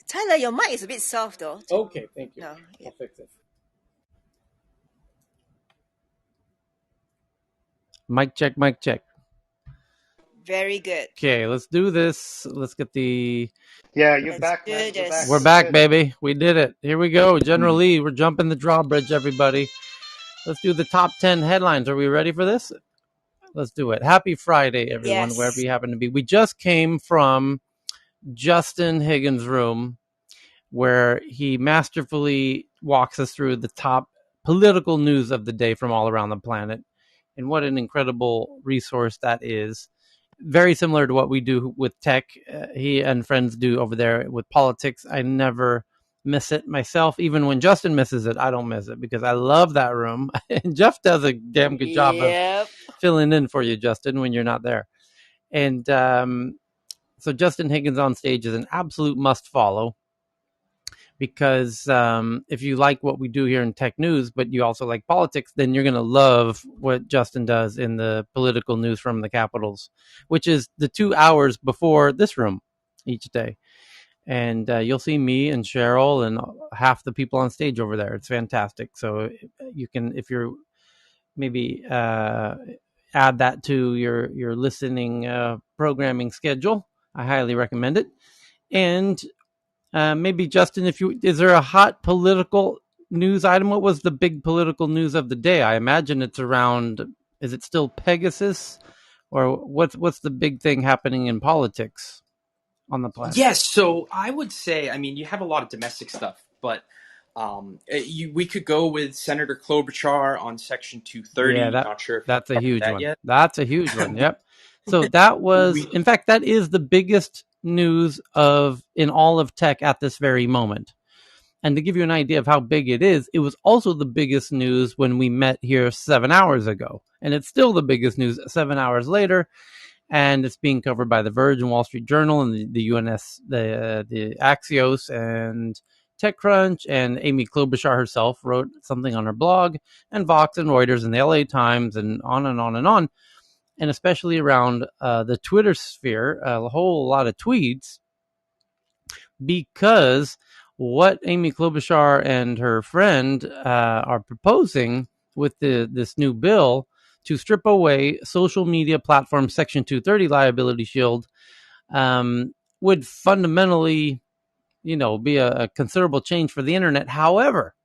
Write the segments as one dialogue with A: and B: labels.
A: Tyler, your mic is a bit soft though.
B: Okay, thank you.
A: No, yeah.
B: I'll fix it.
C: Mic check, mic check.
A: Very good.
C: Okay, let's do this. Let's get the...
D: Yeah, you're
A: Let's
D: back, man.
A: do
D: You're back.
A: this.
C: We're
D: Looks
C: back,
D: good.
C: baby. We did it. Here we go. General Lee, we're jumping the drawbridge, everybody. Let's do the top 10 headlines. Are we ready for this? Let's do it. Happy Friday, everyone, wherever
A: Yes.
C: you happen to be. We just came from Justin Higgins' room where he masterfully walks us through the top political news of the day from all around the planet. And what an incredible resource that is. Very similar to what we do with tech. He and friends do over there with politics. I never miss it myself. Even when Justin misses it, I don't miss it because I love that room. And Jeff does a damn good job of filling in for you, Justin, when you're not there. And so Justin Higgins on stage is an absolute must follow. Because if you like what we do here in tech news, but you also like politics, then you're going to love what Justin does in the political news from the capitals, which is the 2 hours before this room each day. And you'll see me and Cheryl and half the people on stage over there. It's fantastic. So you can, if you're maybe add that to your listening programming schedule, I highly recommend it. And maybe Justin, is there a hot political news item? What was the big political news of the day? I imagine it's around. Is it still Pegasus, or what's the big thing happening in politics on the planet?
E: Yes, so I would say, I mean, you have a lot of domestic stuff, but we could go with Senator Klobuchar on Section 230.
C: Yeah,
E: Not sure if
C: that's a huge one.
E: yet.
C: That's a huge one. Yep. So that was, in fact, that is the biggest news in all of tech at this very moment. And to give you an idea of how big it was also the biggest news when we met here 7 hours ago. And it's still the biggest news 7 hours later. And it's being covered by The Verge and Wall Street Journal and the UNS, the Axios and TechCrunch, and Amy Klobuchar herself wrote something on her blog, and Vox and Reuters and the LA Times, and on and on and on. And especially around the Twitter sphere, a whole lot of tweets, because what Amy Klobuchar and her friend are proposing with this new bill to strip away social media platform Section 230 liability shield would fundamentally, be a considerable change for the internet. However,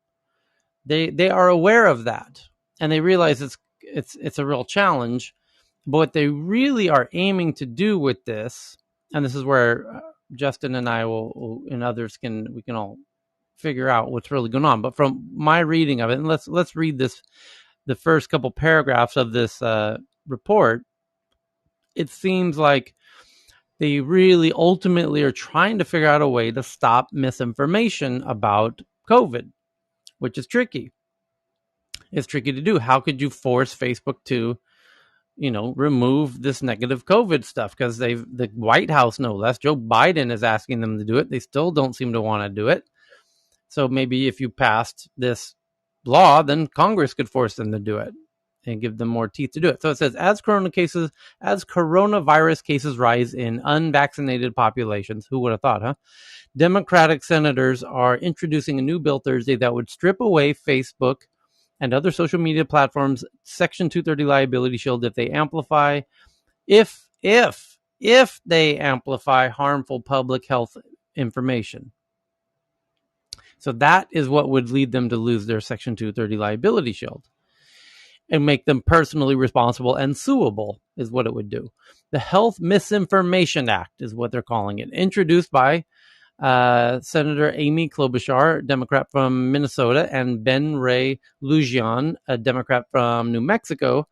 C: they are aware of that, and they realize it's a real challenge. But what they really are aiming to do with this, and this is where Justin and I will and others we can all figure out what's really going on. But from my reading of it, and let's read the first couple paragraphs of this report, it seems like they really ultimately are trying to figure out a way to stop misinformation about COVID, which is tricky. It's tricky to do. How could you force Facebook to remove this negative COVID stuff? Because the White House, no less, Joe Biden is asking them to do it. They still don't seem to want to do it. So maybe if you passed this law, then Congress could force them to do it and give them more teeth to do it. So it says, as coronavirus cases rise in unvaccinated populations, who would have thought, huh? Democratic senators are introducing a new bill Thursday that would strip away Facebook and other social media platforms Section 230 liability shield if they amplify harmful public health information. So that is what would lead them to lose their Section 230 liability shield and make them personally responsible and suable is what it would do. The Health Misinformation Act is what they're calling it, introduced by Senator Amy Klobuchar, Democrat from Minnesota, and Ben Ray Lujan, a Democrat from New Mexico.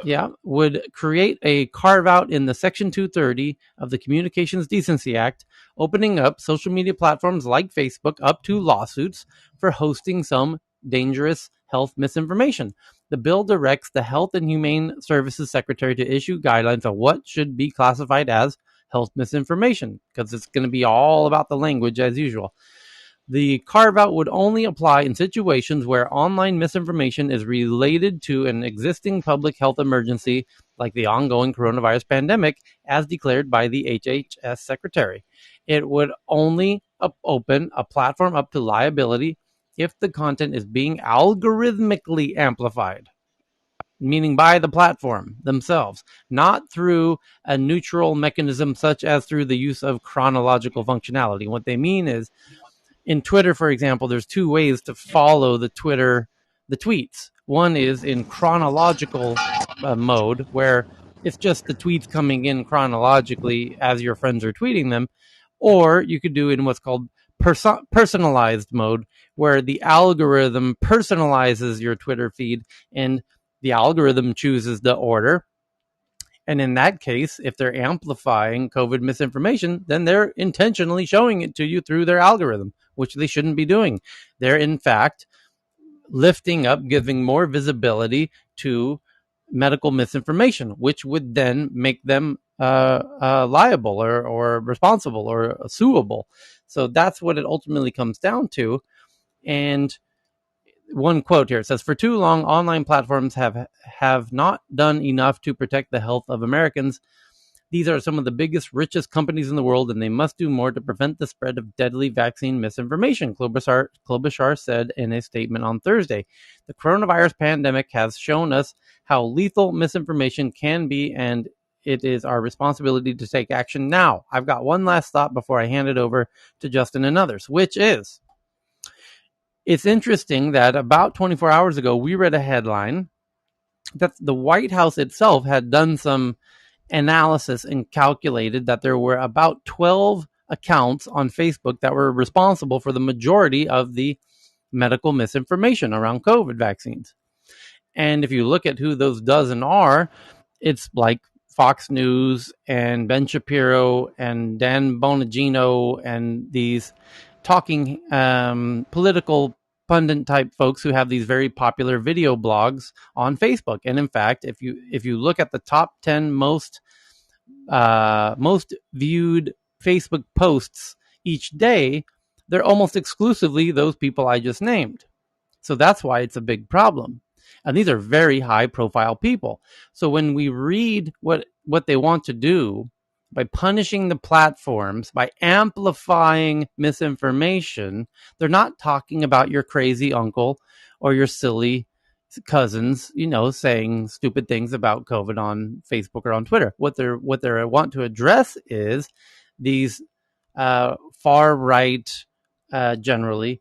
C: Yeah, would create a carve-out in the Section 230 of the Communications Decency Act, opening up social media platforms like Facebook up to lawsuits for hosting some dangerous health misinformation. The bill directs the Health and Humane Services Secretary to issue guidelines on what should be classified as health misinformation, because it's going to be all about the language as usual. The carve-out would only apply in situations where online misinformation is related to an existing public health emergency, like the ongoing coronavirus pandemic, as declared by the HHS Secretary. It would only open a platform up to liability if the content is being algorithmically amplified, meaning by the platform themselves, not through a neutral mechanism such as through the use of chronological functionality. What they mean is, in Twitter, for example, there's two ways to follow the tweets. One is in chronological mode, where it's just the tweets coming in chronologically as your friends are tweeting them, or you could do in what's called personalized mode, where the algorithm personalizes your Twitter feed and the algorithm chooses the order. And in that case, if they're amplifying COVID misinformation, then they're intentionally showing it to you through their algorithm, which they shouldn't be doing. They're, in fact, lifting up, giving more visibility to medical misinformation, which would then make them liable or responsible or suable. So that's what it ultimately comes down to. And one quote here, it says, "For too long, online platforms have not done enough to protect the health of Americans. These are some of the biggest, richest companies in the world, and they must do more to prevent the spread of deadly vaccine misinformation," Klobuchar said in a statement on Thursday. "The coronavirus pandemic has shown us how lethal misinformation can be, and it is our responsibility to take action now." I've got one last thought before I hand it over to Justin and others, which is, it's interesting that about 24 hours ago, we read a headline that the White House itself had done some analysis and calculated that there were about 12 accounts on Facebook that were responsible for the majority of the medical misinformation around COVID vaccines. And if you look at who those dozen are, it's like Fox News and Ben Shapiro and Dan Bonagino and these talking political pundit type folks who have these very popular video blogs on Facebook. And in fact, if you look at the top 10 most viewed Facebook posts each day, they're almost exclusively those people I just named. So that's why it's a big problem. And these are very high profile people. So when we read what they want to do by punishing the platforms, by amplifying misinformation, they're not talking about your crazy uncle or your silly cousins, saying stupid things about COVID on Facebook or on Twitter. What they want to address is these far right, generally,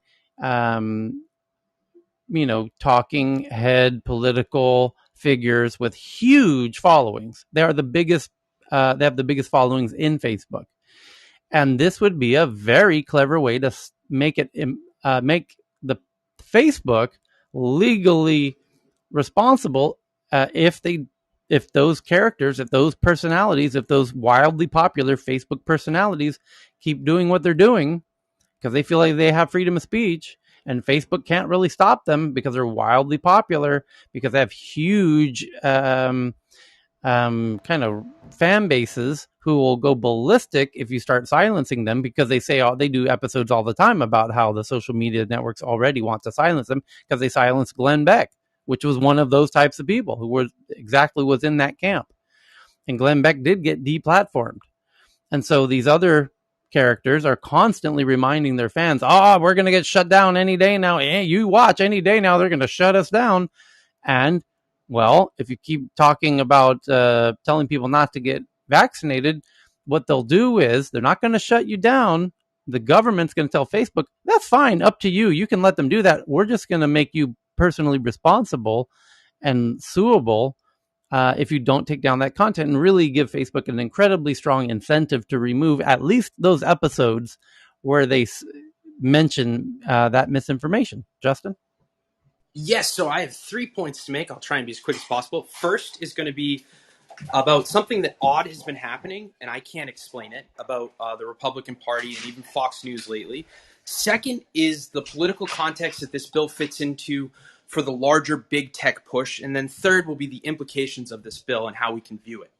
C: talking head political figures with huge followings. They are the biggest. They have the biggest followings in Facebook, and this would be a very clever way to make the Facebook legally responsible if those characters, if those personalities, if those wildly popular Facebook personalities keep doing what they're doing, because they feel like they have freedom of speech, and Facebook can't really stop them because they're wildly popular, because they have huge kind of fan bases who will go ballistic if you start silencing them, because they do episodes all the time about how the social media networks already want to silence them because they silenced Glenn Beck, which was one of those types of people who was in that camp. And Glenn Beck did get deplatformed. And so these other characters are constantly reminding their fans, we're going to get shut down any day now. You watch, any day now, they're going to shut us down. And, well, if you keep talking about telling people not to get vaccinated, what they'll do is they're not going to shut you down. The government's going to tell Facebook, that's fine, up to you. You can let them do that. We're just going to make you personally responsible and suable if you don't take down that content, and really give Facebook an incredibly strong incentive to remove at least those episodes where they mention that misinformation. Justin?
E: Yes, so I have 3 points to make. I'll try and be as quick as possible. First is going to be about something that odd has been happening, and I can't explain it, about the Republican Party and even Fox News lately. Second is the political context that this bill fits into for the larger big tech push. And then third will be the implications of this bill and how we can view it.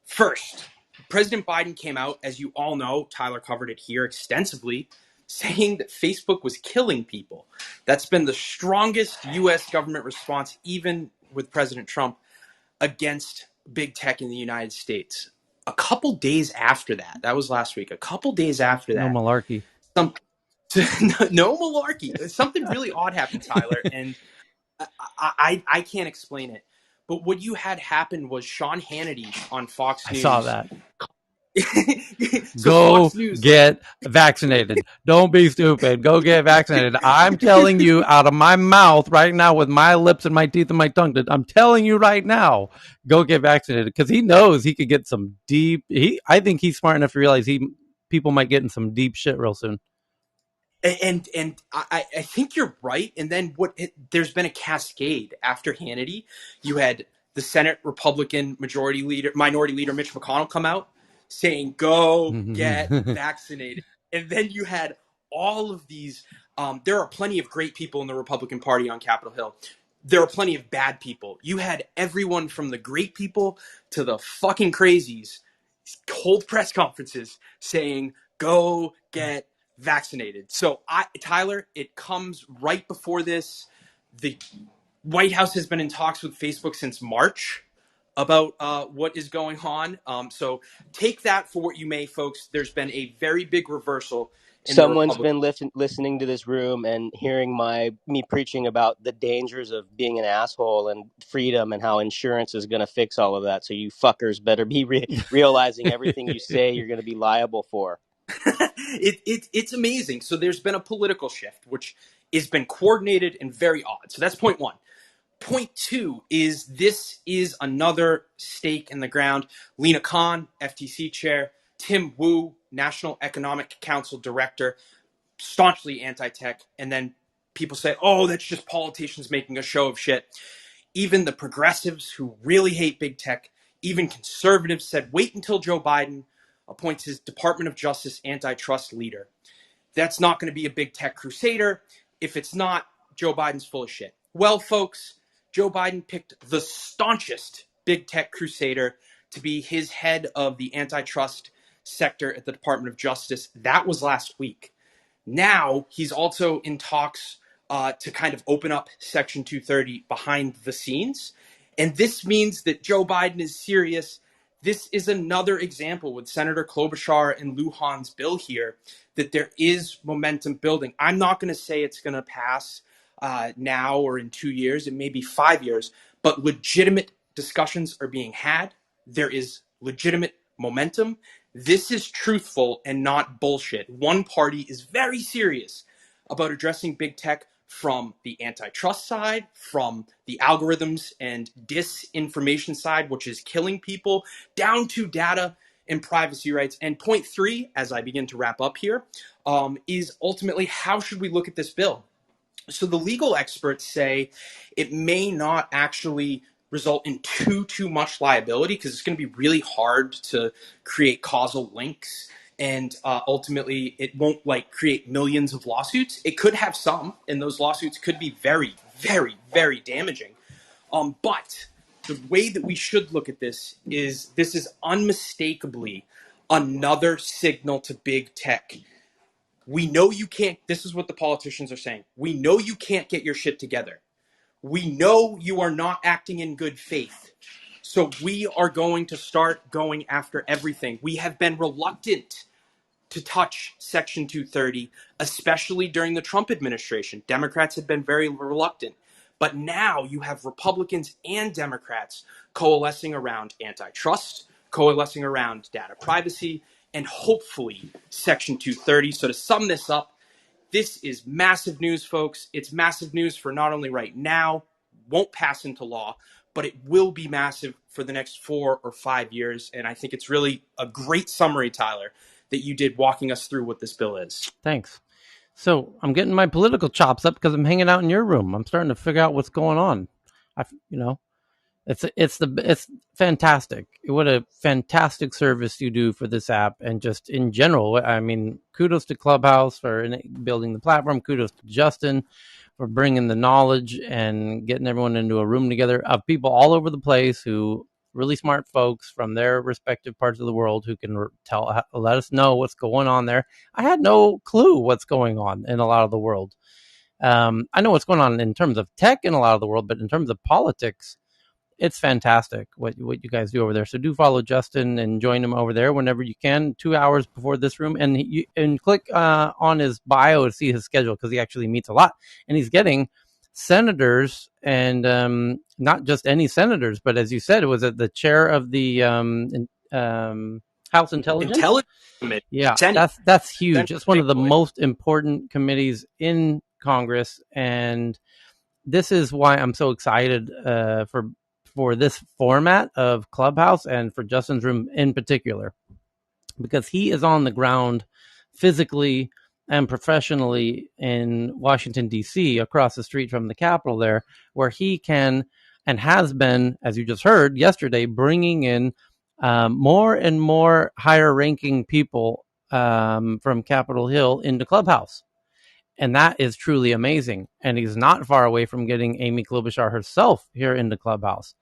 E: First, President Biden came out, as you all know, Tyler covered it here extensively, saying that Facebook was killing people. That's been the strongest U.S. government response, even with President Trump, against big tech in the United States. a couple days after that was last week. A couple days after
C: No
E: that,
C: malarkey.
E: some no malarkey. Something really odd happened, Tyler, and I can't explain it. But what you had happen was Sean Hannity on Fox
C: I saw
E: News.
C: that.
E: So
C: Go
E: Fox News,
C: get vaccinated. Don't be stupid. Go get vaccinated. I'm telling you out of my mouth right now with my lips and my teeth and my tongue. I'm telling you right now, go get vaccinated because he knows he could get some deep. I think he's smart enough to realize people might get in some deep shit real soon.
E: and I think you're right. And then there's been a cascade after Hannity. You had the Senate Republican Minority Leader Mitch McConnell come out saying, "Go get vaccinated," and then you had all of these. There are plenty of great people in the Republican Party on Capitol Hill. There are plenty of bad people. You had everyone from the great people to the fucking crazies hold press conferences saying, "Go get vaccinated." So, Tyler, it comes right before this. The White House has been in talks with Facebook since March about what is going on. So take that for what you may, folks. There's been a very big reversal in the
B: Someone's
E: Republican.
B: been listening to this room and hearing me preaching about the dangers of being an asshole and freedom and how insurance is going to fix all of that. So you fuckers better be realizing everything you say you're going to be liable for.
E: It's amazing. So there's been a political shift, which has been coordinated and very odd. So that's point one. Point two is this is another stake in the ground. Lena Khan, FTC chair, Tim Wu, National Economic Council director, staunchly anti-tech, and then people say, oh, that's just politicians making a show of shit. Even the progressives who really hate big tech, even conservatives said, wait until Joe Biden appoints his Department of Justice antitrust leader. That's not going to be a big tech crusader. If it's not, Joe Biden's full of shit. Well, folks, Joe Biden picked the staunchest big tech crusader to be his head of the antitrust sector at the Department of Justice. That was last week. Now he's also in talks to kind of open up Section 230 behind the scenes. And this means that Joe Biden is serious. This is another example with Senator Klobuchar and Lujan's bill here that there is momentum building. I'm not going to say it's going to pass now or in 2 years. It may be 5 years, but legitimate discussions are being had. There is legitimate momentum. This is truthful and not bullshit. One party is very serious about addressing big tech from the antitrust side, from the algorithms and disinformation side, which is killing people, down to data and privacy rights. And point three, as I begin to wrap up here, is ultimately how should we look at this bill? So the legal experts say it may not actually result in too much liability because it's going to be really hard to create causal links, and ultimately it won't create millions of lawsuits. It could have some, and those lawsuits could be very, very, very damaging. But the way that we should look at this is unmistakably another signal to big tech. We know you can't, this is what the politicians are saying. We know you can't get your shit together. We know you are not acting in good faith. So we are going to start going after everything. We have been reluctant to touch Section 230, especially during the Trump administration. Democrats have been very reluctant. But now you have Republicans and Democrats coalescing around antitrust, coalescing around data privacy, and hopefully Section 230. So to sum this up, this is massive news, folks. It's massive news for not only right now, won't pass into law, but it will be massive for the next 4 or 5 years. And I think it's really a great summary, Tyler, that you did walking us through what this bill is.
C: Thanks. So I'm getting my political chops up because I'm hanging out in your room. I'm starting to figure out what's going on. It's fantastic. What a fantastic service you do for this app, and just in general. I mean, kudos to Clubhouse for building the platform. Kudos to Justin for bringing the knowledge and getting everyone into a room together of people all over the place who really smart folks from their respective parts of the world who can let us know what's going on there. I had no clue what's going on in a lot of the world. I know what's going on in terms of tech in a lot of the world, but in terms of politics, it's fantastic what you guys do over there. So do follow Justin and join him over there whenever you can, 2 hours before this room, and click on his bio to see his schedule, because he actually meets a lot, and he's getting senators, and not just any senators, but as you said, it was at the chair of the House Intelligence.
E: Committee.
C: Yeah,
E: Senate.
C: that's huge.
E: Senate,
C: It's one of the
E: boy.
C: most important committees in Congress, and this is why I'm so excited for this format of Clubhouse, and for Justin's room in particular, because he is on the ground physically and professionally in Washington, D.C., across the street from the Capitol there, where he can and has been, as you just heard yesterday, bringing in more and more higher ranking people from Capitol Hill into Clubhouse. And that is truly amazing. And he's not far away from getting Amy Klobuchar herself here into Clubhouse.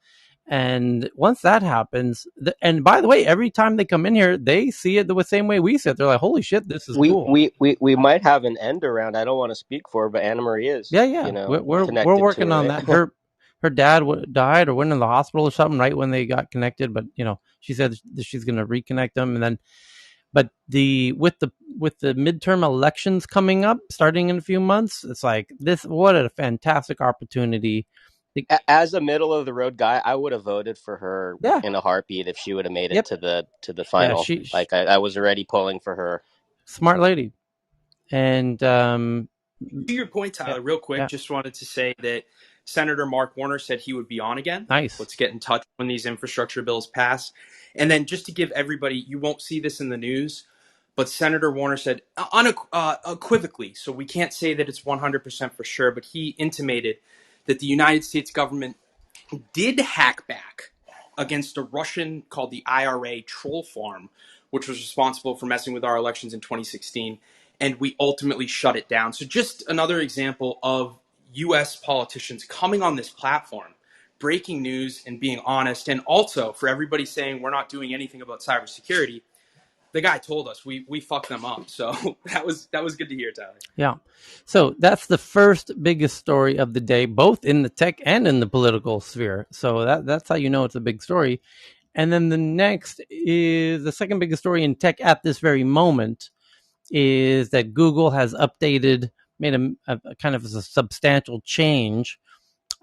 C: And once that happens, and by the way, every time they come in here, they see it the same way we see it. They're like, holy shit, this is cool.
B: We might have an end around. I don't want to speak for her, but Anna Marie is.
C: Yeah.
B: You know,
C: we're working on that. Her dad died or went in the hospital or something right when they got connected. But, she said that she's going to reconnect them. And then, but with the midterm elections coming up, starting in a few months, it's like what a fantastic opportunity.
B: As a middle of the road guy, I would have voted for her in a heartbeat if she would have made it to the final. I was already pulling for her.
C: Smart lady. And
E: to your point, Tyler, real quick, just wanted to say that Senator Mark Warner said he would be on again.
C: Nice.
E: Let's get in touch when these infrastructure bills pass. And then just to give everybody, you won't see this in the news, but Senator Warner said unequivocally, so we can't say that it's 100% for sure, but he intimated that the United States government did hack back against a Russian called the IRA troll farm, which was responsible for messing with our elections in 2016, and we ultimately shut it down. So just another example of U.S. politicians coming on this platform, breaking news and being honest, and also for everybody saying we're not doing anything about cybersecurity, the guy told us we fucked them up. So that was good to hear, Tyler.
C: Yeah. So that's the first biggest story of the day, both in the tech and in the political sphere. So that's how you know it's a big story. And then the second biggest story in tech at this very moment is that Google has made a kind of a substantial change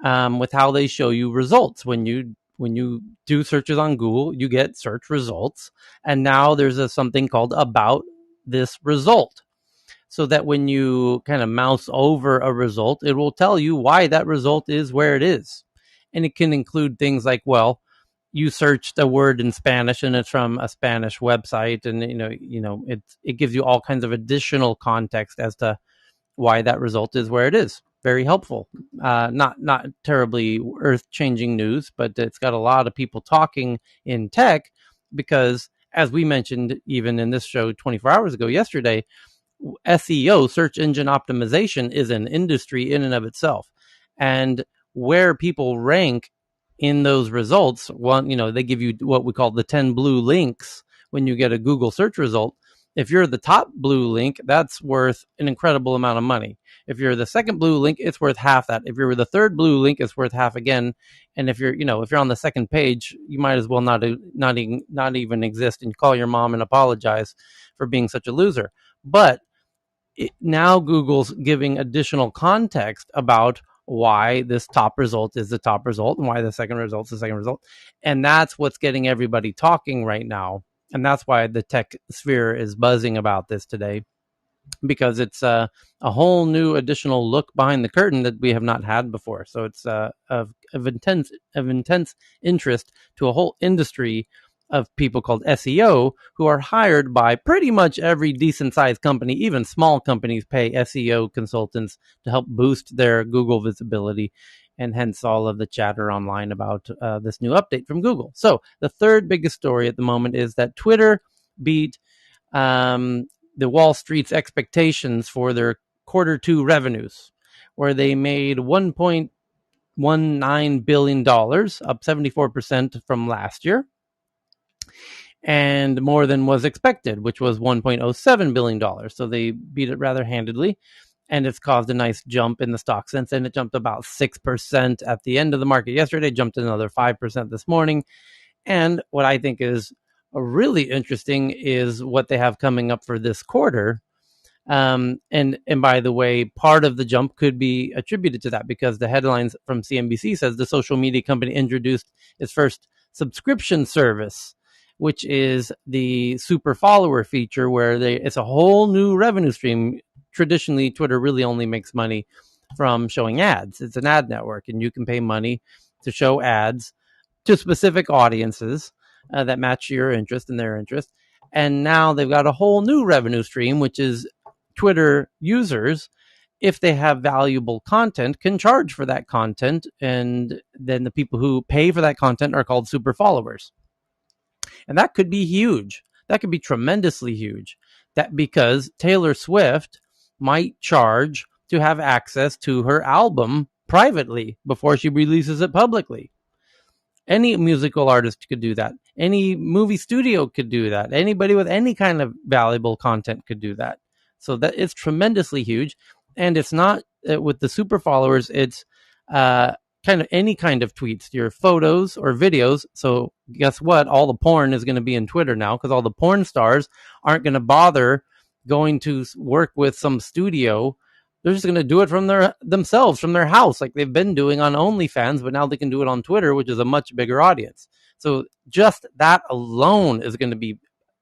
C: with how they show you results. When you do searches on Google, you get search results. And now there's something called about this result. So that when you kind of mouse over a result, it will tell you why that result is where it is. And it can include things like, well, you searched a word in Spanish and it's from a Spanish website, and it gives you all kinds of additional context as to why that result is where it is. Very helpful. Not terribly earth-changing news, but it's got a lot of people talking in tech because, as we mentioned even in this show 24 hours ago yesterday, SEO, search engine optimization, is an industry in and of itself. And where people rank in those results, they give you what we call the 10 blue links when you get a Google search result. If you're the top blue link, that's worth an incredible amount of money. If you're the second blue link, it's worth half that. If you're the third blue link, it's worth half again. And if you're on the second page, you might as well not even exist, and call your mom and apologize for being such a loser. But now Google's giving additional context about why this top result is the top result and why the second result is the second result. And that's what's getting everybody talking right now. And that's why the tech sphere is buzzing about this today, because it's a whole new additional look behind the curtain that we have not had before. So it's of intense interest to a whole industry of people called SEO, who are hired by pretty much every decent sized company. Even small companies pay SEO consultants to help boost their Google visibility, and hence all of the chatter online about this new update from Google. So the third biggest story at the moment is that Twitter beat the Wall Street's expectations for their Q2 revenues, where they made $1.19 billion, up 74% from last year, and more than was expected, which was $1.07 billion. So they beat it rather handedly. and it's caused a nice jump in the stock since then. It jumped about 6% at the end of the market yesterday, jumped another 5% this morning. And what I think is really interesting is what they have coming up for this quarter. And by the way, part of the jump could be attributed to that, because the headlines from CNBC says the social media company introduced its first subscription service, which is the super follower feature, where it's a whole new revenue stream. Traditionally, Twitter really only makes money from showing ads. It's an ad network, and you can pay money to show ads to specific audiences that match your interest and their interest. And now they've got a whole new revenue stream, which is Twitter users, if they have valuable content, can charge for that content. And then the people who pay for that content are called super followers. And that could be huge. That could be tremendously huge. That because Taylor Swift might charge to have access to her album privately before she releases it publicly. Any musical artist could do that. Any movie studio could do that. Anybody with any kind of valuable content could do that. So that is tremendously huge. And it's not with the super followers, it's kind of any kind of tweets, your photos or videos. So guess what? All the porn is going to be in Twitter now, because all the porn stars aren't going to bother going to work with some studio. They're just going to do it from themselves, from their house, like they've been doing on OnlyFans, but now they can do it on Twitter, which is a much bigger audience. So just that alone is going to be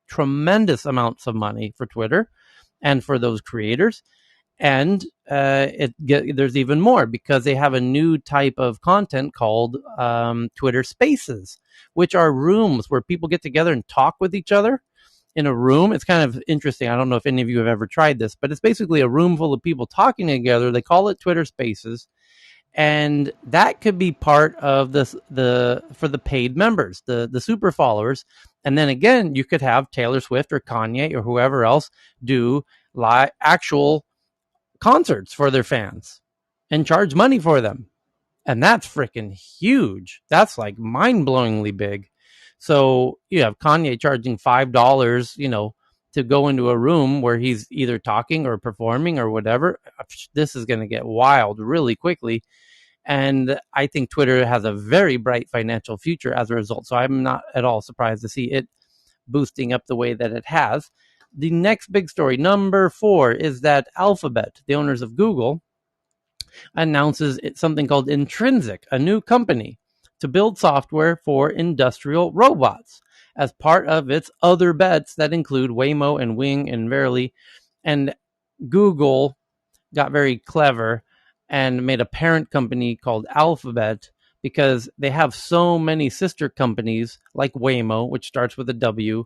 C: tremendous amounts of money for Twitter and for those creators. And there's even more, because they have a new type of content called Twitter Spaces, which are rooms where people get together and talk with each other in a room. It's kind of interesting. I don't know if any of you have ever tried this, but it's basically a room full of people talking together. They call it Twitter Spaces. And that could be part of for the paid members, the super followers. And then again, you could have Taylor Swift or Kanye or whoever else do actual concerts for their fans and charge money for them. And that's freaking huge. That's like mind-blowingly big. So you have Kanye charging $5, to go into a room where he's either talking or performing or whatever. This is going to get wild really quickly. And I think Twitter has a very bright financial future as a result. So I'm not at all surprised to see it boosting up the way that it has. The next big story, number 4, is that Alphabet, the owners of Google, announces something called Intrinsic, a new company to build software for industrial robots as part of its other bets that include Waymo and Wing and Verily. And Google got very clever and made a parent company called Alphabet, because they have so many sister companies like Waymo, which starts with a W,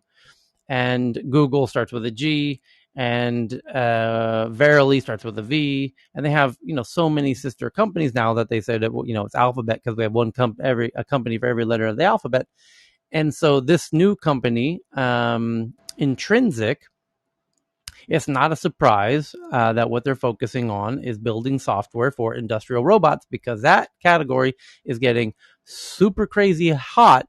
C: and Google starts with a G, and Verily starts with a V, and they have so many sister companies now that they said that it's Alphabet because we have a company for every letter of the alphabet. And so this new company, Intrinsic, it's not a surprise that what they're focusing on is building software for industrial robots, because that category is getting super crazy hot,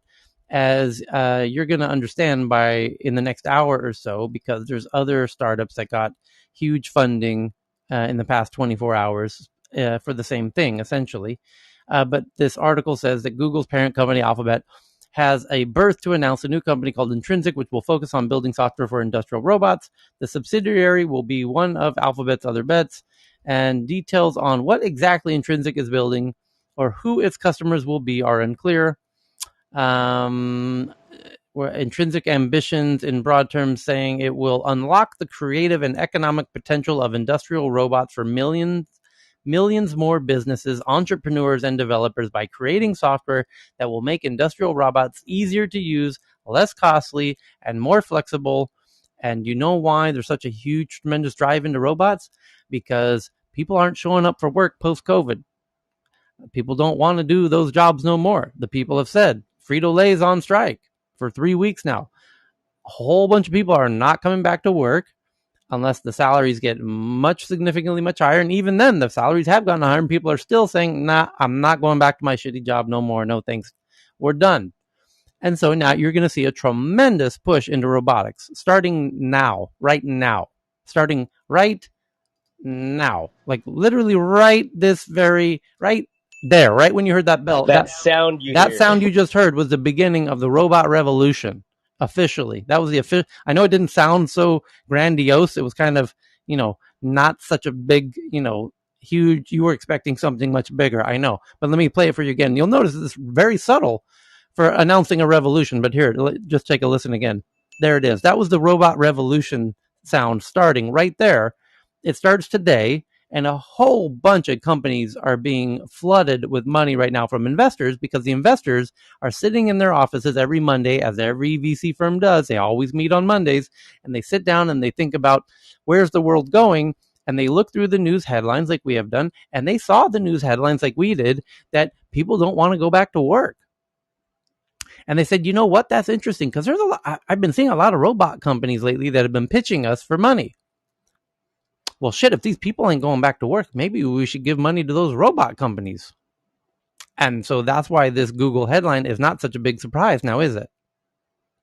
C: as you're going to understand in the next hour or so, because there's other startups that got huge funding in the past 24 hours for the same thing, essentially. But this article says that Google's parent company, Alphabet, has a berth to announce a new company called Intrinsic, which will focus on building software for industrial robots. The subsidiary will be one of Alphabet's other bets, and details on what exactly Intrinsic is building or who its customers will be are unclear. Intrinsic ambitions in broad terms, saying it will unlock the creative and economic potential of industrial robots for millions more businesses, entrepreneurs, and developers by creating software that will make industrial robots easier to use, less costly, and more flexible. And you know why there's such a huge, tremendous drive into robots? Because people aren't showing up for work post-COVID. People don't want to do those jobs no more. The people have said, Frito-Lay's on strike for 3 weeks now. A whole bunch of people are not coming back to work unless the salaries get significantly much higher. And even then, the salaries have gotten higher, and people are still saying, nah, I'm not going back to my shitty job no more. No thanks. We're done. And so now you're going to see a tremendous push into robotics starting now, right now, starting right now. Like literally right there, right when you heard that bell.
B: That sound you
C: That
B: hear.
C: sound you just heard was the beginning of the robot revolution. Officially, that was the official. I know it didn't sound so grandiose. It was kind of, not such a big, huge. You were expecting something much bigger. I know, but let me play it for you again. You'll notice it's very subtle for announcing a revolution. But here, just take a listen again. There it is. That was the robot revolution sound starting right there. It starts today, and a whole bunch of companies are being flooded with money right now from investors because the investors are sitting in their offices every Monday, as every VC firm does. They always meet on Mondays, and they sit down and they think about where's the world going. And they look through the news headlines like we have done, and they saw the news headlines like we did that people don't want to go back to work. And they said, you know what? That's interesting because there's a lot. I've been seeing a lot of robot companies lately that have been pitching us for money. Well, shit, if these people ain't going back to work, maybe we should give money to those robot companies. And so that's why this Google headline is not such a big surprise now, is it?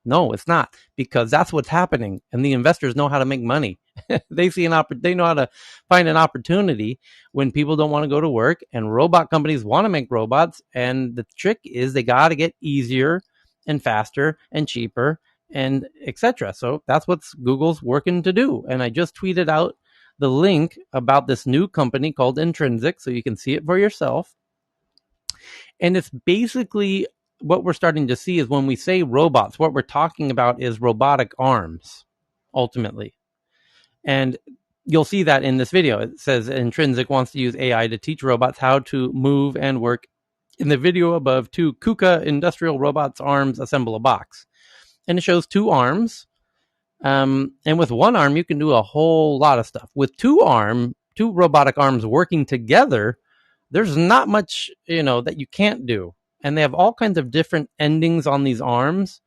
C: No, it's not, because that's what's happening, and the investors know how to make money. They know how to find an opportunity when people don't want to go to work, and robot companies want to make robots. And the trick is they got to get easier and faster and cheaper and etc. So that's what Google's working to do. And I just tweeted out the link about this new company called Intrinsic, so you can see it for yourself. And it's basically what we're starting to see is when we say robots, what we're talking about is robotic arms, ultimately. And you'll see that in this video. It says Intrinsic wants to use AI to teach robots how to move and work. In the video above, 2 KUKA industrial robots' arms assemble a box. And it shows 2 arms. And with 1 arm, you can do a whole lot of stuff. With 2 robotic arms working together, there's not much, that you can't do. And they have all kinds of different endings on these arms.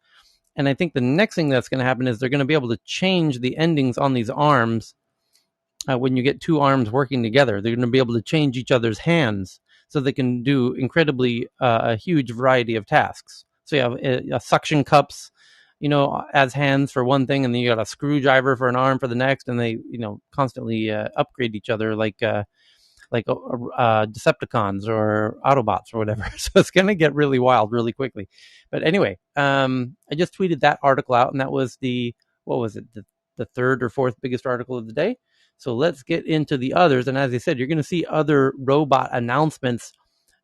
C: And I think the next thing that's going to happen is they're going to be able to change the endings on these arms when you get 2 arms working together. They're going to be able to change each other's hands so they can do incredibly a huge variety of tasks. So you have a suction cups, as hands for one thing, and then you got a screwdriver for an arm for the next, and they, constantly upgrade each other like Decepticons or Autobots or whatever. So it's going to get really wild really quickly. But anyway, I just tweeted that article out, and that was the 3rd or 4th biggest article of the day. So let's get into the others. And as I said, you're going to see other robot announcements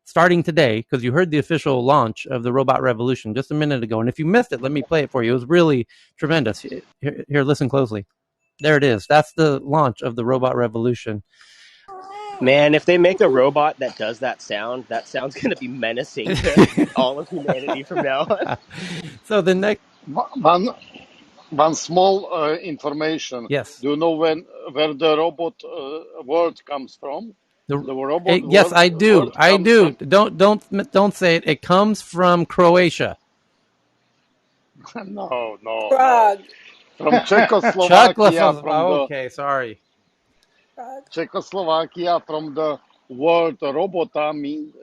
C: starting today, because you heard the official launch of the robot revolution just a minute ago. And if you missed it, let me play it for you. It was really tremendous. Here, listen closely. There it is. That's the launch of the robot revolution.
B: Man, if they make a robot that does that sound's going to be menacing to all of humanity from now on.
C: So the next
D: one small information.
C: Yes.
D: Do you know where the robot word comes from? The robot
C: yes,
D: word,
C: I do.
D: word
C: I do.
D: From...
C: Don't say it. It comes from Croatia.
D: No.
A: Prague.
D: From Czechoslovakia.
C: Okay, sorry.
D: Czechoslovakia, from the word robota,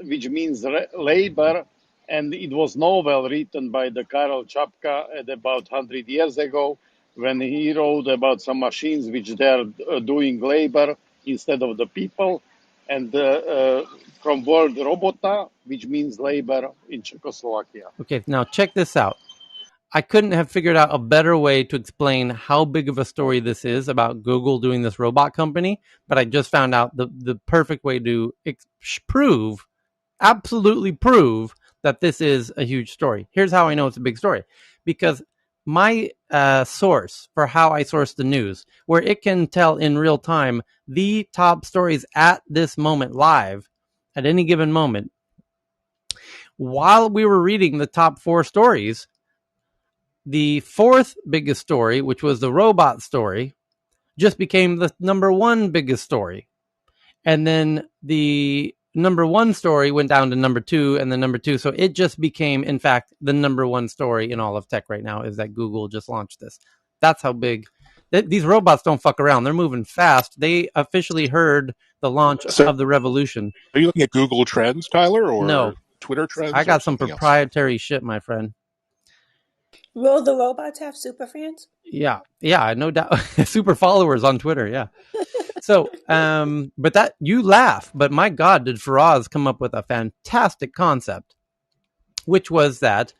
D: which means labor, and it was novel written by the Karel Čapka at about 100 years ago, when he wrote about some machines which they are doing labor instead of the people, and from word robota, which means labor in Czechoslovakia.
C: Okay, now check this out. I couldn't have figured out a better way to explain how big of a story this is about Google doing this robot company, but I just found out the perfect way to absolutely prove that this is a huge story. Here's how I know it's a big story. Because my source for how I source the news, where it can tell in real time the top stories at this moment live, at any given moment, while we were reading the top 4 stories, the 4th biggest story, which was the robot story, just became the number 1 biggest story. And then the number 1 story went down to number 2, and then number 2. So it just became, in fact, the number 1 story in all of tech right now, is that Google just launched this. That's how big. These robots don't fuck around. They're moving fast. They officially heard the launch of the revolution.
F: Are you looking at Google Trends, Tyler, or
C: no
F: Twitter Trends?
C: I got some proprietary shit, my friend.
A: Will the robots have super fans?
C: Yeah, no doubt. Super followers on Twitter, yeah. So, but that you laugh, but my God, did Faraz come up with a fantastic concept, which was that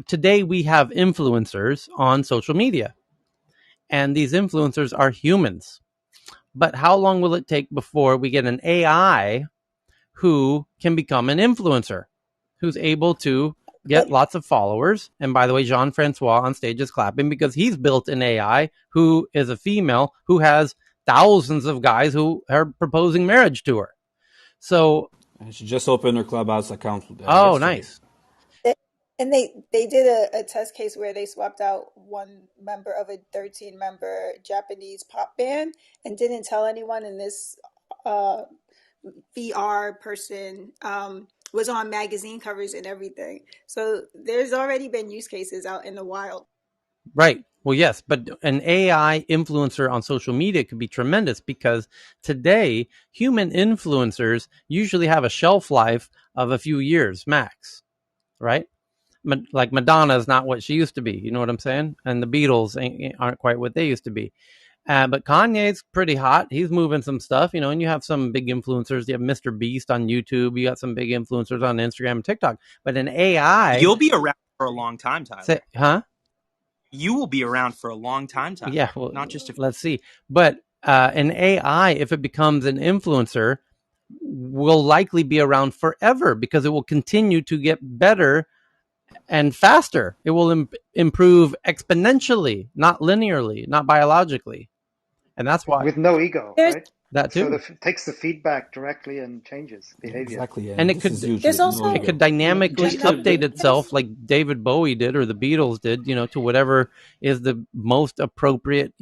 C: today we have influencers on social media, and these influencers are humans. But how long will it take before we get an AI who can become an influencer, who's able to get lots of followers? And by the way, Jean-Francois on stage is clapping because he's built an AI who is a female who has thousands of guys who are proposing marriage to her. So,
G: and she just opened her Clubhouse account.
C: oh,
G: Yesterday.
C: nice.
A: And they did a test case where they swapped out one member of a 13-member Japanese pop band and didn't tell anyone. And this VR person was on magazine covers and everything. So there's already been use cases out in the wild.
C: Right. Well, yes, but an AI influencer on social media could be tremendous because today human influencers usually have a shelf life of a few years max, right? Like Madonna is not what she used to be. You know what I'm saying? And the Beatles aren't quite what they used to be. But Kanye's pretty hot. He's moving some stuff, and you have some big influencers. You have Mr. Beast on YouTube. You got some big influencers on Instagram and TikTok. But an AI...
E: You'll be around for a long time, Tyler.
C: Huh?
E: You will be around for a long time, Tyler.
C: Yeah, well,
E: not just
C: let's see. But an AI, if it becomes an influencer, will likely be around forever because it will continue to get better and faster. It will improve exponentially, not linearly, not biologically. And that's why.
H: With no ego,
A: There's
H: right?
C: That too.
H: So takes the feedback directly and changes behavior.
G: Exactly, yeah.
C: And it
G: This
C: could
G: is huge.
A: there's
G: No
A: also
C: it
G: ego.
C: could dynamically
A: Just to-
C: update itself like David Bowie did or the Beatles did, to whatever is the most appropriate,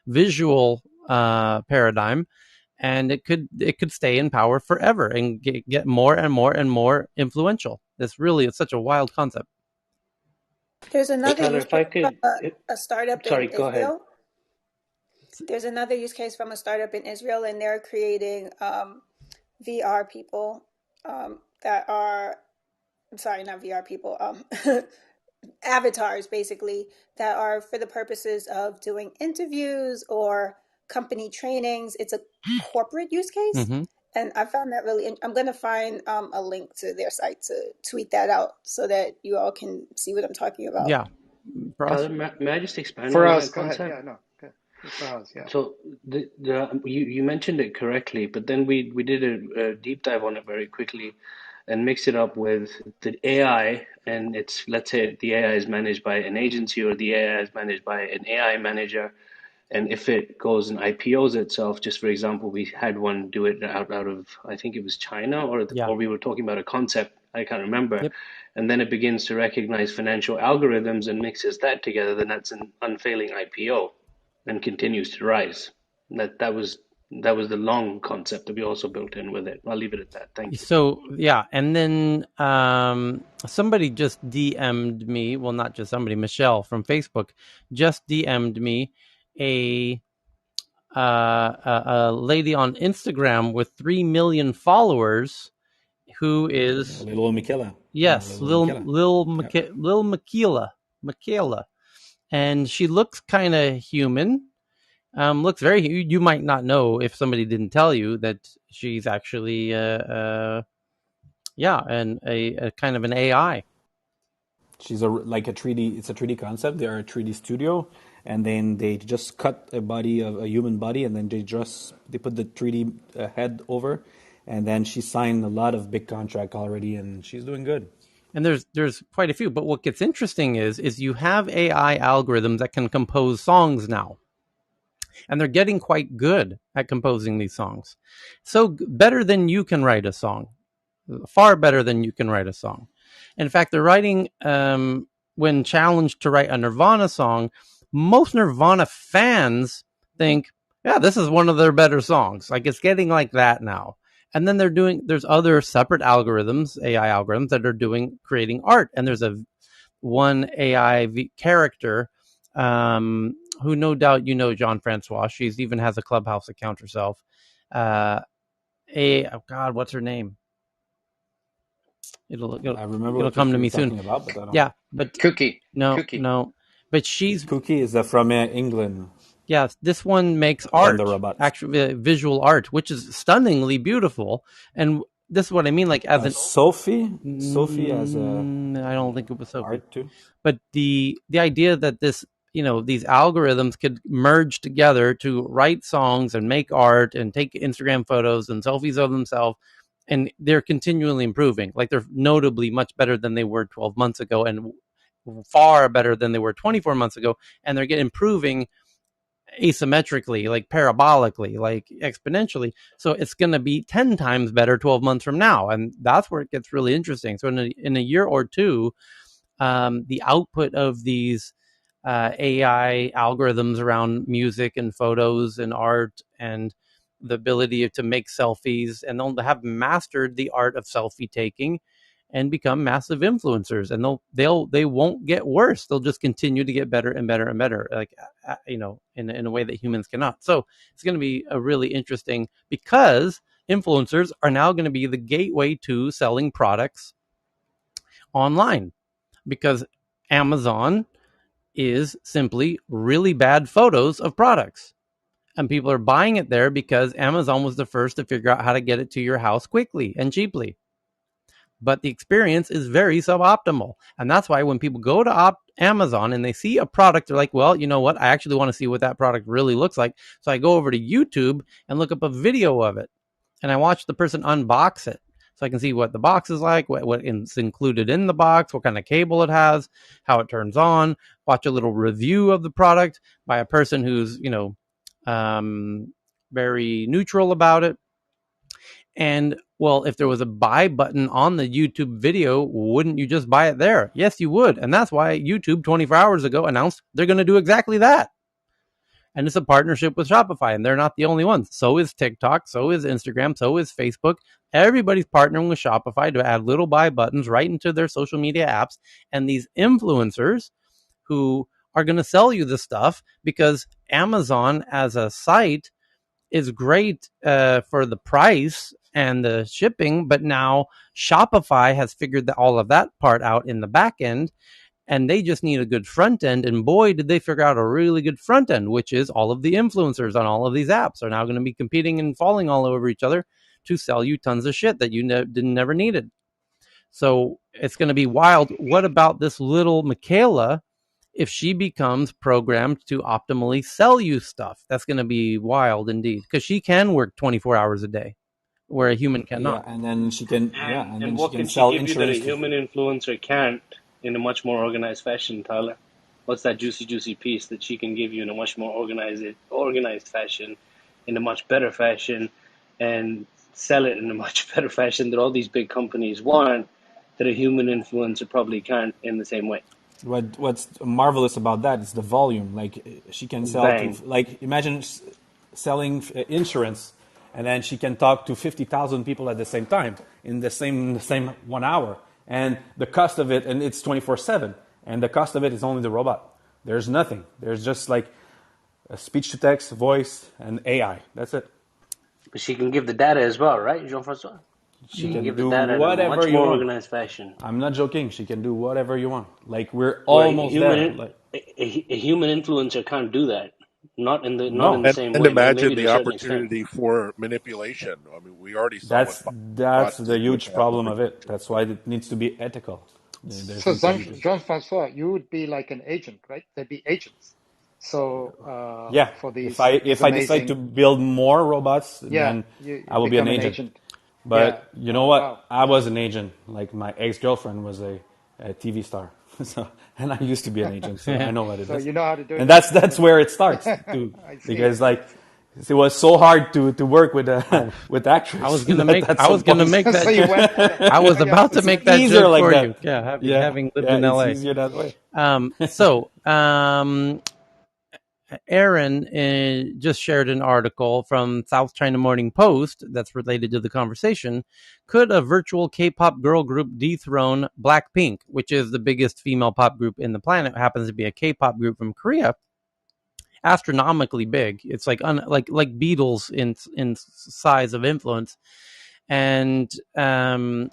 C: visual paradigm. And it could stay in power forever and get more and more and more influential. It's such a wild concept.
A: There's another
I: Tyler,
A: use
I: if I
A: case
I: could,
A: from a startup
I: sorry,
A: in
I: go ahead.
A: Israel. There's another use case from a startup in Israel, and they're creating VR people that are, I'm sorry, not VR people, avatars basically that are for the purposes of doing interviews or company trainings. It's a corporate use case.
C: Mm-hmm.
A: And I found that really, I'm going to find a link to their site to tweet that out so that you all can see what I'm talking about.
C: Yeah.
I: Tyler, may I just expand
H: For
I: on
H: us,
I: that
H: go ahead.
I: concept?
H: Yeah, no. For us, yeah.
I: So you mentioned it correctly, but then we did a deep dive on it very quickly and mixed it up with the AI, and let's say the AI is managed by an agency or the AI is managed by an AI manager. And if it goes and IPOs itself, just for example, we had one do it out of, I think it was China, or we were talking about a concept, I can't remember.
C: Yep.
I: And then it begins to recognize financial algorithms and mixes that together, then that's an unfailing IPO and continues to rise. That was the long concept that we also built in with it. I'll leave it at that. Thank you.
C: So, yeah. And then somebody just DM'd me. Well, not just somebody, Michelle from Facebook just DM'd me a lady on Instagram with 3 million followers who is
G: Little Michaela.
C: yes, Lil Michaela, and she looks kind of human. Looks very. You might not know if somebody didn't tell you that she's actually and a kind of an AI.
G: She's like a 3D. It's a 3D concept. They are a 3D studio, and then they just cut a body of a human body, and then they put the 3D head over, and then she signed a lot of big contract already, and she's doing good.
C: And there's quite a few. But what gets interesting is you have AI algorithms that can compose songs now, and they're getting quite good at composing these songs. So better than you can write a song, far better than you can write a song. In fact, they're writing, when challenged to write a Nirvana song, most Nirvana fans think, yeah, this is one of their better songs. Like, it's getting like that now. And then there's other separate algorithms, AI algorithms, that are creating art. And there's one AI character, who no doubt Jean-Francois. She's even has a Clubhouse account herself. Oh God, what's her name? It'll come to me soon.
G: About, but I don't
C: yeah, but
H: Cookie.
C: no,
H: Cookie.
C: no. But she's
G: Cookie is from England.
C: Yeah, this one makes art,
G: the robots.
C: actually visual art, which is stunningly beautiful. And this is what I mean, like as an
G: Sophie as a
C: I don't think it was Sophie.
G: art too.
C: But the idea that this, these algorithms could merge together to write songs and make art and take Instagram photos and selfies of themselves, and they're continually improving. Like they're notably much better than they were 12 months ago, and far better than they were 24 months ago, and they're improving asymmetrically, like parabolically, like exponentially. So it's going to be 10 times better 12 months from now, and that's where it gets really interesting. So in a year or two, the output of these AI algorithms around music and photos and art and the ability to make selfies, and they'll have mastered the art of selfie taking and become massive influencers, and they won't get worse. They'll just continue to get better and better and better, like in a way that humans cannot. So it's going to be a really interesting, because influencers are now going to be the gateway to selling products online, because Amazon is simply really bad photos of products. And people are buying it there because Amazon was the first to figure out how to get it to your house quickly and cheaply. But the experience is very suboptimal. And that's why when people go to Amazon and they see a product, they're like, well, you know what? I actually want to see what that product really looks like. So I go over to YouTube and look up a video of it. And I watch the person unbox it. So I can see what the box is like, what is included in the box, what kind of cable it has, how it turns on, watch a little review of the product by a person who's, very neutral about it. And well, if there was a buy button on the YouTube video, wouldn't you just buy it there? Yes, you would. And that's why YouTube 24 hours ago announced they're going to do exactly that. And it's a partnership with Shopify, and they're not the only ones. So is TikTok, so is Instagram, so is Facebook. Everybody's partnering with Shopify to add little buy buttons right into their social media apps. And these influencers who are going to sell you the stuff, because Amazon as a site is great for the price and the shipping, but now Shopify has figured all of that part out in the back end, and they just need a good front end. And boy, did they figure out a really good front end, which is all of the influencers on all of these apps are now going to be competing and falling all over each other to sell you tons of shit that you never needed. So it's going to be wild. What about this little Michaela? If she becomes programmed to optimally sell you stuff, that's going to be wild indeed, because she can work 24 hours a day where a human cannot.
G: Yeah, and then she can
I: and what can she give you that a human influencer can't in a much more organized fashion, Tyler? What's that juicy piece that she can give you in a much more organized fashion, in a much better fashion, and sell it in a much better fashion that all these big companies want, that a human influencer probably can't in the same way?
G: What's marvelous about that is the volume. Like she can sell to, like, imagine selling insurance, and then she can talk to 50,000 people at the same time in the same 1 hour, and the cost of it, and it's 24/7, and the cost of it is only the robot. There's nothing. There's just like a speech to text, voice, and AI. That's it.
I: But she can give the data as well, right, Jean-François?
G: She can
I: give
G: do
I: the data
G: whatever
I: in a much
G: you
I: more
G: want.
I: organized fashion.
G: I'm not joking. She can do whatever you want. Like we're almost there. Like,
I: a human influencer can't do that. Not in the same
F: And
I: way.
F: imagine
I: Maybe to
F: the
I: a certain extent.
F: opportunity for manipulation. I mean, we already saw what
G: that's
F: bots
G: the
F: did with
G: huge problem of
F: Apple.
G: it. That's why it needs to be ethical.
H: So Jean-François, you would be like an agent, right? There'd be agents. So
G: yeah,
H: for these,
G: if I decide to build more robots, then I will be an agent. But you know what? Wow. I was an agent. Like my ex-girlfriend was a TV star. So, and I used to be an agent, so I know what it is.
H: So you know how to do it.
G: And that's where it starts too, because like it was so hard to work with actors.
C: I was gonna make that. I was about to make that
G: easier
C: joke
G: like
C: for
G: that.
C: you. Yeah, having lived in LA.
G: It's easier that way.
C: Aaron just shared an article from South China Morning Post that's related to the conversation. Could a virtual K-pop girl group dethrone Blackpink, which is the biggest female pop group in the planet? It happens to be a K-pop group from Korea, astronomically big. It's like Beatles in size of influence, and the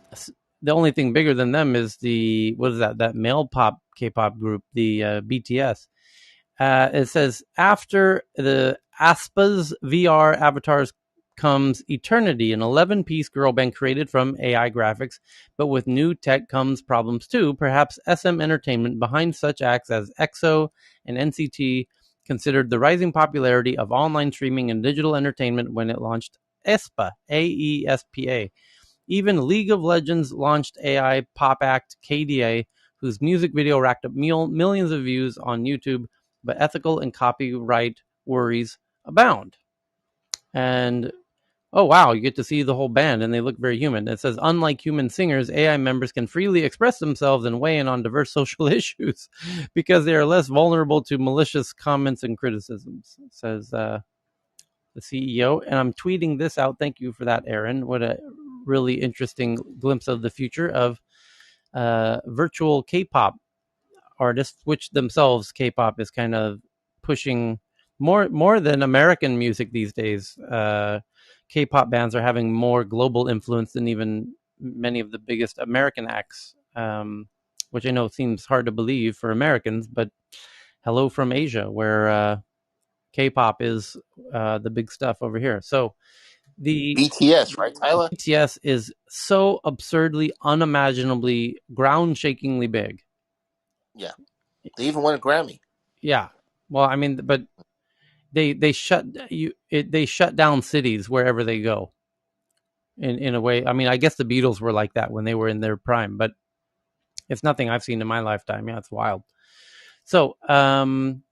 C: only thing bigger than them is that male pop K-pop group, the BTS. It says, after the Aspa's VR avatars comes Eternity, an 11-piece girl band created from AI graphics, but with new tech comes problems too. Perhaps SM Entertainment, behind such acts as EXO and NCT, considered the rising popularity of online streaming and digital entertainment when it launched Aespa, AESPA. Even League of Legends launched AI pop act KDA, whose music video racked up millions of views on YouTube, but ethical and copyright worries abound. And oh wow, you get to see the whole band and they look very human. It says, unlike human singers, AI members can freely express themselves and weigh in on diverse social issues because they are less vulnerable to malicious comments and criticisms, says the CEO. And I'm tweeting this out. Thank you for that, Aaron. What a really interesting glimpse of the future of virtual K-pop artists, which themselves K-pop is kind of pushing more than American music these days. K-pop bands are having more global influence than even many of the biggest American acts, which I know seems hard to believe for Americans, but hello from Asia, where K-pop is the big stuff over here. So the
J: BTS, right, Tyler?
C: BTS is so absurdly, unimaginably, ground-shakingly big.
J: Yeah, they even won a Grammy.
C: Yeah, well, I mean, but they shut they shut down cities wherever they go. In a way, I mean, I guess the Beatles were like that when they were in their prime, but it's nothing I've seen in my lifetime. Yeah, it's wild. So the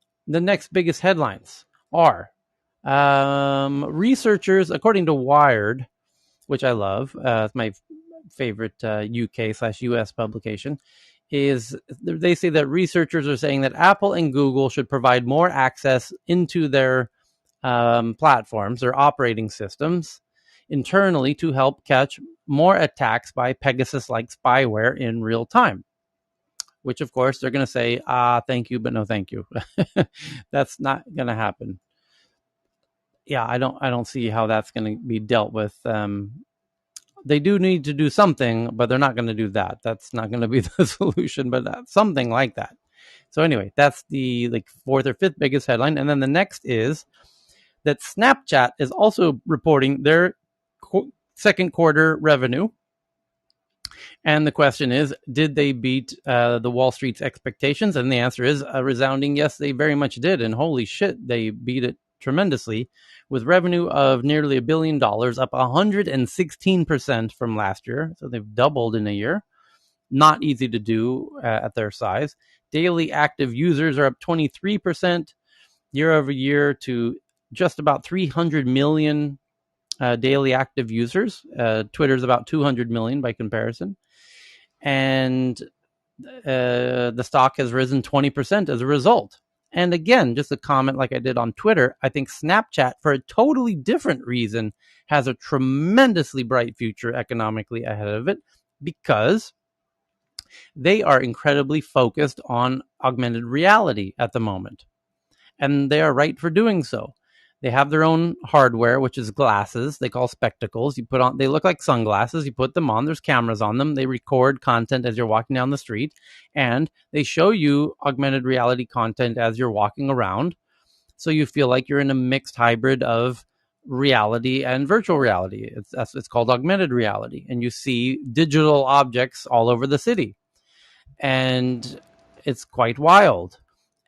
C: next biggest headlines are researchers, according to Wired, which I love, it's my favorite UK/US publication, is they say that researchers are saying that Apple and Google should provide more access into their platforms, their operating systems, internally to help catch more attacks by Pegasus-like spyware in real time. Which, of course, they're going to say, thank you, but no thank you. That's not going to happen. Yeah, I don't see how that's going to be dealt with. They do need to do something, but they're not going to do that. That's not going to be the solution, but something like that. So anyway, that's the fourth or fifth biggest headline. And then the next is that Snapchat is also reporting their second quarter revenue. And the question is, did they beat the Wall Street's expectations? And the answer is a resounding yes, they very much did. And holy shit, they beat it tremendously, with revenue of nearly $1 billion, up 116% from last year. So they've doubled in a year. Not easy to do at their size. Daily active users are up 23% year over year to just about 300 million daily active users. Twitter's about 200 million by comparison. And the stock has risen 20% as a result. And again, just a comment like I did on Twitter, I think Snapchat, for a totally different reason, has a tremendously bright future economically ahead of it, because they are incredibly focused on augmented reality at the moment. And they are right for doing so. They have their own hardware, which is glasses they call spectacles. You put on, they look like sunglasses. You put them on, there's cameras on them. They record content as you're walking down the street, and they show you augmented reality content as you're walking around. So you feel like you're in a mixed hybrid of reality and virtual reality. It's called augmented reality. And you see digital objects all over the city. And it's quite wild.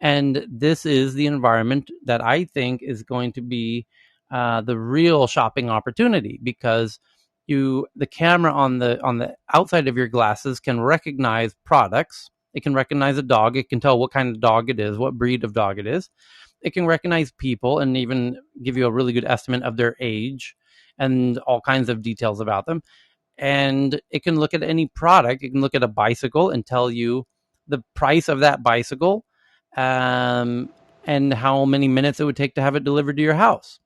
C: And this is the environment that I think is going to be the real shopping opportunity, because the camera on the outside of your glasses can recognize products. It can recognize a dog. It can tell what kind of dog it is, what breed of dog it is. It can recognize people and even give you a really good estimate of their age and all kinds of details about them. And it can look at any product. It can look at a bicycle and tell you the price of that bicycle, and how many minutes it would take to have it delivered to your house.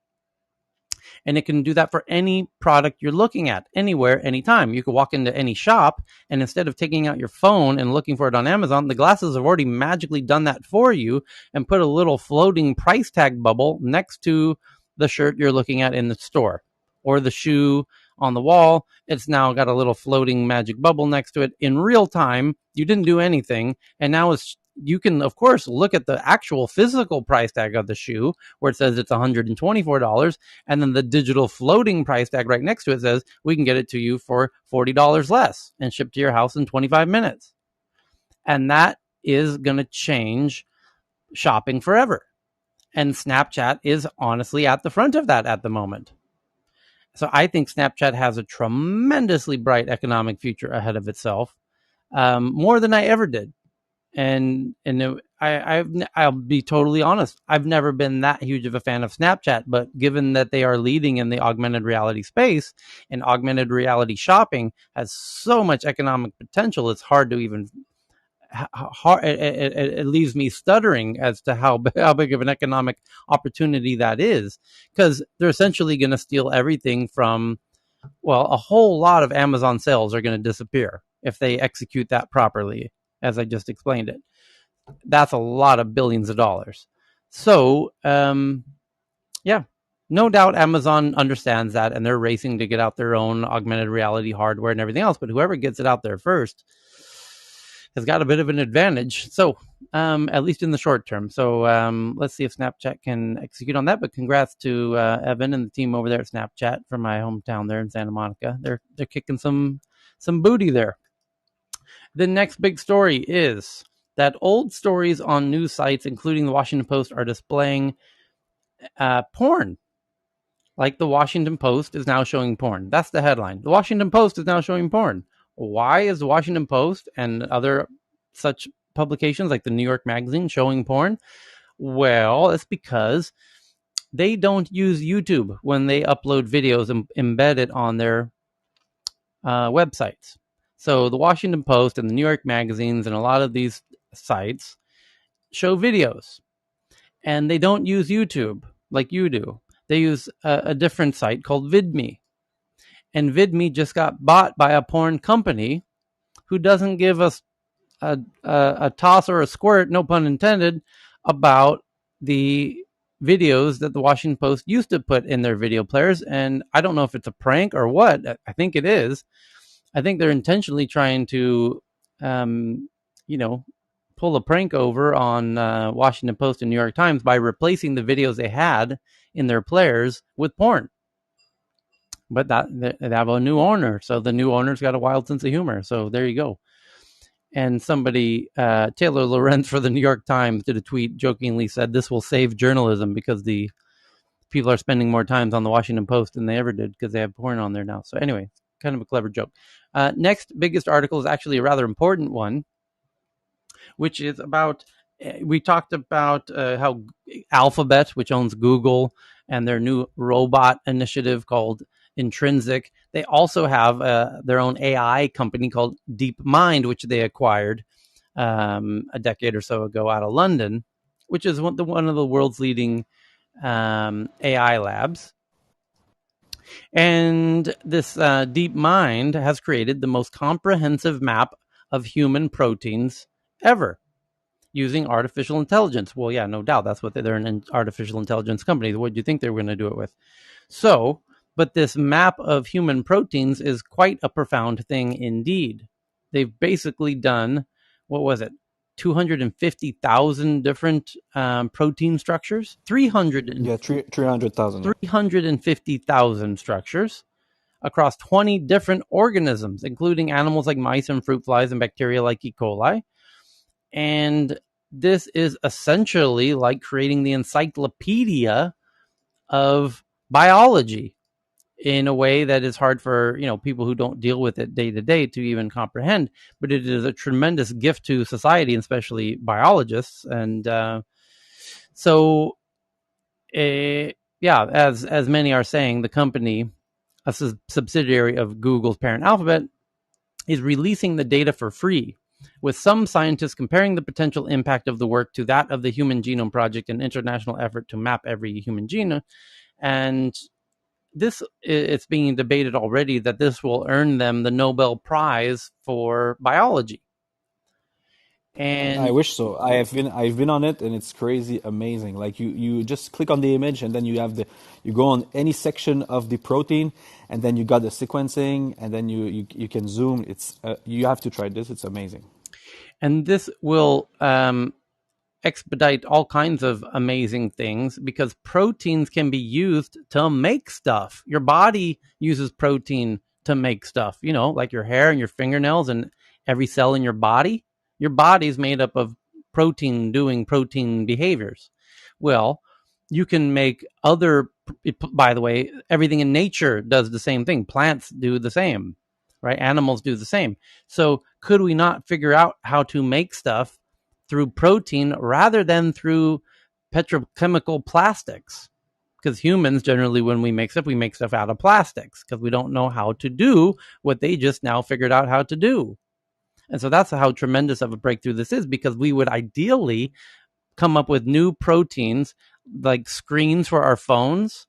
C: And it can do that for any product you're looking at, anywhere, anytime. You could walk into any shop, and instead of taking out your phone and looking for it on Amazon, the glasses have already magically done that for you and put a little floating price tag bubble next to the shirt you're looking at in the store, or the shoe on the wall. It's now got a little floating magic bubble next to it in real time. You didn't do anything, and now it's you can, of course, look at the actual physical price tag of the shoe where it says it's $124. And then the digital floating price tag right next to it says we can get it to you for $40 less and ship to your house in 25 minutes. And that is going to change shopping forever. And Snapchat is honestly at the front of that at the moment. So I think Snapchat has a tremendously bright economic future ahead of itself, more than I ever did. And I'll be totally honest. I've never been that huge of a fan of Snapchat, but given that they are leading in the augmented reality space, and augmented reality shopping has so much economic potential, it's hard to even. It leaves me stuttering as to how big of an economic opportunity that is, because they're essentially going to steal everything from, well, a whole lot of Amazon sales are going to disappear if they execute that properly, as I just explained it. That's a lot of billions of dollars. So, yeah, no doubt Amazon understands that, and they're racing to get out their own augmented reality hardware and everything else. But whoever gets it out there first has got a bit of an advantage. So, at least in the short term. So, let's see if Snapchat can execute on that. But congrats to Evan and the team over there at Snapchat from my hometown there in Santa Monica. They're kicking some booty there. The next big story is that old stories on news sites, including the Washington Post, are displaying porn. Like the Washington Post is now showing porn. That's the headline. The Washington Post is now showing porn. Why is the Washington Post and other such publications like the New York Magazine showing porn? Well, it's because they don't use YouTube when they upload videos and embed it on their websites. So the Washington Post and the New York Magazines and a lot of these sites show videos, and they don't use YouTube like you do. They use a different site called VidMe. And VidMe just got bought by a porn company who doesn't give us a toss or a squirt, no pun intended, about the videos that the Washington Post used to put in their video players. And I don't know if it's a prank or what. I think it is. I think they're intentionally trying to, pull a prank over on Washington Post and New York Times by replacing the videos they had in their players with porn. But they have a new owner, so the new owner's got a wild sense of humor. So there you go. And somebody, Taylor Lorenz for the New York Times, did a tweet jokingly said, "This will save journalism because the people are spending more time on the Washington Post than they ever did because they have porn on there now." So anyway, kind of a clever joke. Next biggest article is actually a rather important one, which is about, we talked about how Alphabet, which owns Google, and their new robot initiative called Intrinsic, they also have their own AI company called DeepMind, which they acquired a decade or so ago out of London, which is one of the world's leading AI labs. And this DeepMind has created the most comprehensive map of human proteins ever using artificial intelligence. Well, yeah, no doubt. That's what they're an artificial intelligence company. What do you think they were going to do it with? So, but this map of human proteins is quite a profound thing indeed. They've basically done, what was it? 250,000 different protein structures, 300,000 350,000 structures across 20 different organisms, including animals like mice and fruit flies and bacteria like E. coli. And this is essentially like creating the encyclopedia of biology in a way that is hard for, people who don't deal with it day to day to even comprehend. But it is a tremendous gift to society, especially biologists. And as many are saying, the company, a subsidiary of Google's parent Alphabet, is releasing the data for free, with some scientists comparing the potential impact of the work to that of the Human Genome Project, an international effort to map every human genome. And it's being debated already that this will earn them the Nobel Prize for biology. And
G: I wish so. I've been on it, and it's crazy, amazing. Like you just click on the image, and then you go on any section of the protein, and then you got the sequencing, and then you can zoom. It's you have to try this. It's amazing.
C: And this will expedite all kinds of amazing things because proteins can be used to make stuff. Your body uses protein to make stuff, like your hair and your fingernails and every cell in your body. Your body is made up of protein doing protein behaviors. Well, you can make by the way, everything in nature does the same thing. Plants do the same, right? Animals do the same. So could we not figure out how to make stuff through protein rather than through petrochemical plastics? Because humans generally, when we make stuff out of plastics because we don't know how to do what they just now figured out how to do. And so that's how tremendous of a breakthrough this is, because we would ideally come up with new proteins like screens for our phones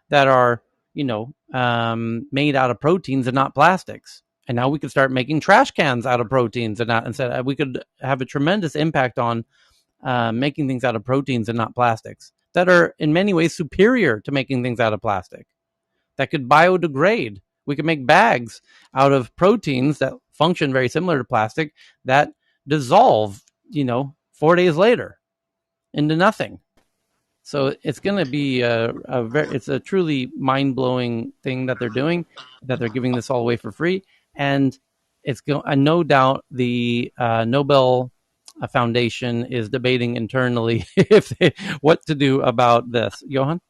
C: that are, made out of proteins and not plastics. And now we could start making trash cans out of proteins and not, instead we could have a tremendous impact on making things out of proteins and not plastics that are in many ways superior to making things out of plastic that could biodegrade. We could make bags out of proteins that function very similar to plastic that dissolve, 4 days later into nothing. So it's going to be it's a truly mind-blowing thing that they're doing, that they're giving this all away for free. And it's no doubt the Nobel Foundation is debating internally what to do about this. Johan?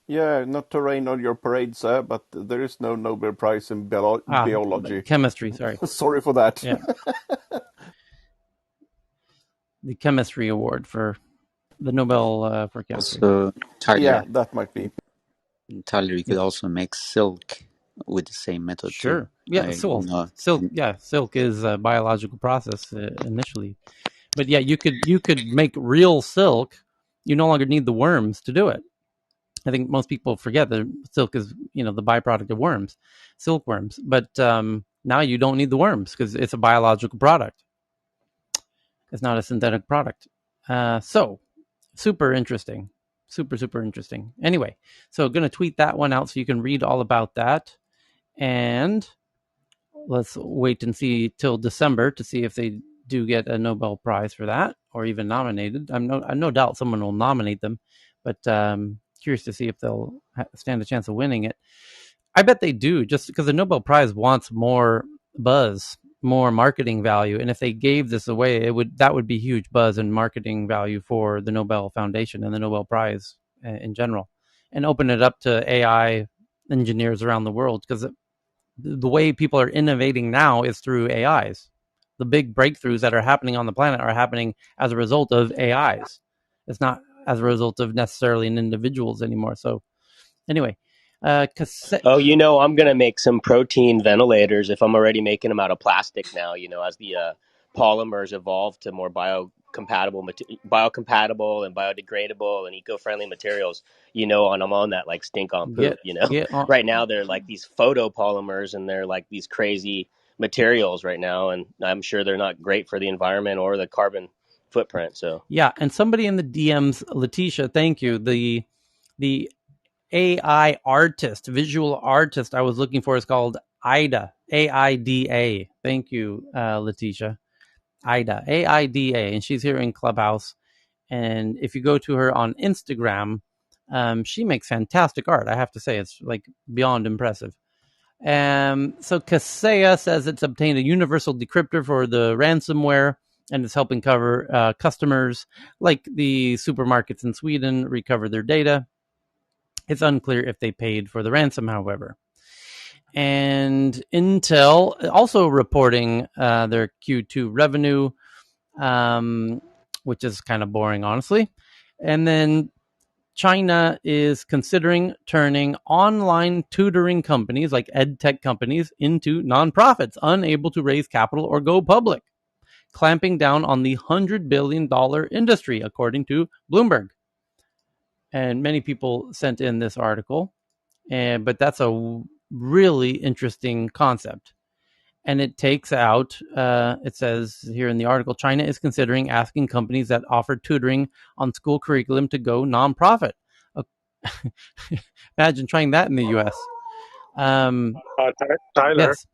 K: Yeah, not to rain on your parade, sir, but there is no Nobel Prize in biology.
C: Chemistry, sorry.
K: Sorry for that.
C: Yeah. The chemistry award for the Nobel for chemistry.
L: Also, Tyler,
K: yeah, that might be.
L: Tyler, you could also make silk with the same method
C: sure.
L: too.
C: Yeah, silk. Yeah, silk is a biological process initially, but yeah, you could make real silk. You no longer need the worms to do it. I think most people forget that silk is, the byproduct of worms, silkworms. But now you don't need the worms because it's a biological product. It's not a synthetic product. So super interesting. Super interesting. Anyway, so going to tweet that one out so you can read all about that. And let's wait and see till December to see if they do get a Nobel Prize for that or even nominated. I'm no doubt someone will nominate them, but curious to see if they'll stand a chance of winning it. I bet they do, just because the Nobel Prize wants more buzz, more marketing value, and if they gave this away, that would be huge buzz and marketing value for the Nobel Foundation and the Nobel Prize in general, and open it up to AI engineers around the world, because the way people are innovating now is through AIs. The big breakthroughs that are happening on the planet are happening as a result of AIs. It's not as a result of necessarily individuals anymore. So anyway,
B: I'm going to make some protein ventilators if I'm already making them out of plastic now, as the polymers evolve to more biocompatible and biodegradable and eco-friendly materials, and I'm on that like stink on poop, Right now they're like these photopolymers and they're like these crazy materials right now, and I'm sure they're not great for the environment or the carbon footprint. So
C: yeah, and somebody in the DMs, Letitia, thank you. The AI artist, visual artist I was looking for is called Ida, AIDA. Thank you, Letitia. Ida, AIDA, and she's here in Clubhouse. And if you go to her on Instagram, she makes fantastic art. I have to say, it's like beyond impressive. So Kaseya says it's obtained a universal decryptor for the ransomware, and it's helping cover customers like the supermarkets in Sweden recover their data. It's unclear if they paid for the ransom, however. And Intel also reporting their Q2 revenue, which is kind of boring, honestly. And then China is considering turning online tutoring companies like edtech companies into nonprofits, unable to raise capital or go public, clamping down on the $100 billion industry, according to Bloomberg. And many people sent in this article, but that's a really interesting concept. And it takes out, it says here in the article, China is considering asking companies that offer tutoring on school curriculum to go nonprofit. Imagine trying that in the U.S.
M: Tyler,
C: yes.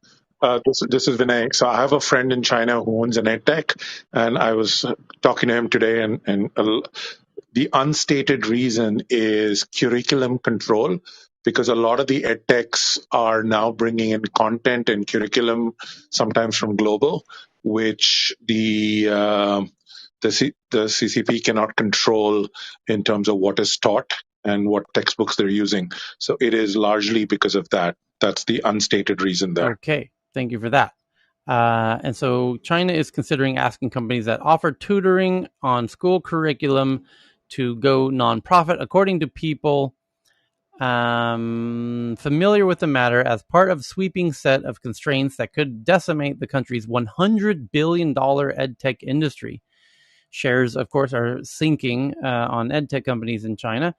M: This is Vinay. So I have a friend in China who owns an Edtech, and I was talking to him today, and the unstated reason is curriculum control, because a lot of the Edtechs are now bringing in content and curriculum, sometimes from global, which the CCP cannot control in terms of what is taught and what textbooks they're using. So it is largely because of that. That's the unstated reason there.
C: Okay, thank you for that. And so China is considering asking companies that offer tutoring on school curriculum to go nonprofit, according to people familiar with the matter, as part of a sweeping set of constraints that could decimate the country's $100 billion edtech industry. Shares, of course, are sinking on edtech companies in China.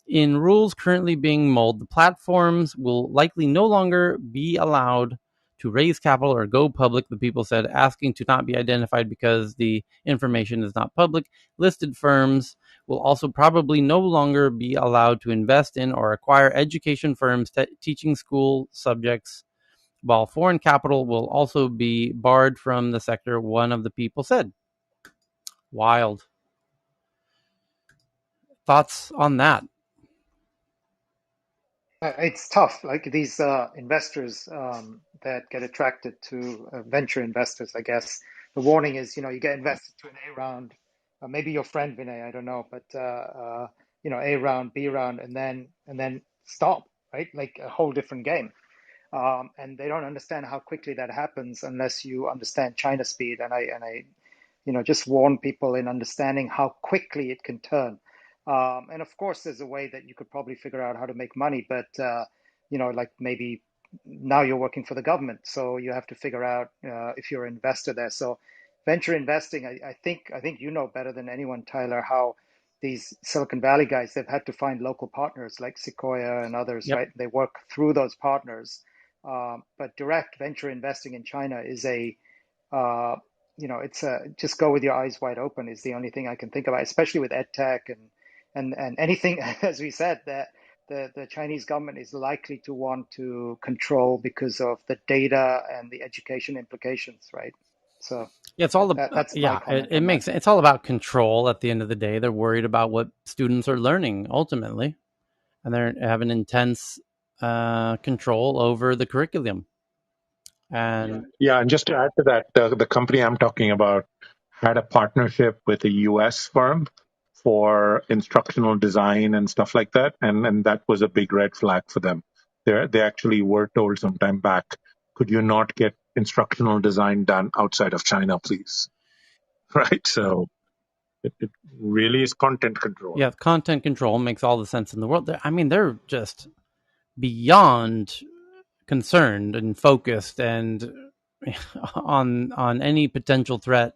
C: In rules currently being mulled, the platforms will likely no longer be allowed to raise capital or go public, the people said, asking to not be identified because the information is not public. Listed firms will also probably no longer be allowed to invest in or acquire education firms teaching school subjects, while foreign capital will also be barred from the sector, one of the people said. Wild. Thoughts on that?
H: It's tough. Like these investors that get attracted to venture investors, I guess the warning is, you get invested to an A round, maybe your friend Vinay, I don't know, but A round, B round, and then stop, right? Like a whole different game. And they don't understand how quickly that happens unless you understand China speed. And I just warn people in understanding how quickly it can turn. And of course, there's a way that you could probably figure out how to make money, but like maybe now you're working for the government, so you have to figure out if you're an investor there. So venture investing, I think you know better than anyone, Tyler, how these Silicon Valley guys, they've had to find local partners like Sequoia and others,
C: Yep.
H: right? They work through those partners. But direct venture investing in China is uh, it's just go with your eyes wide open is the only thing I can think about, especially with EdTech and anything, as we said, that the Chinese government is likely to want to control because of the data and the education implications, right? So
C: Yeah, it's all
H: that's my comment
C: it
H: on that.
C: makes it's all about control. At the end of the day, they're worried about what students are learning ultimately, and they have an intense control over the curriculum. And
M: Yeah, and just to add to that, the company I'm talking about had a partnership with a US firm for instructional design and stuff like that, and that was a big red flag for them. They actually were told some time back, could you not get instructional design done outside of China, please? Right? So it really is content control.
C: yeah, content control makes all the sense in the world. I mean, they're just beyond concerned and focused and on any potential threat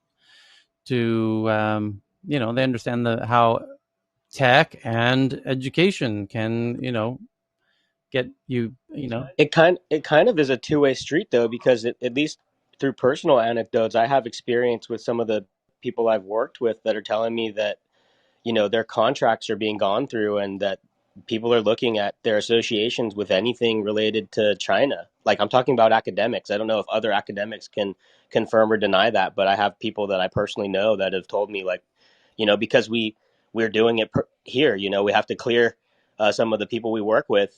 C: to they understand how tech and education can get
B: It kind of is a two-way street though, because at least through personal anecdotes, I have experience with some of the people I've worked with that are telling me that their contracts are being gone through, and that people are looking at their associations with anything related to China. Like, I'm talking about academics. I don't know if other academics can confirm or deny that, but I have people that I personally know that have told me, like, because we're doing it here, we have to clear some of the people we work with.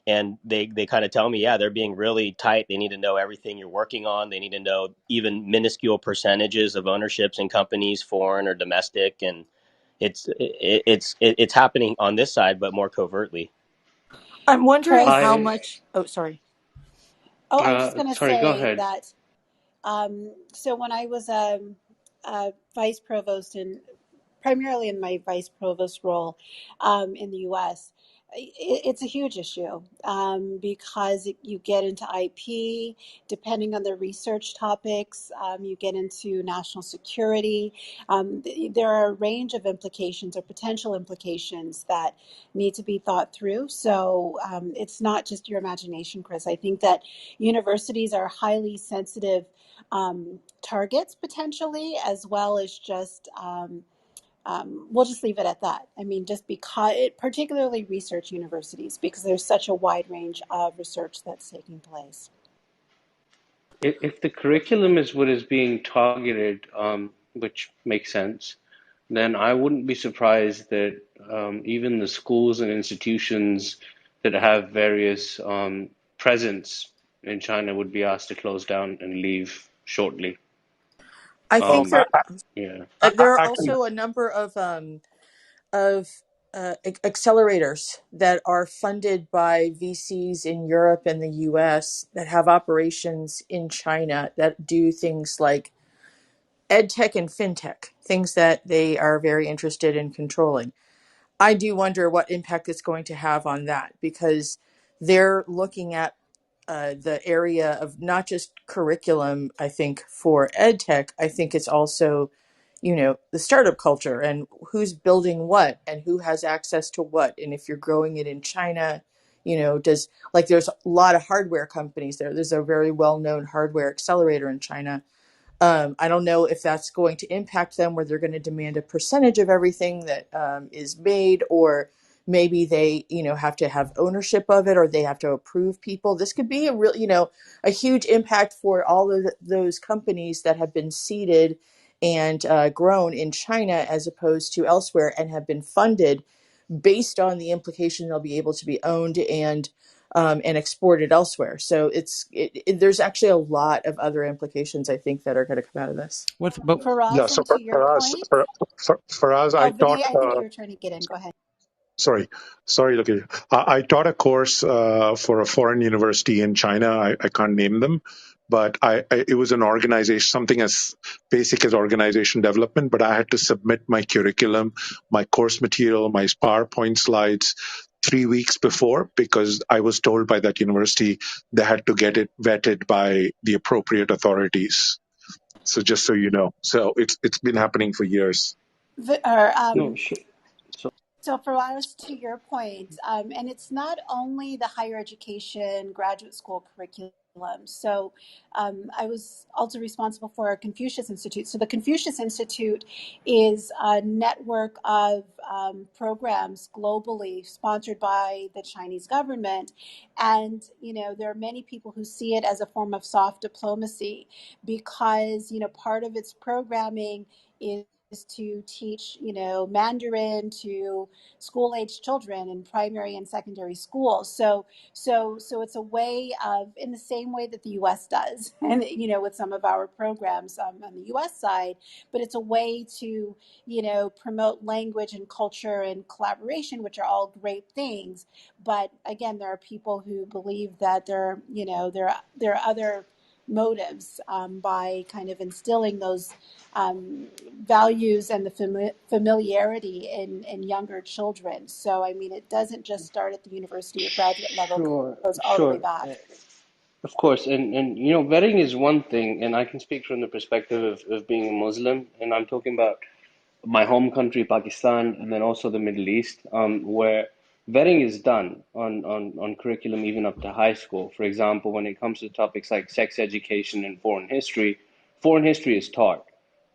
B: And they kind of tell me, yeah, they're being really tight. They need to know everything you're working on. They need to know even minuscule percentages of ownerships in companies, foreign or domestic. And it's happening on this side, but more covertly.
N: I'm wondering
A: Chris.
N: how
I: I
N: much. Oh, sorry.
A: Oh, I was just going to
I: sorry, go
A: say
I: ahead.
A: that. So when I was a vice provost in primarily in my vice provost role in the U.S. It's a huge issue because you get into IP, depending on the research topics, you get into national security. There are a range of implications or potential implications that need to be thought through. So it's not just your imagination, Chris. I think that universities are highly sensitive targets potentially, as well as just we'll just leave it at that. I mean, just because, particularly research universities, because there's such a wide range of research that's taking place.
I: If the curriculum is what is being targeted, which makes sense, then I wouldn't be surprised that even the schools and institutions that have various presence in China would be asked to close down and leave shortly.
N: I think
I: Um, yeah.
N: there are
M: Actually,
N: also a number of accelerators that are funded by VCs in Europe and the US that have operations in China that do things like edtech and fintech, things that they are very interested in controlling. I do wonder what impact it's going to have on that because they're looking at the area of not just curriculum, I think, for edtech. I think it's also, the startup culture and who's building what and who has access to what. And if you're growing it in China, there's a lot of hardware companies there. There's a very well known hardware accelerator in China. I don't know if that's going to impact them where they're going to demand a percentage of everything that is made, or maybe they, have to have ownership of it, or they have to approve people. This could be a real, a huge impact for all of those companies that have been seeded and grown in China as opposed to elsewhere and have been funded based on the implication they'll be able to be owned and exported elsewhere. So there's actually a lot of other implications I think that are going to come out of this.
M: yeah.
A: Faraz,
M: So
A: and to your point,
M: for us, I
A: oh,
M: taught.
A: Vinay, I think you were trying to get in. Go ahead.
M: Sorry, look, I taught a course for a foreign university in China. I can't name them, but it was an organization, something as basic as organization development. But I had to submit my curriculum, my course material, my PowerPoint slides 3 weeks before because I was told by that university they had to get it vetted by the appropriate authorities. So just so you know, so it's been happening for years.
A: Vi- or,
I: No,
A: um,
I: sure. So
A: So, for us, to your point, and it's not only the higher education graduate school curriculum. So, I was also responsible for a Confucius Institute. So, the Confucius Institute is a network of programs globally sponsored by the Chinese government. And, there are many people who see it as a form of soft diplomacy because, part of its programming is to teach, Mandarin to school age children in primary and secondary schools. So it's a way of, in the same way that the U.S. does, and with some of our programs on the U.S. side, but it's a way to promote language and culture and collaboration, which are all great things. But again, there are people who believe that there are other motives by kind of instilling those values and the familiarity in younger children. So, I mean, it doesn't just start at the university or graduate level,
I: sure,
A: it goes all the way
I: sure.
A: back.
I: Of course, and vetting is one thing, and I can speak from the perspective of being a Muslim, and I'm talking about my home country, Pakistan, and then also the Middle East, where vetting is done on curriculum even up to high school. For example, when it comes to topics like sex education and foreign history is taught.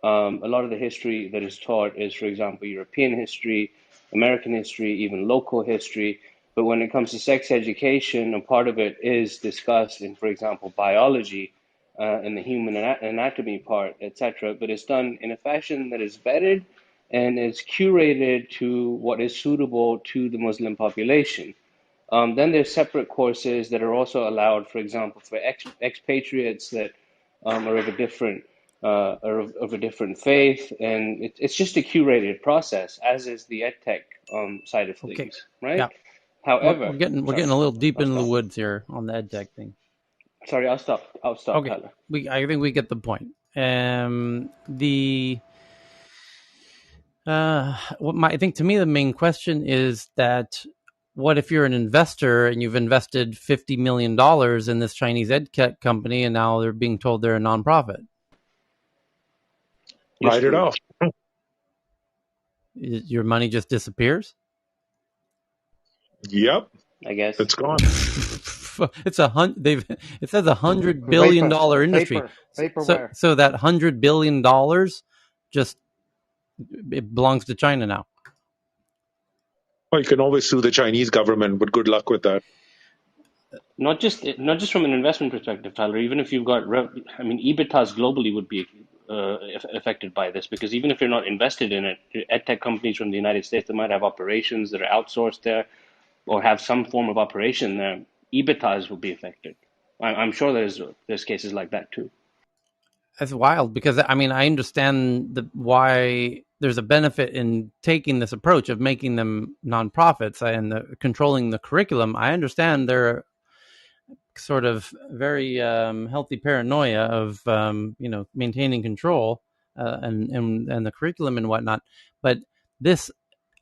I: A lot of the history that is taught is, for example, European history, American history, even local history. But when it comes to sex education, a part of it is discussed in, for example, biology, in the human anatomy part, etc. But it's done in a fashion that is vetted and is curated to what is suitable to the Muslim population. Then there's separate courses that are also allowed, for example, for expatriates that are of a different faith, and it's just a curated process, as is the edtech side of
C: Okay.
I: things, right?
C: Yeah. We're
I: However,
C: getting
I: sorry,
C: a little deep
I: I'll
C: into the
I: stop.
C: woods here on the edtech thing.
I: Sorry, I'll stop. I'll stop,
C: Okay.
I: Tyler.
C: I think we get the point. I think to me the main question is that what if you're an investor and you've invested $50 million in this Chinese edtech company and now they're being told they're a nonprofit?
I: You're
M: Write it
I: screwed,
M: off.
C: Your money just disappears?
M: Yep,
I: I guess.
M: it's gone.
C: It says $100 billion
H: Vapor,
C: industry. So
H: vaporware.
C: so that $100 billion just it belongs to China now.
M: Well, you can always sue the Chinese government, but good luck with that.
I: Not just from an investment perspective, Tyler. Even if you've got, EBITDAs globally would be affected by this, because even if you're not invested in it, edtech companies from the United States that might have operations that are outsourced there or have some form of operation there, EBITDAs will be affected. I'm sure there's cases like that too.
C: That's wild, because I mean, I understand why there's a benefit in taking this approach of making them nonprofits and controlling the curriculum. I understand their sort of very healthy paranoia of maintaining control and the curriculum and whatnot. But this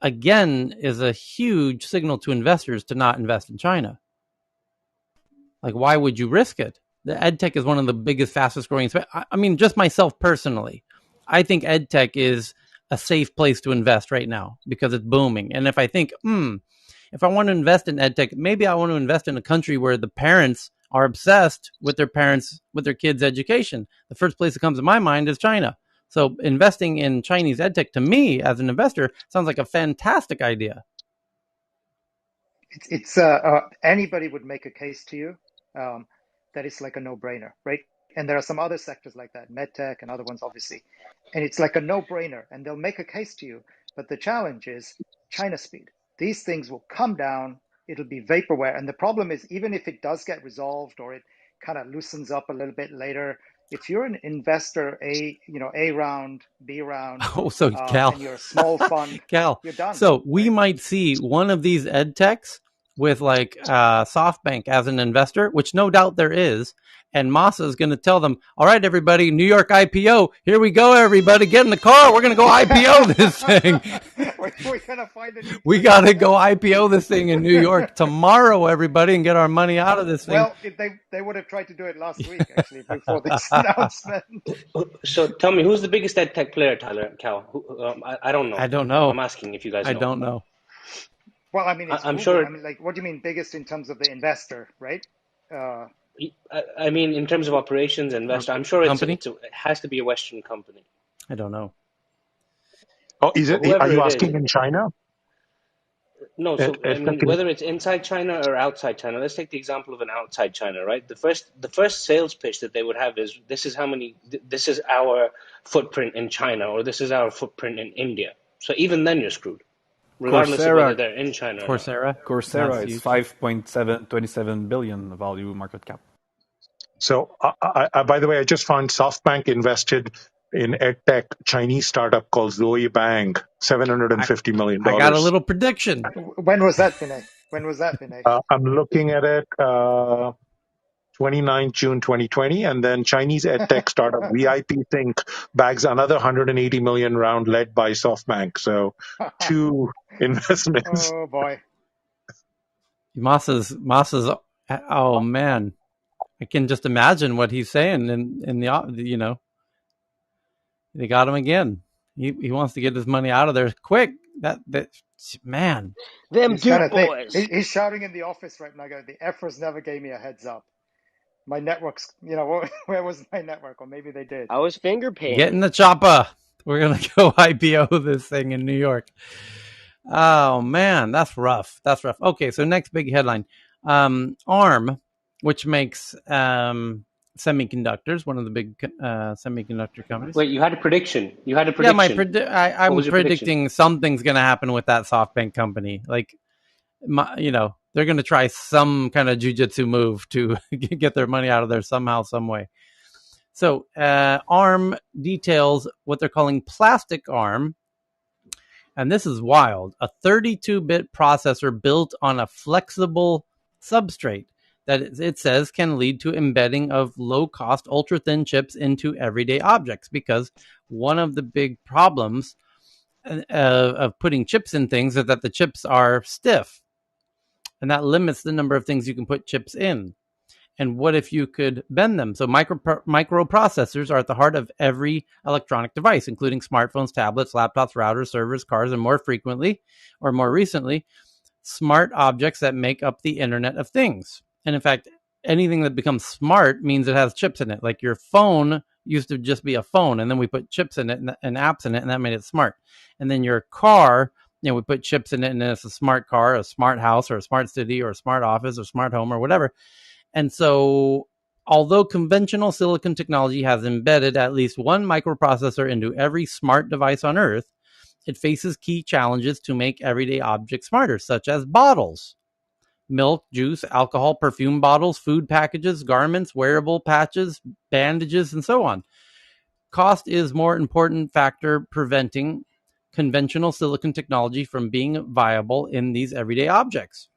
C: again is a huge signal to investors to not invest in China. Like, why would you risk it? The edtech is one of the biggest, fastest growing. I mean, just myself personally, I think edtech is a safe place to invest right now because it's booming. And if I think, if I want to invest in edtech, maybe I want to invest in a country where the parents are obsessed with their kids' education. The first place that comes to my mind is China. So investing in Chinese edtech, to me as an investor, sounds like a fantastic idea.
H: It's anybody would make a case to you that it's like a no-brainer, right? And there are some other sectors like that, medtech and other ones, obviously. And it's like a no-brainer, and they'll make a case to you. But the challenge is China speed. These things will come down. It'll be vaporware. And the problem is, even if it does get resolved or it kind of loosens up a little bit later, if you're an investor, A round, B round,
C: So Cal,
H: and you're a small fund,
C: Cal,
H: you're done.
C: So we
H: right?
C: might see one of these edtechs with like SoftBank as an investor, which no doubt there is. And Masa is going to tell them, all right, everybody, New York IPO. Here we go, everybody. Get in the car. We're going to go IPO this thing.
H: We're going to find a new
C: We got to go IPO this thing in New York tomorrow, everybody, and get our money out of this thing.
H: Well, they would have tried to do it last week, actually, before this announcement.
I: So tell me, who's the biggest edtech player, Tyler, Cal? I don't know.
C: I don't know.
I: I'm asking if you guys know.
C: I don't know.
H: Well, I mean, it's
I: I'm
H: Google.
I: sure.
H: I mean, like, what do you mean biggest in terms of the investor, right?
I: I mean, in terms of operations, investor, I'm sure it has to be a Western company.
C: I don't know.
M: Oh, is it? Are you asking in China?
I: No, so I mean, whether it's inside China or outside China. Let's take the example of an outside China, right? The first sales pitch that they would have is, this is our footprint in China, or this is our footprint in India. So even then you're screwed, regardless of whether they're in China or not.
G: Coursera is 5.27 billion value market cap.
M: So, by the way, I just found SoftBank invested in EdTech Chinese startup called Zoe Bang, $750 million.
C: I got a little prediction.
H: When was that, Vinay?
M: I'm looking at it 29 June 2020, and then Chinese EdTech startup VIP Think bags another 180 million round led by SoftBank. So 2 investments.
H: Oh boy.
C: Masa's. Oh man, I can just imagine what he's saying in the they got him again. He wants to get his money out of there quick. That man,
B: them Duke boys.
H: He's shouting in the office right now. The Efforts never gave me a heads up. My network's, where was my network? Or maybe they did.
B: I was finger painting.
C: Get in the chopper. We're gonna go IPO this thing in New York. Oh man, that's rough. Okay, so next big headline. ARM, which makes semiconductors, one of the big semiconductor companies.
I: Wait, you had a prediction. Yeah,
C: I'm predicting something's going to happen with that SoftBank company. Like, they're going to try some kind of jujitsu move to get their money out of there somehow, some way. So ARM details what they're calling plastic ARM. And this is wild. A 32-bit processor built on a flexible substrate that it says can lead to embedding of low-cost, ultra-thin chips into everyday objects, because one of the big problems of putting chips in things is that the chips are stiff, and that limits the number of things you can put chips in. And what if you could bend them? So microprocessors are at the heart of every electronic device, including smartphones, tablets, laptops, routers, servers, cars, and more recently, smart objects that make up the Internet of Things. And in fact, anything that becomes smart means it has chips in it. Like your phone used to just be a phone, and then we put chips in it and apps in it, and that made it smart. And then your car we put chips in it, and it's a smart car, a smart house, or a smart city, or a smart office, or smart home, or whatever. And so, although conventional silicon technology has embedded at least one microprocessor into every smart device on Earth, it faces key challenges to make everyday objects smarter, such as bottles. Milk, juice, alcohol, perfume bottles, food packages, garments, wearable patches, bandages, and so on. Cost is more important factor preventing conventional silicon technology from being viable in these everyday objects.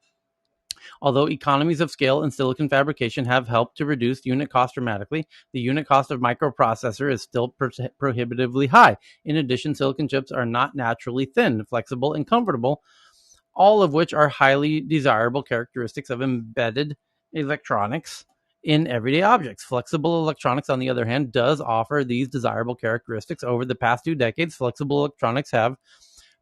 C: Although economies of scale in silicon fabrication have helped to reduce unit cost dramatically, the unit cost of microprocessor is still prohibitively high. In addition, silicon chips are not naturally thin, flexible, and comfortable, all of which are highly desirable characteristics of embedded electronics in everyday objects. Flexible electronics, on the other hand, does offer these desirable characteristics. Over the past 2 decades, flexible electronics have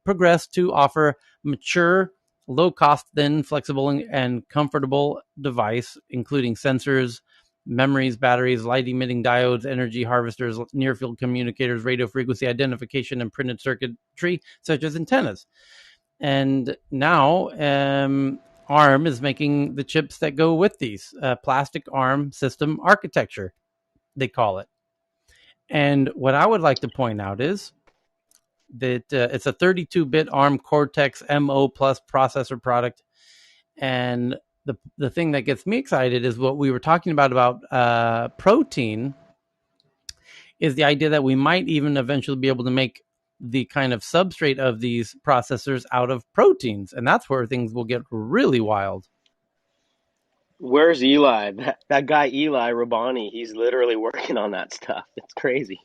C: progressed to offer mature, low-cost, thin, flexible, and comfortable device, including sensors, memories, batteries, light-emitting diodes, energy harvesters, near-field communicators, radio frequency identification, and printed circuitry, such as antennas. And now ARM is making the chips that go with these, plastic ARM system architecture, they call it. And what I would like to point out is that it's a 32-bit ARM Cortex MO Plus processor product. And the thing that gets me excited is what we were talking about protein, is the idea that we might even eventually be able to make the kind of substrate of these processors out of proteins. And that's where things will get really wild.
B: Where's Eli? That guy Eli Rabani, he's literally working on that stuff. It's crazy.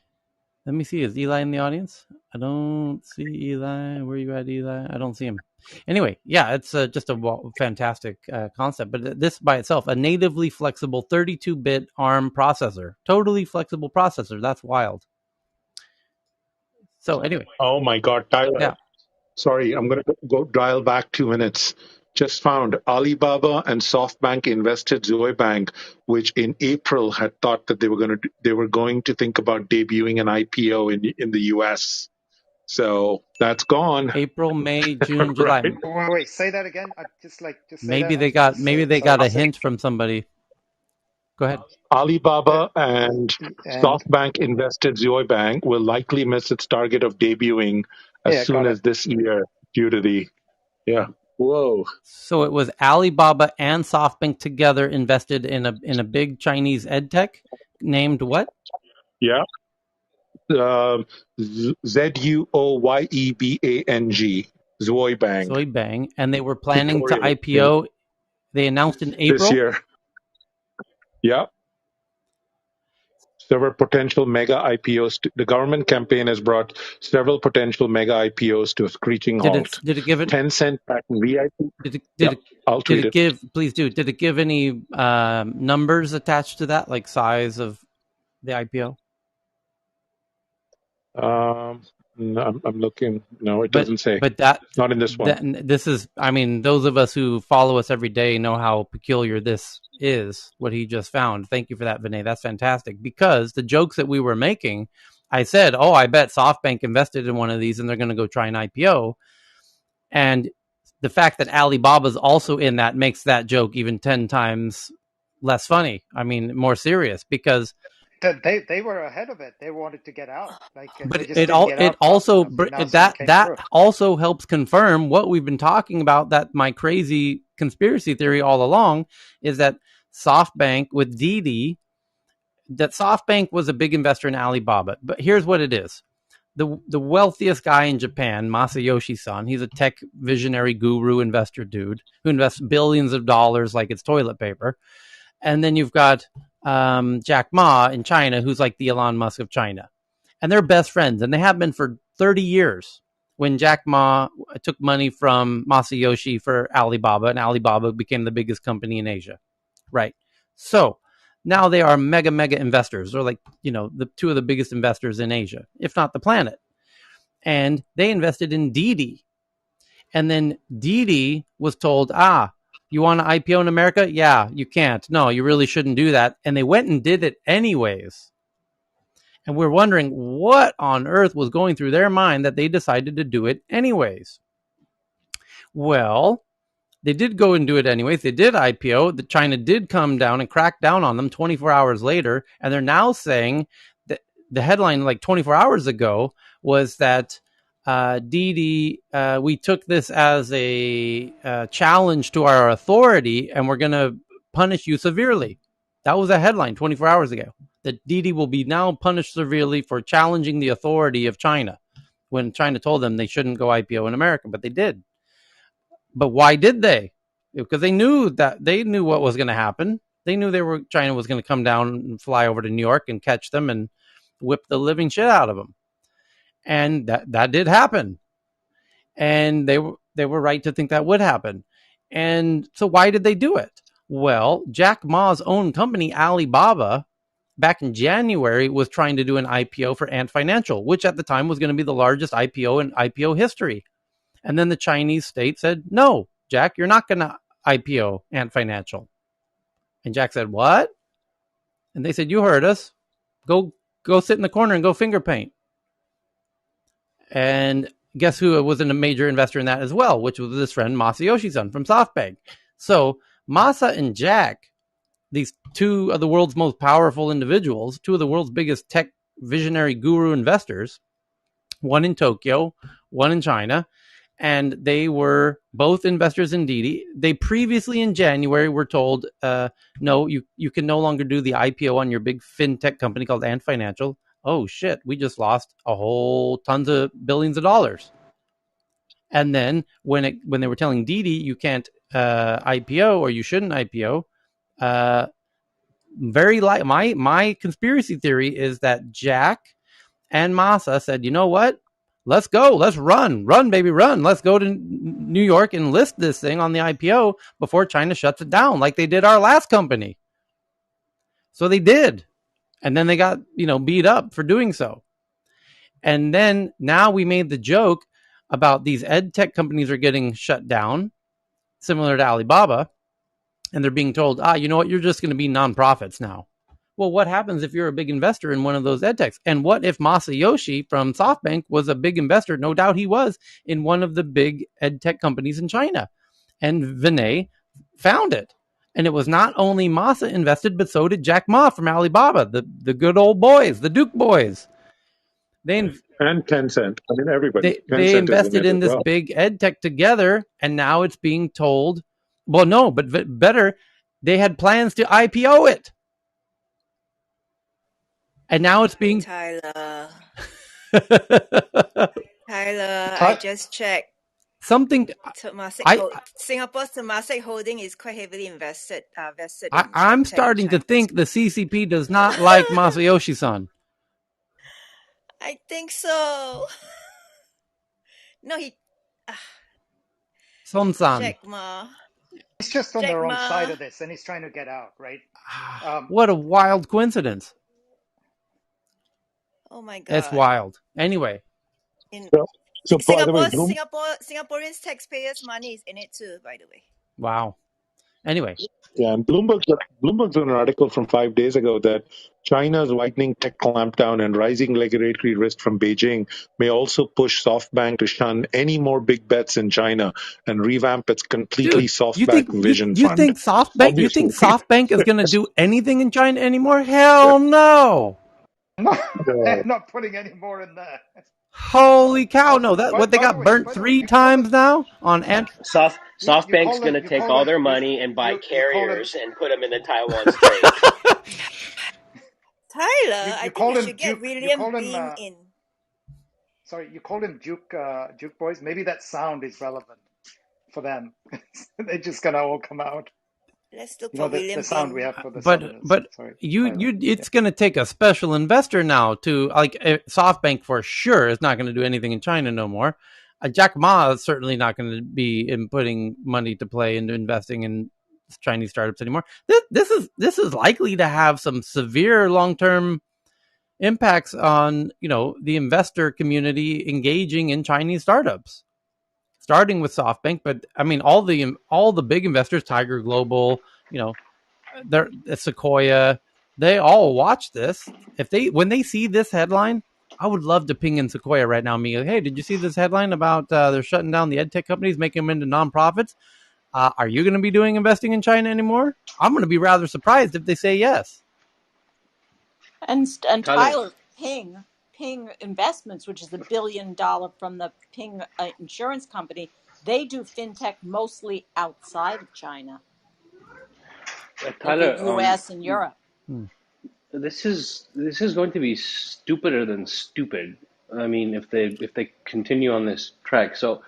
C: Let me see. Is Eli in the audience? I don't see Eli. Where are you at, Eli? I don't see him. Anyway, yeah, it's just a fantastic concept. But this by itself, a natively flexible 32-bit ARM processor, totally flexible processor. That's wild. So anyway.
M: Oh my God, Tyler.
C: Yeah.
M: Sorry, I'm going to go dial back 2 minutes. Just found Alibaba and SoftBank invested Zoebank, which in April had thought that they were going to think about debuting an IPO in the US. So that's gone.
C: April, May, June, July.
M: Right?
H: Wait, say that again. Just say
C: Maybe
H: that.
C: they got a hint from somebody. Go ahead.
M: Alibaba and
H: And
M: SoftBank invested Zoebank will likely miss its target of debuting as soon
H: got it.
M: as this year due to the Whoa.
C: So it was Alibaba and SoftBank together invested in a big Chinese edtech named what?
M: Yeah. Zuoyebang. Zoebank.
C: Zoebank, and they were planning to IPO. They announced in April
M: this year. Yeah. Several potential mega IPOs. The government campaign has brought several potential mega IPOs to a screeching halt.
C: Did it give it
M: 10-cent patent VIP? I'll tweet it.
C: Did it give any numbers attached to that, like size of the IPO?
M: I'm looking. No, it doesn't say.
C: But it's
M: not in this one.
C: This is, I mean, those of us who follow us every day know how peculiar this is, what he just found. Thank you for that, Vinay. That's fantastic. Because the jokes that we were making, I said, oh, I bet SoftBank invested in one of these and they're going to go try an IPO. And the fact that Alibaba's also in that makes that joke even 10 times less funny. I mean, more serious, because
H: they were ahead of it. They wanted to get out.
C: But it also helps confirm what we've been talking about, that my crazy conspiracy theory all along is that SoftBank with Didi, that SoftBank was a big investor in Alibaba. But here's what it is. The wealthiest guy in Japan, Masayoshi-san, he's a tech visionary guru investor dude who invests billions of dollars like it's toilet paper. And then you've got Jack Ma in China, who's like the Elon Musk of China. And they're best friends, and they have been for 30 years. When Jack Ma took money from Masayoshi for Alibaba, and Alibaba became the biggest company in Asia. Right. So now they are mega investors. They're like, the two of the biggest investors in Asia, if not the planet. And they invested in Didi. And then Didi was told, you want to IPO in America? Yeah, you can't. No, you really shouldn't do that. And they went and did it anyways. And we're wondering what on earth was going through their mind that they decided to do it anyways. Well, they did go and do it anyways. They did IPO. China did come down and crack down on them 24 hours later. And they're now saying that the headline like 24 hours ago was that Didi, we took this as a challenge to our authority and we're going to punish you severely. That was a headline 24 hours ago. That Didi will be now punished severely for challenging the authority of China when China told them they shouldn't go IPO in America, but they did. But why did they? Because they knew what was going to happen. They knew China was going to come down and fly over to New York and catch them and whip the living shit out of them. And that did happen. And they were right to think that would happen. And so why did they do it? Well, Jack Ma's own company, Alibaba, back in January, was trying to do an IPO for Ant Financial, which at the time was going to be the largest IPO in IPO history. And then the Chinese state said, no, Jack, you're not going to IPO Ant Financial. And Jack said, what? And they said, you heard us. Go sit in the corner and go finger paint. And guess who was a major investor in that as well, which was his friend Masayoshi-san from SoftBank. So Masa and Jack, these two of the world's most powerful individuals, two of the world's biggest tech visionary guru investors, one in Tokyo, one in China, and they were both investors in Didi. They previously in January were told, no, you can no longer do the IPO on your big fintech company called Ant Financial. Oh shit, we just lost a whole tons of billions of dollars. And then when they were telling Didi you can't IPO or you shouldn't IPO, my conspiracy theory is that Jack and Masa said, you know what? Let's go. Let's run, baby, run. Let's go to New York and list this thing on the IPO before China shuts it down, like they did our last company. So they did. And then they got, beat up for doing so. And then now we made the joke about these Edtech companies are getting shut down, similar to Alibaba. And they're being told, you know what? You're just going to be nonprofits now. Well, what happens if you're a big investor in one of those Edtechs? And what if Masayoshi from SoftBank was a big investor? No doubt he was in one of the big Edtech companies in China. And Vinay found it. And it was not only Masa invested, but so did Jack Ma from Alibaba, the good old boys, the Duke boys.
M: And Tencent. I mean, everybody.
C: They invested in this big Edtech together, and now it's being told, well, no, but better, they had plans to IPO it. And now it's being...
O: Tyler, I just checked.
C: Something...
O: Singapore's Temasek holding is quite heavily invested.
C: I'm starting to think the CCP does not like Masayoshi-san.
O: I think so. No,
C: Son-san.
O: Jack Ma.
H: He's just on the wrong side of this, and he's trying to get out, right?
C: What a wild coincidence.
O: Oh my God.
C: That's wild. Anyway.
O: Singaporeans taxpayers' money is in it too, by the way.
C: Wow. Anyway.
M: Yeah, and Bloomberg's on an article from 5 days ago that China's widening tech clampdown and rising regulatory risk from Beijing may also push SoftBank to shun any more big bets in China and revamp its completely SoftBank vision fund.
C: You think SoftBank is going to do anything in China anymore? Hell no.
H: I'm not putting any more in there.
C: Holy cow! No, they got burnt 3 times now on
B: SoftBank's going to take all their money and buy carriers and put them in the Taiwan Strait.
O: Tyler, I think you should get William Bean in.
H: Sorry, you called him Duke boys. Maybe that sound is relevant for them. They're just gonna all come out.
O: Let's look for William
H: the sound we have for the
C: it's going to take a special investor now to SoftBank for sure is not going to do anything in China no more. Jack Ma is certainly not going to be putting money to play into investing in Chinese startups anymore. This is likely to have some severe long-term impacts on the investor community engaging in Chinese startups. Starting with SoftBank, but I mean all the big investors, Tiger Global, they're Sequoia, they all watch this. When they see this headline, I would love to ping in Sequoia right now and be like, hey, did you see this headline about they're shutting down the edtech companies, making them into nonprofits? Are you going to be doing investing in China anymore? I'm going to be rather surprised if they say yes.
N: And Tyler, Ping Investments, which is the $1 billion from the Ping insurance company, they do fintech mostly outside of China, like the
I: Tyler,
N: U.S. and Europe.
I: this is going to be stupider than stupid. I mean, if they continue on this track, so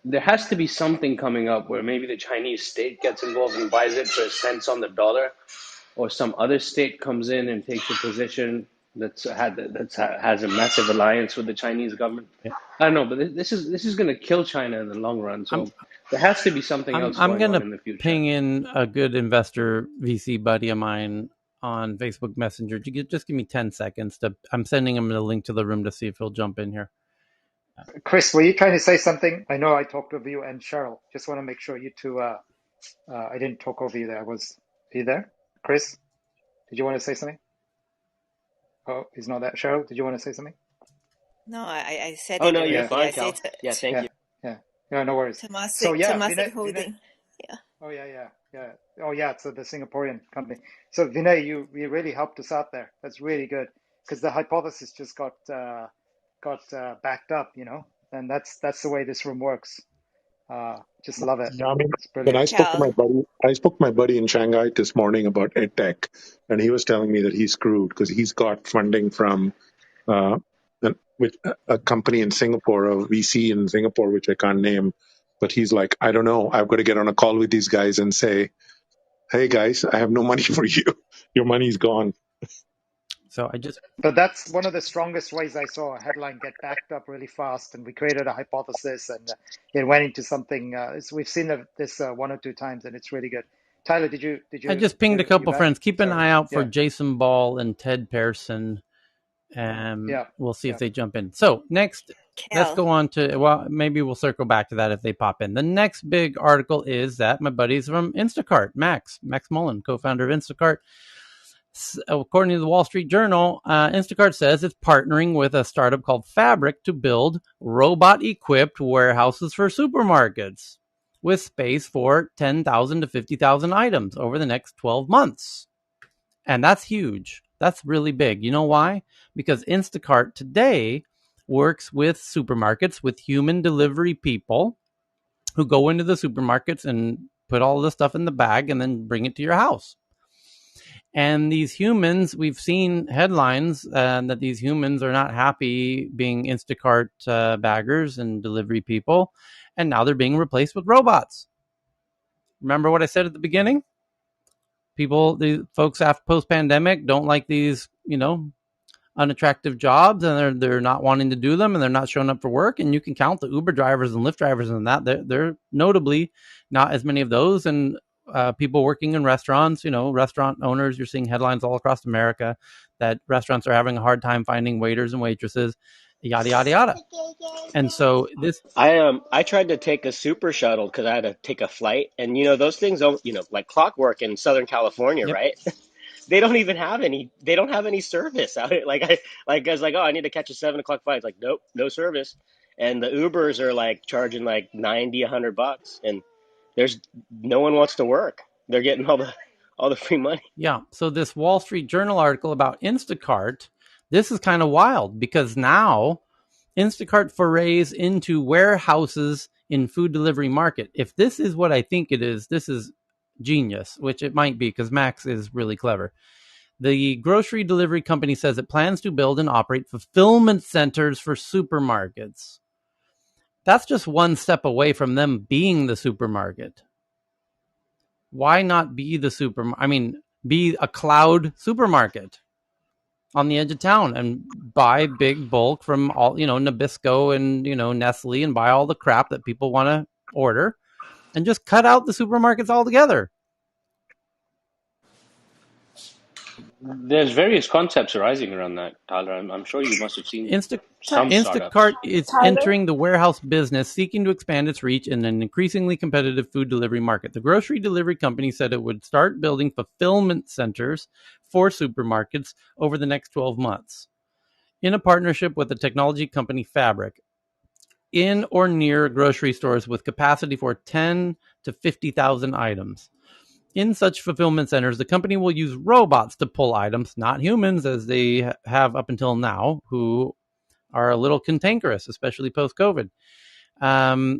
I: there has to be something coming up where maybe the Chinese state gets involved and buys it for cents on the dollar, or some other state comes in and takes a position has a massive alliance with the Chinese government.
C: Yeah.
I: I don't know, but this is going to kill China in the long run. So there has to be something else
C: I'm
I: going on
C: gonna
I: in the future.
C: ping in a good investor VC buddy of mine on Facebook Messenger. Just give me 10 seconds. I'm sending him the link to the room to see if he'll jump in here.
H: Chris, were you trying to say something? I know I talked over you and Cheryl. Just want to make sure you two, I didn't talk over you there. Are you there? Chris, did you want to say something? Oh, he's not there. Cheryl, did you want to say something?
O: No, I said
B: Oh
O: it
B: no, you're
O: already.
B: fine,
O: I
B: Cal.
O: said
B: Yeah, thank you.
H: Yeah, no worries. So
O: Temasek
H: Vinay,
O: Holding. Yeah.
H: Oh yeah. Oh yeah, so the Singaporean company. So Vinay, you really helped us out there. That's really good because the hypothesis just got backed up, and that's the way this room works. Just love it.
M: Yeah, I mean,
H: It's
M: when
H: brilliant.
M: I spoke to my buddy in Shanghai this morning about EdTech, and he was telling me that he's screwed because he's got funding from uh, with a company in Singapore, a VC in Singapore, which I can't name. But he's like, I don't know. I've got to get on a call with these guys and say, hey guys, I have no money for you. Your money's gone.
C: So
H: But that's one of the strongest ways I saw a headline get backed up really fast, and we created a hypothesis, and it went into something. We've seen this one or two times, and it's really good. Tyler, did you?
C: I just pinged a couple friends. Keep an eye out for
H: Yeah.
C: Jason Ball and Ted Pearson. We'll see if they jump in. So next, let's go on to, well, maybe we'll circle back to that if they pop in. The next big article is that my buddies from Instacart, Max Mullen, co-founder of Instacart. According to the Wall Street Journal, Instacart says it's partnering with a startup called Fabric to build robot-equipped warehouses for supermarkets with space for 10,000 to 50,000 items over the next 12 months. And that's huge. That's really big. You know why? Because Instacart today works with supermarkets, with human delivery people who go into the supermarkets and put all the stuff in the bag and then bring it to your house. And these humans, we've seen headlines that these humans are not happy being Instacart baggers and delivery people. And now they're being replaced with robots. Remember what I said at the beginning? The folks after post-pandemic don't like these, unattractive jobs, and they're not wanting to do them, and they're not showing up for work. And you can count the Uber drivers and Lyft drivers and that. They're notably not as many of those. And people working in restaurants, restaurant owners, you're seeing headlines all across America that restaurants are having a hard time finding waiters and waitresses, yada, yada, yada. And so
B: I tried to take a super shuttle because I had to take a flight, and those things don't, like clockwork in Southern California,
C: yep.
B: right? They don't even have any. They don't have any service out here. I was like, oh, I need to catch a 7 o'clock flight. It's like, nope, no service. And the Ubers are like charging like $90, $100, and there's no one wants to work. They're getting all the free money.
C: Yeah. So this Wall Street Journal article about Instacart, this is kind of wild because now Instacart forays into warehouses in food delivery market. If this is what I think it is, this is genius, which it might be because Max is really clever. The grocery delivery company says it plans to build and operate fulfillment centers for supermarkets. That's just one step away from them being the supermarket. Why not be be a cloud supermarket on the edge of town and buy big bulk from all, Nabisco and, Nestle, and buy all the crap that people want to order and just cut out the supermarkets altogether.
I: There's various concepts arising around that, Tyler. I'm sure you must have seen some
C: Instacart
I: startups.
C: is entering the warehouse business, seeking to expand its reach in an increasingly competitive food delivery market. The grocery delivery company said it would start building fulfillment centers for supermarkets over the next 12 months. in a partnership with the technology company Fabric, in or near grocery stores with capacity for 10 to 50,000 items. In such fulfillment centers, the company will use robots to pull items, not humans, as they have up until now, who are a little cantankerous, especially post-COVID. To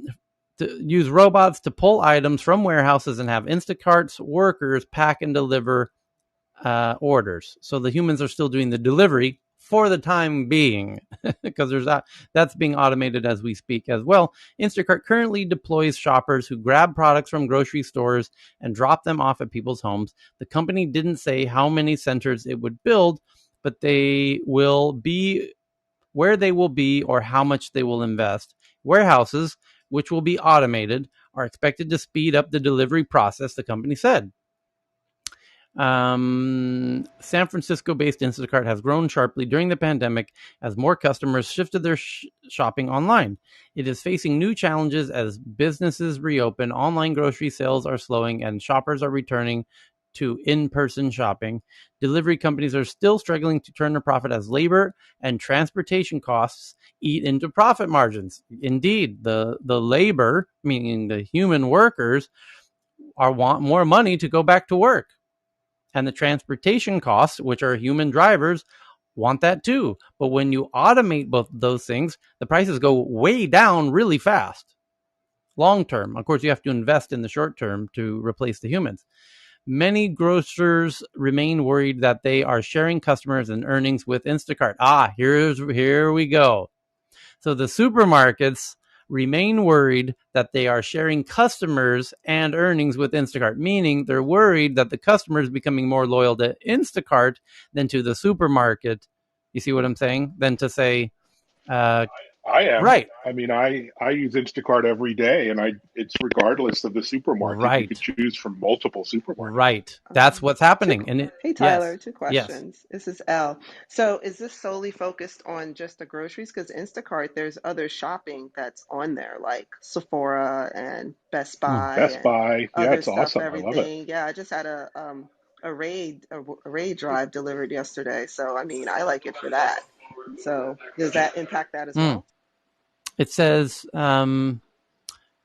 C: use robots to pull items from warehouses and have Instacart's workers pack and deliver orders. So the humans are still doing the delivery for the time being, because that's being automated as we speak as well. Instacart currently deploys shoppers who grab products from grocery stores and drop them off at people's homes. The company didn't say how many centers it would build, but they will be where they will be or how much they will invest. Warehouses, which will be automated, are expected to speed up the delivery process, the company said. San Francisco-based Instacart has grown sharply during the pandemic as more customers shifted their shopping online. It is facing new challenges as businesses reopen, online grocery sales are slowing, and shoppers are returning to in-person shopping. Delivery companies are still struggling to turn a profit as labor and transportation costs eat into profit margins. Indeed, the labor, meaning the human workers, want more money to go back to work. And the transportation costs, which are human drivers, want that too. But when you automate both those things, the prices go way down really fast. Long term, of course, you have to invest in the short term to replace the humans. Many grocers remain worried that they are sharing customers and earnings with Instacart. Here we go. So the supermarkets remain worried that they are sharing customers and earnings with Instacart, meaning they're worried that the customer is becoming more loyal to Instacart than to the supermarket. You see what I'm saying? Than to say,
F: I am.
C: right.
F: I mean, I use Instacart every day, and it's regardless of the supermarket. You
C: Right.
F: could choose from multiple supermarkets.
C: Right. That's what's happening. And
P: Hey, Tyler, two
C: yes.
P: questions. This is Elle. So, is this solely focused on just the groceries? Because Instacart, there's other shopping that's on there, like Sephora and Best Buy
F: Best
P: and
F: Buy, yeah,
P: other
F: it's
P: stuff,
F: awesome. I love it.
P: everything. Yeah, I just had a raid drive delivered yesterday. So, I mean, I like it for that. So, does that impact that as well?
C: It says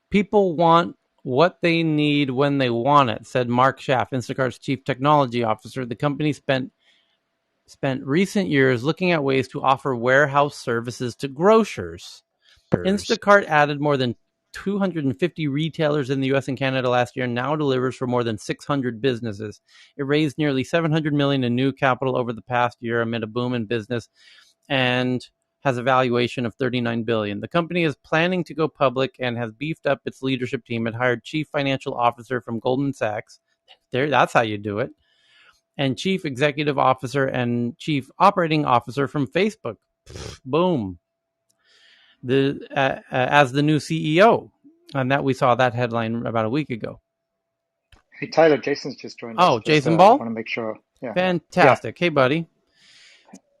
C: people want what they need when they want it, said Mark Schaff, Instacart's chief technology officer. The company spent recent years looking at ways to offer warehouse services to grocers. Instacart added more than 250 retailers in the U.S. and Canada last year and now delivers for more than 600 businesses. It raised nearly $700 million in new capital over the past year amid a boom in business and has a valuation of $39 billion. The company is planning to go public and has beefed up its leadership team. It hired chief financial officer from Goldman Sachs. That's how you do it. And chief executive officer and chief operating officer from Facebook. Boom. As the new CEO. And that we saw that headline about a week ago.
H: Hey, Tyler, Jason's just joined us.
C: Jason Ball?
H: Want to make sure. Yeah.
C: Fantastic. Yeah. Hey, buddy.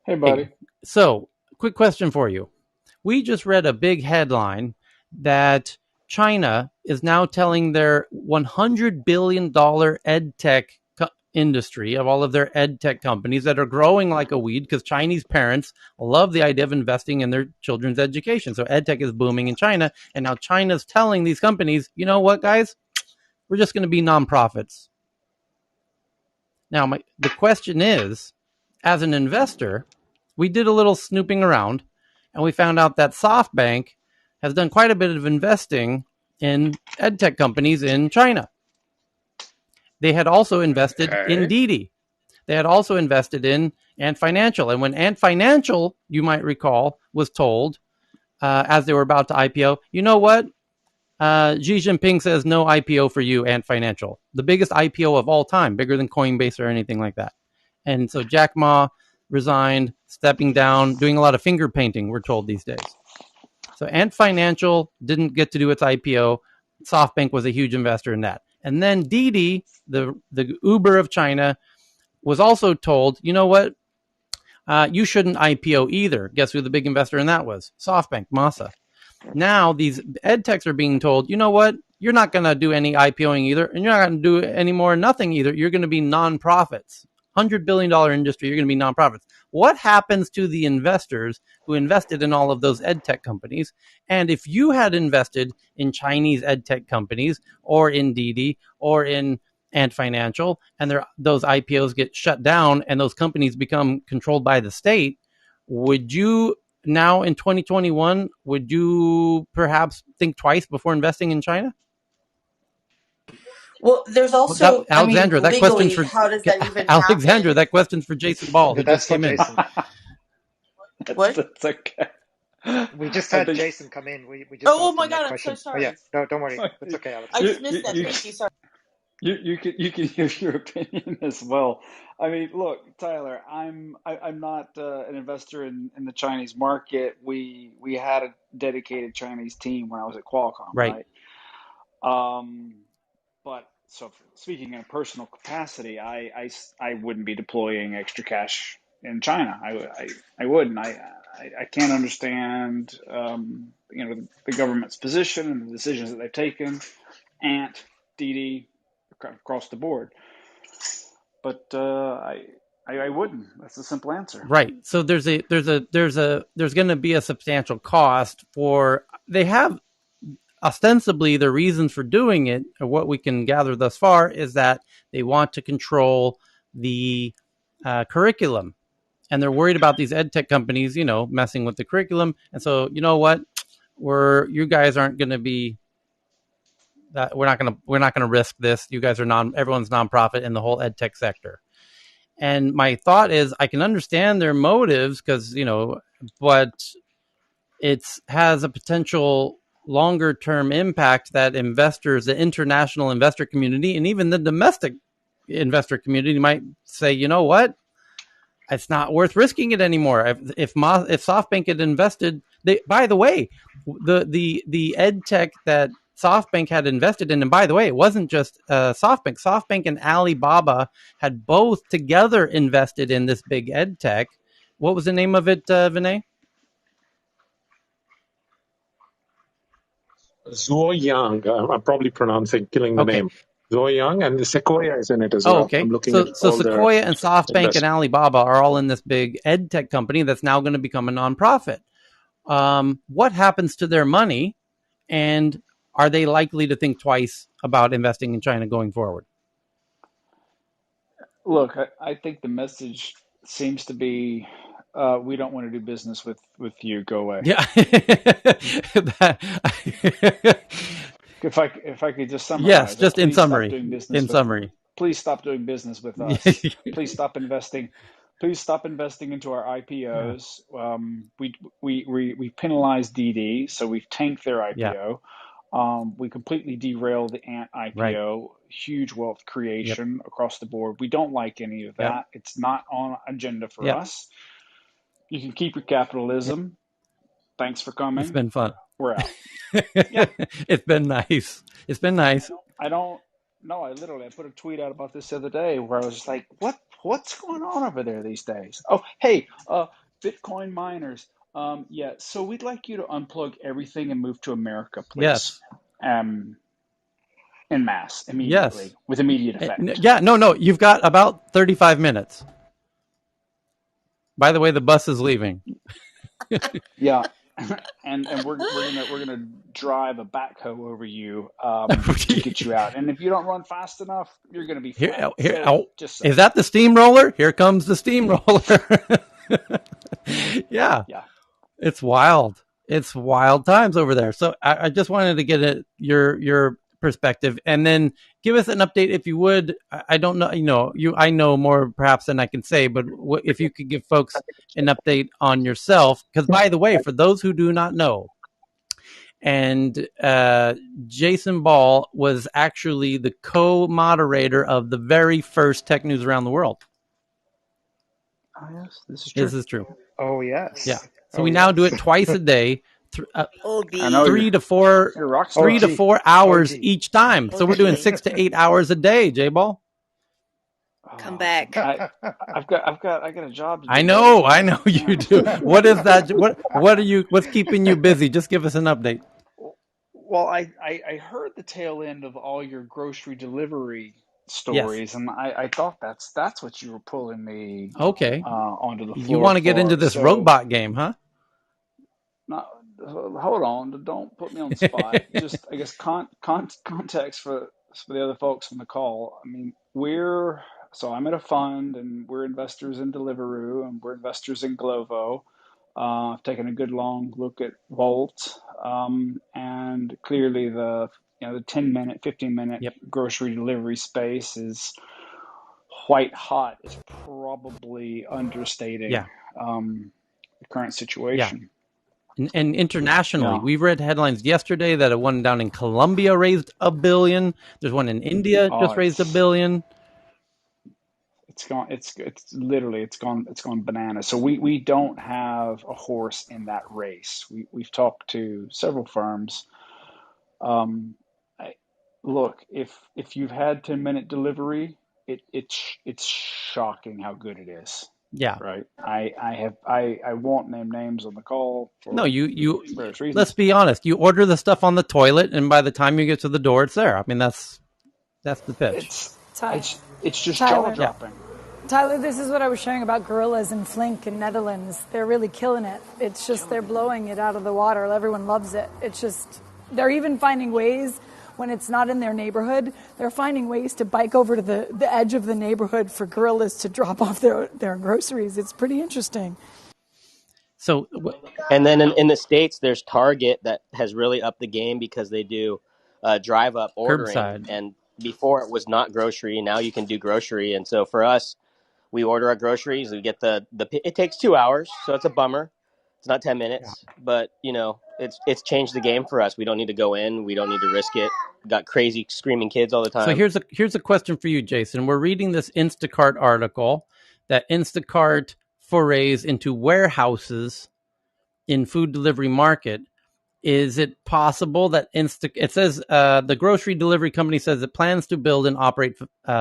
F: Hey, buddy.
C: So, quick question for you. We just read a big headline that China is now telling their $100 billion edtech industry of all of their edtech companies that are growing like a weed because Chinese parents love the idea of investing in their children's education. So edtech is booming in China. And now China's telling these companies, you know what, guys? We're just going to be nonprofits. Now, the question is, as an investor, we did a little snooping around and we found out that SoftBank has done quite a bit of investing in edtech companies in China. They had also invested in Didi. They had also invested in Ant Financial. And when Ant Financial, you might recall, was told as they were about to IPO, you know what? Xi Jinping says no IPO for you, Ant Financial. The biggest IPO of all time, bigger than Coinbase or anything like that. And so Jack Ma resigned, stepping down, doing a lot of finger painting, we're told these days. So Ant Financial didn't get to do its IPO. SoftBank was a huge investor in that. And then Didi, the Uber of China, was also told, you know what? You shouldn't IPO either. Guess who the big investor in that was? SoftBank, Masa. Now these edtechs are being told, you know what? You're not going to do any IPOing either, and you're not going to do any more nothing either. You're going to be non-profits. $100 billion industry. You're going to be nonprofits. What happens to the investors who invested in all of those edtech companies? And if you had invested in Chinese edtech companies or in Didi or in Ant Financial, and those IPOs get shut down and those companies become controlled by the state, would you now in 2021, would you perhaps think twice before investing in China?
N: Well, there's also, I mean,
C: Alexandra, that question's
N: legally,
C: for
N: how does that even
C: Alexandra.
N: happen?
C: That question's for Jason Ball, who
H: That's
C: just
H: for
C: came in.
H: Jason.
N: What?
Q: That's okay.
H: We just had Jason come in. We just
N: Oh
H: asked
N: my
H: him that
N: God, I'm
H: question.
N: so
H: Oh yeah,
N: sorry.
H: no, don't worry. That's okay, Alex.
N: I just missed that. Thank you. Sorry.
Q: You can give your opinion as well. I mean, look, Tyler, I'm not an investor in the Chinese market. We had a dedicated Chinese team when I was at Qualcomm,
C: Right.
Q: But so speaking in a personal capacity, I wouldn't be deploying extra cash in China. I wouldn't. I can't understand the government's position and the decisions that they've taken. Ant, Didi, across the board. But I wouldn't. That's the simple answer.
C: Right. So there's going to be a substantial cost for. They have ostensibly the reasons for doing it, or what we can gather thus far, is that they want to control the curriculum, and they're worried about these ed tech companies, messing with the curriculum. And so, you know what, you guys aren't going to be. We're not going to risk this. You guys are everyone's nonprofit in the whole ed tech sector. And my thought is, I can understand their motives because but it has a potential longer term impact that investors, the international investor community, and even the domestic investor community might say, you know what, it's not worth risking it anymore. If SoftBank had invested, by the way, the ed tech that SoftBank had invested in, and by the way, it wasn't just SoftBank. SoftBank and Alibaba had both together invested in this big ed tech. What was the name of it, Vinay?
M: Zhuoyang. I'm probably killing the name. Zhuoyang, and the Sequoia is in it as well.
C: Okay.
M: I'm looking at
C: So
M: all their
C: Sequoia and SoftBank and
M: investments.
C: Alibaba are all in this big ed tech company that's now going to become a nonprofit. What happens to their money, and are they likely to think twice about investing in China going forward?
Q: Look, I think the message seems to be, we don't want to do business with you. Go away.
C: Yeah.
Q: If I could just summarize,
C: yes, just in
Q: please
C: summary.
Q: stop doing business Please stop doing business with us. Please stop investing. Please stop investing into our IPOs. We penalized DD, so we've tanked their IPO. We completely derailed the Ant IPO. Right. Huge wealth creation across the board. We don't like any of that. It's not on agenda for us. You can keep your capitalism. Thanks for coming.
C: It's been fun.
Q: We're out.
C: It's been nice. It's been nice.
Q: I literally put a tweet out about this the other day where I was just like, what's going on over there these days? Oh, hey, Bitcoin miners. So we'd like you to unplug everything and move to America, please.
C: Yes.
Q: En masse, immediately, with immediate effect.
C: Yeah, no, you've got about 35 minutes. By the way, the bus is leaving.
Q: Yeah. And we're gonna drive a backhoe over you to get you out. And if you don't run fast enough, you're gonna be flat.
C: Is that the steamroller? Here comes the steamroller. Yeah. It's wild. It's wild times over there. So I just wanted to get your perspective, and then give us an update if you would. I don't know, I know more perhaps than I can say, but if you could give folks an update on yourself, because by the way, for those who do not know, and Jason Ball was actually the co-moderator of the very first Tech News Around the World.
Q: Oh, yes, this is true.
C: This is true.
H: Oh, yes.
C: Yeah. So we now do it twice a day, 3 to 4 hours each time. So we're doing 6 to 8 hours a day, J-Ball.
O: Come back.
Q: I got a job to do.
C: I know you do. What is that? What's keeping you busy? Just give us an update.
Q: Well, I heard the tail end of all your grocery delivery stories, and I thought that's what you were pulling me
C: Okay.
Q: onto the
C: You
Q: floor
C: want to get into
Q: for.
C: this
Q: So,
C: robot game, huh?
Q: now, hold on, don't put me on the spot. Just, I guess, context for the other folks on the call. I mean, I'm at a fund, and we're investors in Deliveroo, and we're investors in Glovo. I've taken a good long look at Volt, and clearly the 10-minute, 15-minute
C: Yep.
Q: grocery delivery space is white hot. Is probably understating
C: Yeah.
Q: the current
C: Yeah.
Q: situation.
C: And internationally,
Q: Yeah.
C: we read headlines yesterday that a one down in Colombia raised $1 billion. There's one in India
Q: Oh,
C: just raised $1 billion.
Q: it's gone. It's literally it's gone bananas. So we don't have a horse in that race. We've talked to several firms. Um, I, Look, if you've had 10-minute delivery, it's shocking how good it is.
C: Yeah.
Q: Right. I won't name names on the call
C: No,
Q: for
C: you
Q: various
C: let's
Q: reasons.
C: be honest. You order the stuff on the toilet, and by the time you get to the door, it's there. I mean, that's the pitch.
Q: It's just jaw
R: Tyler.
C: Yeah.
Q: dropping.
R: Tyler, this is what I was sharing about gorillas in Flink in Netherlands. They're really killing it. It's just they're blowing it out of the water. Everyone loves it. It's just they're even finding ways when it's not in their neighborhood. They're finding ways to bike over to the edge of the neighborhood for gorillas to drop off their groceries. It's pretty interesting.
C: So,
B: And then in the States, there's Target that has really upped the game because they do drive up ordering.
C: curbside.
B: And before it was not grocery, and now you can do grocery. And so for us, we order our groceries. We get it takes 2 hours, so it's a bummer. It's not 10
C: Yeah.
B: minutes, but it's changed the game for us. We don't need to go in. We don't need to risk it. Got crazy screaming kids all the
C: So
B: time.
C: here's a question for you, Jason. We're reading this Instacart article that Instacart forays into warehouses in food delivery market. Is it possible that it says the grocery delivery company says it plans to build and operate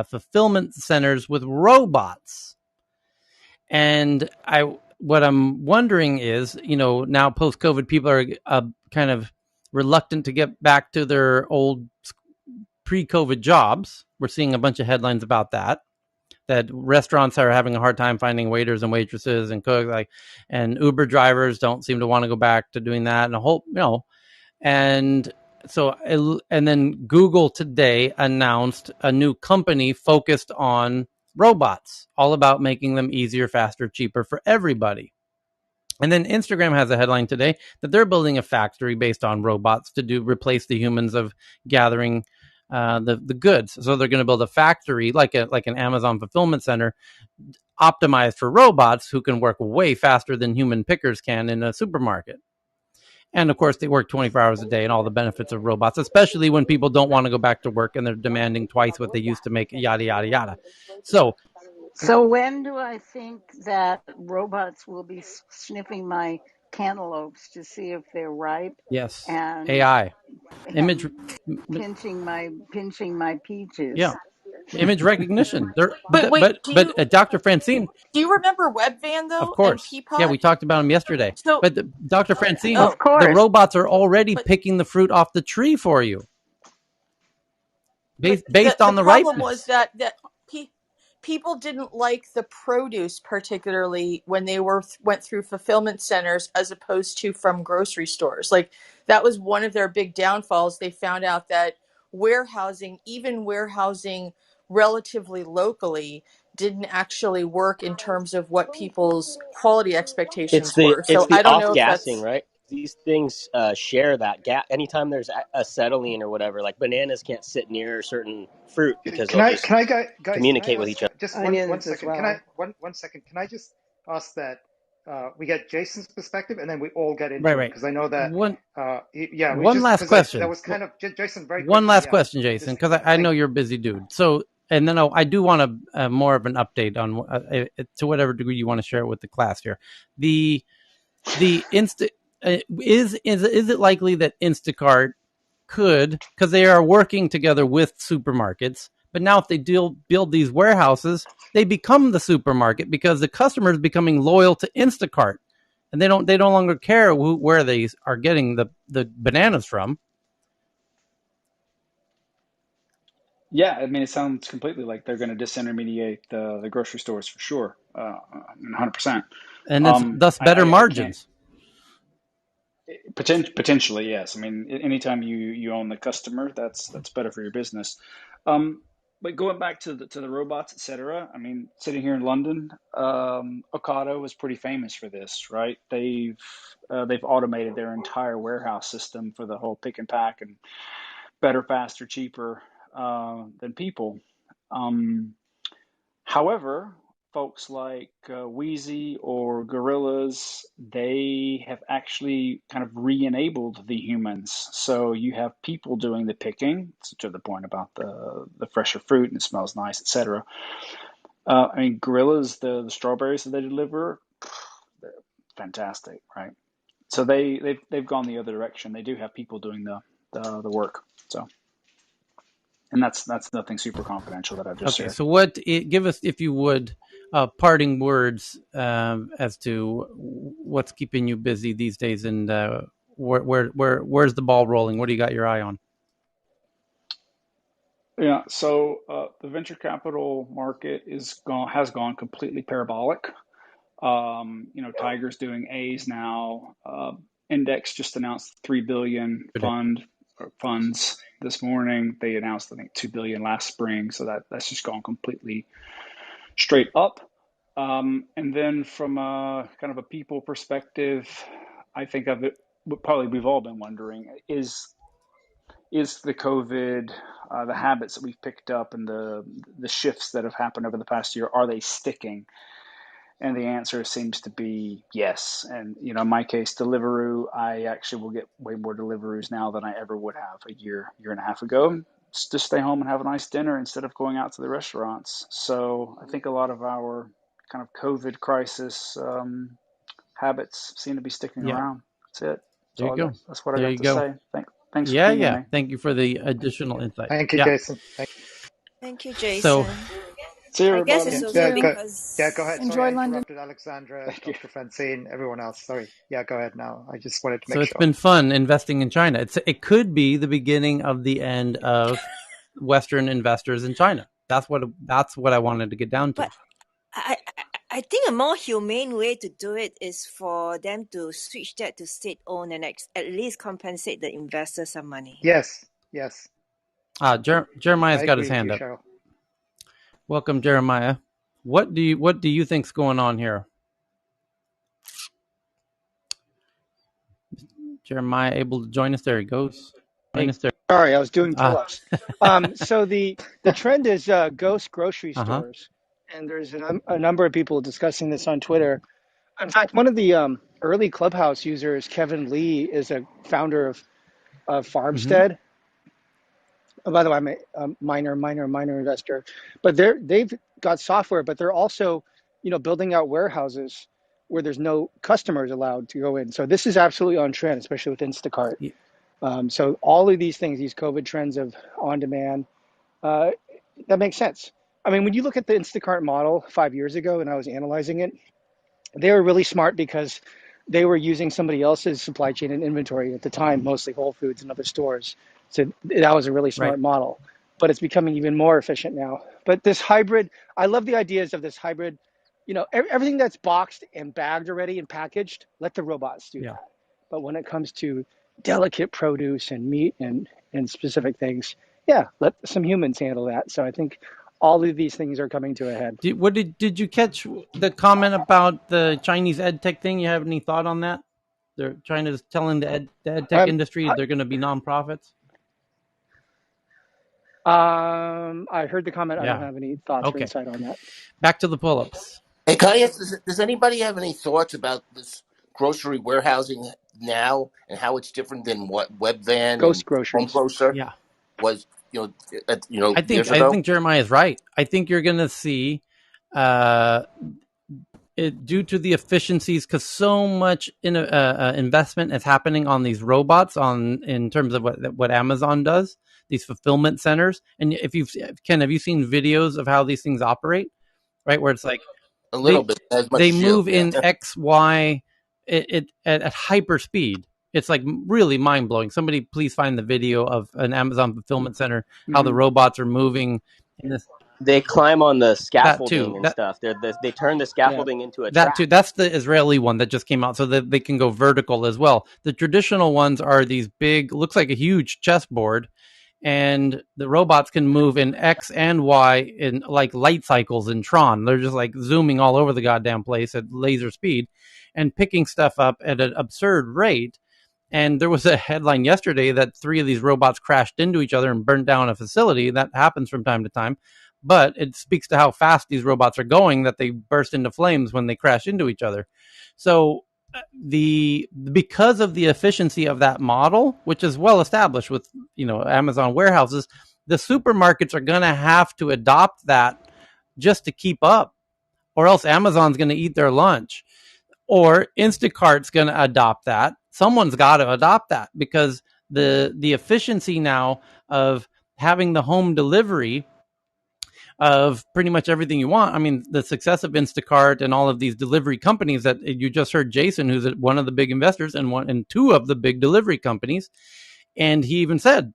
C: fulfillment centers with robots? And what I'm wondering is, now post COVID, people are kind of reluctant to get back to their old pre-COVID jobs. We're seeing a bunch of headlines about that restaurants are having a hard time finding waiters and waitresses and cooks, and Uber drivers don't seem to want to go back to doing that, and a whole, and so, and then Google today announced a new company focused on robots, all about making them easier, faster, cheaper for everybody. And then Instagram has a headline today that they're building a factory based on robots to replace the humans of gathering the goods. So they're going to build a factory like an Amazon fulfillment center optimized for robots who can work way faster than human pickers can in a supermarket. And of course, they work 24 hours a day, and all the benefits of robots, especially when people don't want to go back to work and they're demanding twice what they used to make, yada, yada, yada. So
S: when do I think that robots will be sniffing my cantaloupes to see if they're ripe
C: yes,
S: and
C: AI, image,
S: and pinching my peaches?
C: yeah, image recognition.
N: But wait,
C: But Dr. Francine,
N: do you remember Webvan
C: of
N: though and
C: course, yeah,
N: Peapod?
C: we talked about them yesterday.
N: So
C: But Dr. Francine,
S: Of
N: oh,
C: the
S: course.
C: robots are already
N: but
C: picking the fruit off the tree for you,
N: but
C: based
N: the
C: on the
N: problem was
C: ripeness.
N: that people didn't like the produce particularly when they went through fulfillment centers as opposed to from grocery stores. Like that was one of their big downfalls. They found out that even warehousing relatively locally didn't actually work in terms of what people's quality
B: It's
N: expectations
B: the
N: were.
B: it's
N: So
B: the
N: I don't
B: off
N: know if
B: gassing,
N: that's
B: right? These things share that gas. Anytime there's acetylene or whatever, like bananas can't sit near certain fruit because they'll just
H: Guys, can I
B: communicate with
H: ask
B: each other.
H: just one
P: Onions as
H: second? Can I
P: well.
H: one second? Can I just ask that we get Jason's perspective and then we all get into it
C: Right.
H: because I know that
C: One
H: we
C: one
H: just
C: last
H: because that
C: question.
H: was kind of Jason very
C: One
H: quickly.
C: last
H: Yeah,
C: question, Jason,
H: just
C: because I know you're a busy dude. So, and then I do want more of an update on to whatever degree you want to share it with the class here. The is it likely that Instacart could, because they are working together with supermarkets, but now if they build these warehouses, they become the supermarket because the customer is becoming loyal to Instacart, and they no longer care where they are getting the bananas from.
Q: Yeah, I mean, it sounds completely like they're going to disintermediate the grocery stores for sure, 100%.
C: And it's thus better
Q: I can't.
C: margins.
Q: Potentially, yes. I mean, anytime you own the customer, that's better for your business. But going back to the robots, etc. I mean, sitting here in London, Ocado was pretty famous for this, right? They've automated their entire warehouse system for the whole pick and pack, and better, faster, cheaper than people. However, folks like Wheezy or Gorillas, they have actually kind of re-enabled the humans. So you have people doing the picking, to the point about the fresher fruit and it smells nice, etc. I mean, Gorillas, the strawberries that they deliver, they're fantastic, right? So they've gone the other direction. They do have people doing the work. So, and that's nothing super confidential that I've just
C: Okay,
Q: shared.
C: so give us, if you would, parting words as to what's keeping you busy these days, and where's the ball rolling? What do you got your eye on?
Q: Yeah, so the venture capital market has gone completely parabolic. Tiger's doing A's now. Index just announced 3 billion funds this morning. They announced, I think, 2 billion last spring, so that's just gone completely straight up. And then from a kind of a people perspective, I think of it, probably we've all been wondering, is the COVID, the habits that we've picked up and the shifts that have happened over the past year, are they sticking? And the answer seems to be yes. And, in my case, Deliveroo, I actually will get way more Deliveroos now than I ever would have a year and a half ago. Just stay home and have a nice dinner instead of going out to the restaurants. So I think a lot of our kind of COVID crisis habits seem to be sticking
C: Yeah,
Q: around. That's it.
C: there you go.
Q: That's what I
C: There
Q: got
C: you
Q: to
C: go.
Q: say. Thanks for pinging
C: Yeah.
Q: me.
C: Thank you for the additional insight.
H: Thank you,
C: Yeah.
H: Jason.
O: Thank you,
C: So,
O: Jason.
Q: See you,
O: I guess
Q: everybody.
O: it's
R: Thank
O: also
R: you.
H: Go ahead.
O: because
H: Sorry, I
R: Enjoy London.
H: interrupted Alexandra,
Q: Thank you.
H: Dr. Francine, everyone else. Sorry. Yeah, go ahead now. I just wanted to
C: so
H: make
C: it's
H: sure.
C: been fun investing in China. It could be the beginning of the end of Western investors in China. That's what I wanted to get down to.
O: But I think a more humane way to do it is for them to switch that to state-owned and at least compensate the investors some money.
H: Yes.
C: Jeremiah's
H: I
C: got his
H: agree with
C: hand
H: you,
C: up.
H: Cheryl.
C: Welcome, Jeremiah. What do you think's going on here? Jeremiah able to join us? There he goes.
T: Hey, sorry, I was doing pull-ups. So the trend is ghost grocery stores, and there's a number of people discussing this on Twitter. In fact, one of the early Clubhouse users, Kevin Lee, is a founder of Farmstead. Oh, by the way, I'm a minor investor, but they've got software, but they're also, building out warehouses where there's no customers allowed to go in. So this is absolutely on trend, especially with Instacart. So all of these things, these COVID trends of on demand, that makes sense. I mean, when you look at the Instacart model 5 years ago, and I was analyzing it, they were really smart because they were using somebody else's supply chain and inventory at the time, mostly Whole Foods and other stores. So that was a really smart model, but it's becoming even more efficient now. But this hybrid, I love the ideas of this hybrid, everything that's boxed and bagged already and packaged, let the robots do that. But when it comes to delicate produce and meat and specific things, let some humans handle that. So I think all of these things are coming to a head.
C: Did you catch the comment about the Chinese Edtech thing? You have any thought on that? China's telling the Edtech industry they're going to be nonprofits.
T: I heard the comment. I don't have any thoughts or insight on that.
C: Back to the pull-ups.
J: Hey, can I ask, does anybody have any thoughts about this grocery warehousing now and how it's different than what Webvan
T: Ghost
J: and
T: groceries.
J: Home Grocer was,
C: I think
J: years ago?
C: Jeremiah is right. I think you're going to see it due to the efficiencies, because so much investment is happening on these robots in terms of what Amazon does, these fulfillment centers. And if Ken, have you seen videos of how these things operate? Right, where it's like
J: A little bit, as much
C: they
J: as
C: move
J: you.
C: in X, Y, at hyper speed. It's like really mind blowing. Somebody please find the video of an Amazon fulfillment center, how the
T: Mm-hmm.
C: robots are moving in this.
B: They climb on the
C: That
B: scaffolding
C: too.
B: and stuff. They turn the
T: Yeah.
B: scaffolding into a
C: That too.
B: track.
C: That's the Israeli one that just came out, so that they can go vertical as well. The traditional ones are these big, looks like a huge chessboard, and the robots can move in X and Y in like light cycles in Tron. They're just like zooming all over the goddamn place at laser speed and picking stuff up at an absurd rate. And there was a headline yesterday that 3 of these robots crashed into each other and burnt down a facility. That happens from time to time. But it speaks to how fast these robots are going that they burst into flames when they crash into each other. So because of the efficiency of that model, which is well established with Amazon warehouses, the supermarkets are going to have to adopt that just to keep up, or else Amazon's going to eat their lunch, or Instacart's going to adopt that. Someone's got to adopt that because the efficiency now of having the home delivery of pretty much everything you want. I mean, the success of Instacart and all of these delivery companies that you just heard Jason, who's one of the big investors and 2 of the big delivery companies, and he even said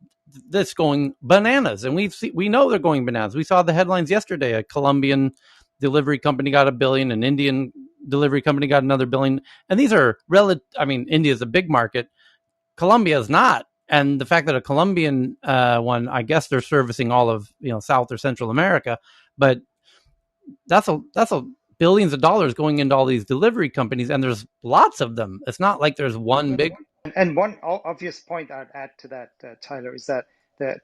C: that's going bananas, and we know they're going bananas. We saw the headlines yesterday. A Colombian delivery company got $1 billion, an Indian delivery company got another $1 billion, and these are India is a big market. Colombia is not. And the fact that a Colombian one, I guess they're servicing all of South or Central America, but that's a billions of dollars going into all these delivery companies, and there's lots of them. It's not like there's one big.
H: And one obvious point I'd add to that, Tyler, is that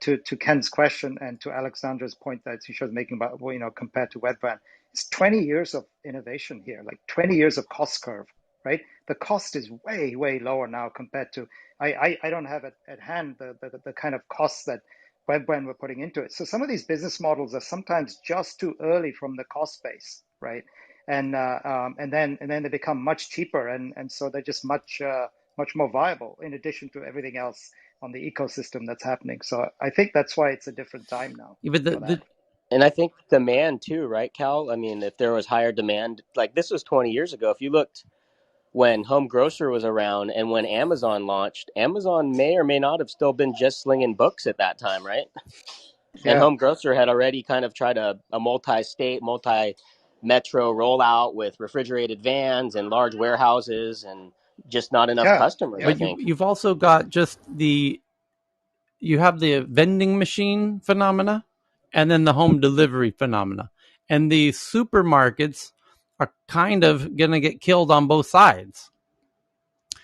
H: to Ken's question and to Alexandra's point that she was making about compared to Webvan, it's 20 years of innovation here, like 20 years of cost curve, right? The cost is way lower now compared to I don't have at hand the kind of costs that Webvan were putting into it. So some of these business models are sometimes just too early from the cost base, right? And then they become much cheaper, and so they're just much more viable in addition to everything else on the ecosystem that's happening. So I think that's why it's a different time now for that.
B: And I think demand too, right, Cal? I mean, if there was higher demand, like this was 20 years ago. If you looked when Home Grocer was around and when Amazon launched, Amazon may or may not have still been just slinging books at that time, right? And
H: Yeah.
B: Home Grocer had already kind of tried a multi-state, multi-metro rollout with refrigerated vans and large warehouses and just not enough customers, I
C: But
B: think.
C: you've also got just you have the vending machine phenomena and then the home delivery phenomena. And the supermarkets are kind of going to get killed on both sides.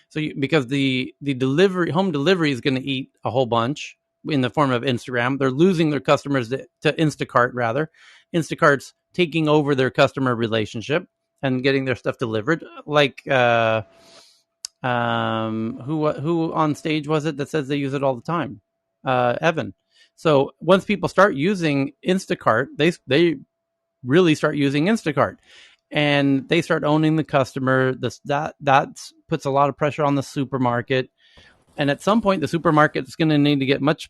C: So because the home delivery is going to eat a whole bunch in the form of Instagram. They're losing their customers to Instacart rather. Instacart's taking over their customer relationship and getting their stuff delivered. Like who on stage was it that says they use it all the time? Evan. So once people start using Instacart, they really start using Instacart, and they start owning the customer. That puts a lot of pressure on the supermarket. And at some point, the supermarket is going to need to get much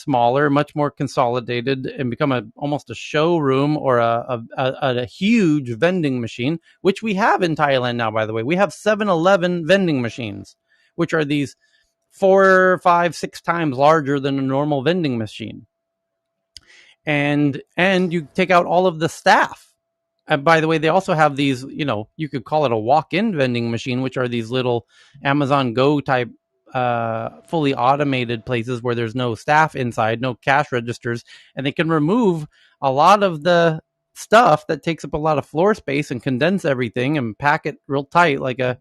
C: smaller, much more consolidated, and become almost a showroom or a huge vending machine, which we have in Thailand now, by the way. We have 7-Eleven vending machines, which are these 4, 5, 6 times larger than a normal vending machine. And you take out all of the staff. And by the way, they also have these, you could call it a walk-in vending machine, which are these little Amazon Go type fully automated places where there's no staff inside, no cash registers, and they can remove a lot of the stuff that takes up a lot of floor space and condense everything and pack it real tight like a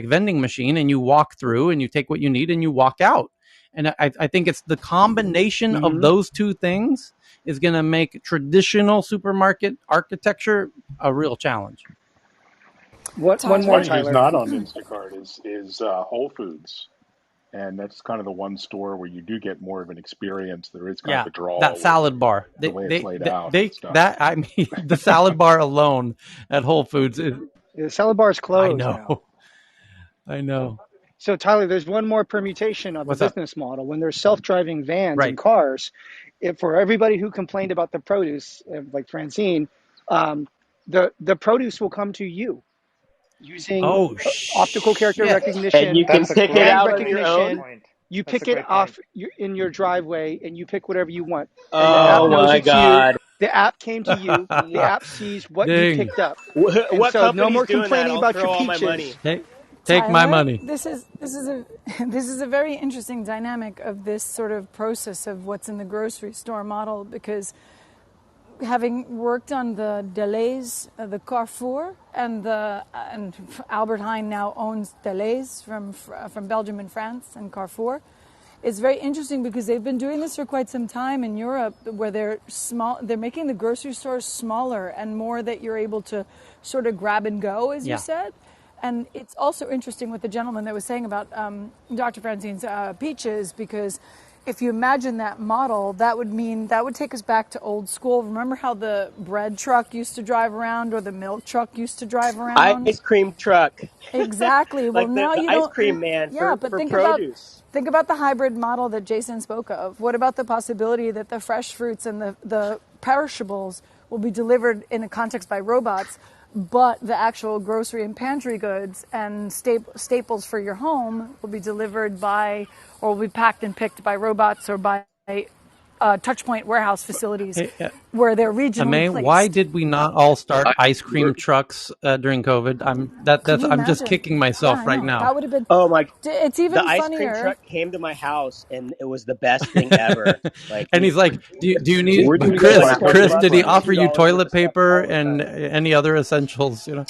C: vending machine, and you walk through and you take what you need and you walk out. And I think it's the combination of those two things is going to make traditional supermarket architecture a real challenge.
T: One more,
F: One who's
T: Tyler.
F: not on Instacart is Whole Foods, and that's kind of the one store where you do get more of an experience. There is kind of a draw
C: that salad bar,
F: the way it's laid out and stuff.
C: The salad bar alone at Whole Foods is.
T: The salad bar is closed now.
C: I know.
T: So, Tyler, there's one more permutation of the business model. When there's self-driving vans and cars, for everybody who complained about the produce, like Francine, the produce will come to you. using
C: Oh
T: optical character
C: shit!
B: And
T: recognition
B: you can
H: That's a
B: pick it
T: and
H: great,
B: out on your
H: great, great
B: own.
T: recognition.
H: point.
T: You
H: That's a
T: pick it
H: great point.
T: off in your driveway and you pick whatever you want. And the app
B: Oh
T: knows
B: my
T: it's you.
B: god!
T: The app came to you. The app sees what you
C: Ding!
T: picked up. And
B: What
T: so no
B: company's
T: more
B: doing that?
T: complaining
B: I'll
T: about your
B: throw all my
T: peaches.
B: money.
C: Take my
R: Tyler,
C: money.
R: this is a this is a very interesting dynamic of this sort of process of what's in the grocery store model, because having worked on the Deleuze, the Carrefour, and Albert Heijn now owns Deleuze from Belgium and France, and Carrefour. It's very interesting because they've been doing this for quite some time in Europe, where they're small. They're making the grocery stores smaller and more that you're able to sort of grab and go, as you
C: Yeah.
R: said. And it's also interesting what the gentleman that was saying about Dr. Francine's peaches, because if you imagine that model, that would take us back to old school. Remember how the bread truck used to drive around, or the milk truck used to drive around?
B: Ice cream truck,
R: Exactly. Well,
B: like
R: now
B: the
R: you
B: ice
R: don't.
B: cream man
R: Yeah, but
B: for produce.
R: think about the hybrid model that Jason spoke of. What about the possibility that the fresh fruits and the perishables will be delivered in a context by robots, but the actual grocery and pantry goods and staples for your home will be delivered by, or will be packed and picked by robots, or by touchpoint warehouse facilities
C: Hey,
R: where they're regionally
C: Amay, why
R: placed.
C: did we not all start ice
K: We're
C: cream trucks during COVID?
R: Can you
C: I'm just
R: imagine?
C: kicking
R: Yeah,
C: myself
R: I
C: right
R: know.
C: now.
R: That would have been.
B: Oh my!
R: It's
B: The
R: even
B: ice cream
R: funnier.
B: truck came to my house, and it was the best thing ever. Like
C: And he's like, "Do you need
K: we're
B: we
K: doing
B: get
K: some
B: like
C: Chris? Did he
B: $20
K: acquisitions.
B: and
C: offer you
B: $2 worth
C: toilet
B: of stuff
C: paper
B: all the
C: and
B: time.
C: any other essentials? You know."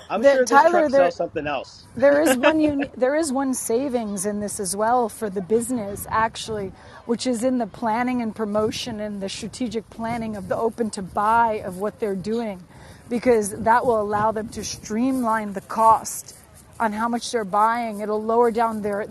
B: I'm
R: That
B: sure this
R: Tyler,
B: truck sells something else.
R: there is one savings in this as well for the business, actually, which is in the planning and promotion and the strategic planning of the open to buy of what they're doing, because that will allow them to streamline the cost on how much they're buying. It'll lower down their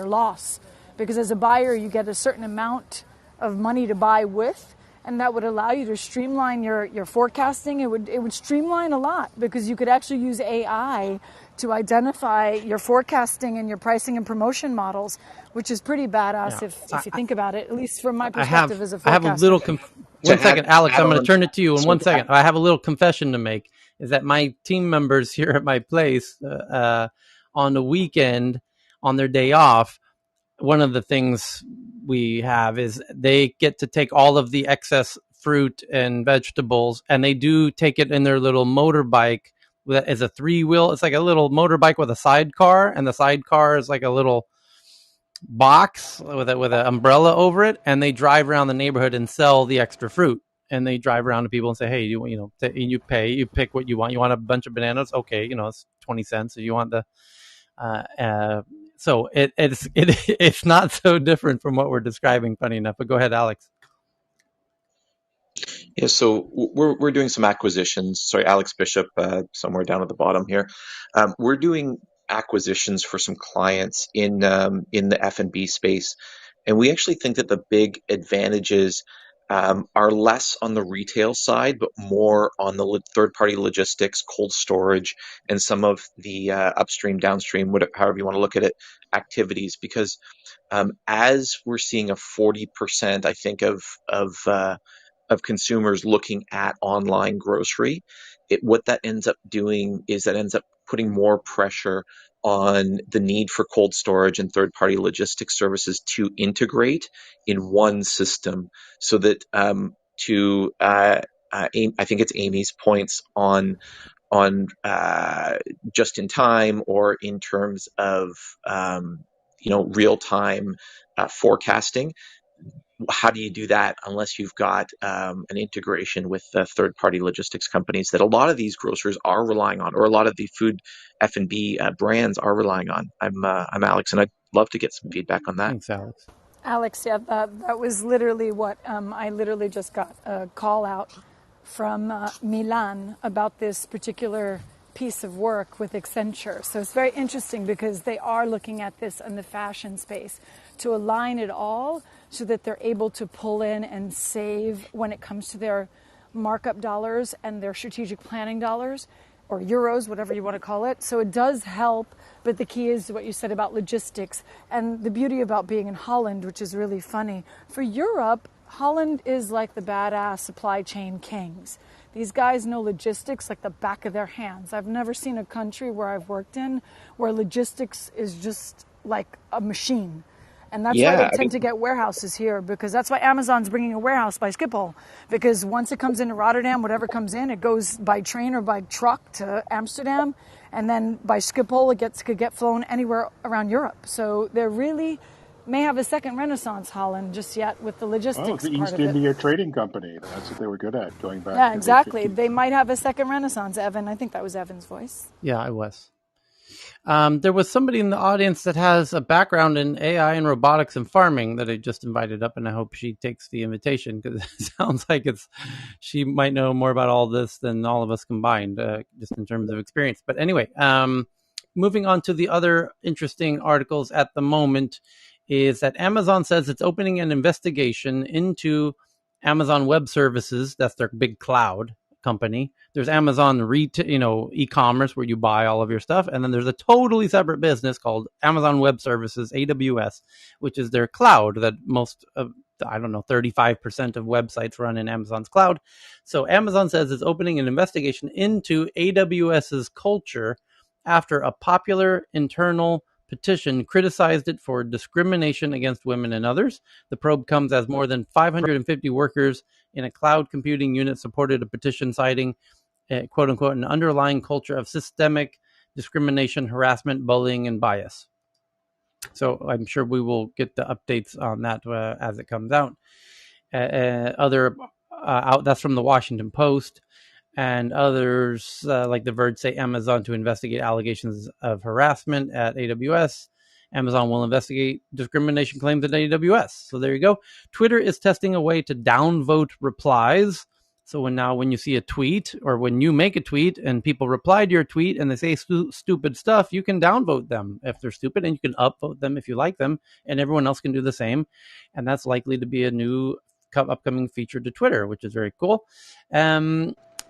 R: loss, because as a buyer you get a certain amount of money to buy with, and that would allow you to streamline your forecasting. It would streamline a lot, because you could actually use AI to identify your forecasting and your pricing and promotion models, which is pretty badass
C: Yeah.
R: if you think about it, at least from my
C: I
R: perspective
C: have
R: as a
C: I have a
R: forecaster.
C: little
K: To
C: one second, Alex.
K: add
C: I'm going to
K: on,
C: turn it to you in
K: so
C: 1 second. I have a little confession to make. Is that my team members here at my place on the weekend, on their day off, one of the things we have is they get to take all of the excess fruit and vegetables, and they do take it in their little motorbike that is a 3-wheel. It's like a little motorbike with a sidecar, and the sidecar is like a little box with an umbrella over it, and they drive around the neighborhood and sell the extra fruit. And they drive around to people and say, "Hey, you pay, you pick what you want. You want a bunch of bananas? Okay, it's 20 cents. If you want the uh, uh, so it's not so different from what we're describing. Funny enough, but go ahead, Alex.
K: yeah, so we're doing some acquisitions. Sorry, Alex Bishop, somewhere down at the bottom here. We're doing acquisitions for some clients in the F&B space, and we actually think that the big advantages are less on the retail side, but more on the third-party logistics, cold storage, and some of the upstream, downstream, however you want to look at it, activities. Because as we're seeing a 40%, I think, of consumers looking at online grocery, what that ends up doing is that ends up putting more pressure on the need for cold storage and third-party logistics services to integrate in one system, so that I think it's Amy's points on just in time, or in terms of real time forecasting. How do you do that unless you've got an integration with third-party logistics companies that a lot of these grocers are relying on, or a lot of the food F&B brands are relying on? I'm Alex, and I'd love to get some feedback on that.
C: Thanks, Alex.
R: Alex, yeah, that was literally what I literally just got a call out from Milan about this particular piece of work with Accenture. So it's very interesting, because they are looking at this in the fashion space to align it all so that they're able to pull in and save when it comes to their markup dollars and their strategic planning dollars, or euros, whatever you want to call it. So it does help, but the key is what you said about logistics. And the beauty about being in Holland, which is really funny, for Europe, Holland is like the badass supply chain kings. These guys know logistics like the back of their hands. I've never seen a country where I've worked in where logistics is just like a machine. And that's why they
K: Yeah, I
R: tend to
K: mean,
R: get warehouses here, because that's why Amazon's bringing a warehouse by Schiphol. Because once it comes into Rotterdam, whatever comes in, it goes by train or by truck to Amsterdam. And then by Schiphol, could get flown anywhere around Europe. So they're really may have a second renaissance, Holland, just yet with the
F: Oh,
R: logistics
F: the
R: part
F: East
R: of it.
F: India Trading Company. That's what they were good at going back
R: Yeah,
F: to the
R: exactly.
F: 50s.
R: They might have a second renaissance, Evan. I think that was Evan's voice.
C: Yeah, I was. There was somebody in the audience that has a background in AI and robotics and farming that I just invited up, and I hope she takes the invitation, because it sounds like she might know more about all this than all of us combined, just in terms of experience. But anyway, moving on to the other interesting articles at the moment is that Amazon says it's opening an investigation into Amazon Web Services. That's their big cloud company. There's Amazon retail, e-commerce, where you buy all of your stuff, and then there's a totally separate business called Amazon Web Services, AWS, which is their cloud that most of 35% of websites run in Amazon's cloud. So Amazon says it's opening an investigation into AWS's culture after a popular internal petition criticized it for discrimination against women and others. The probe comes as more than 550 workers in a cloud computing unit supported a petition citing, quote unquote, an underlying culture of systemic discrimination, harassment, bullying, and bias. So I'm sure we will get the updates on that as it comes out. That's from the Washington Post. And others like The Verge say Amazon to investigate allegations of harassment at AWS. Amazon will investigate discrimination claims at AWS. So there you go. Twitter is testing a way to downvote replies. So when you see a tweet, or when you make a tweet and people reply to your tweet and they say stupid stuff, you can downvote them if they're stupid, and you can upvote them if you like them, and everyone else can do the same. And that's likely to be a new upcoming feature to Twitter, which is very cool.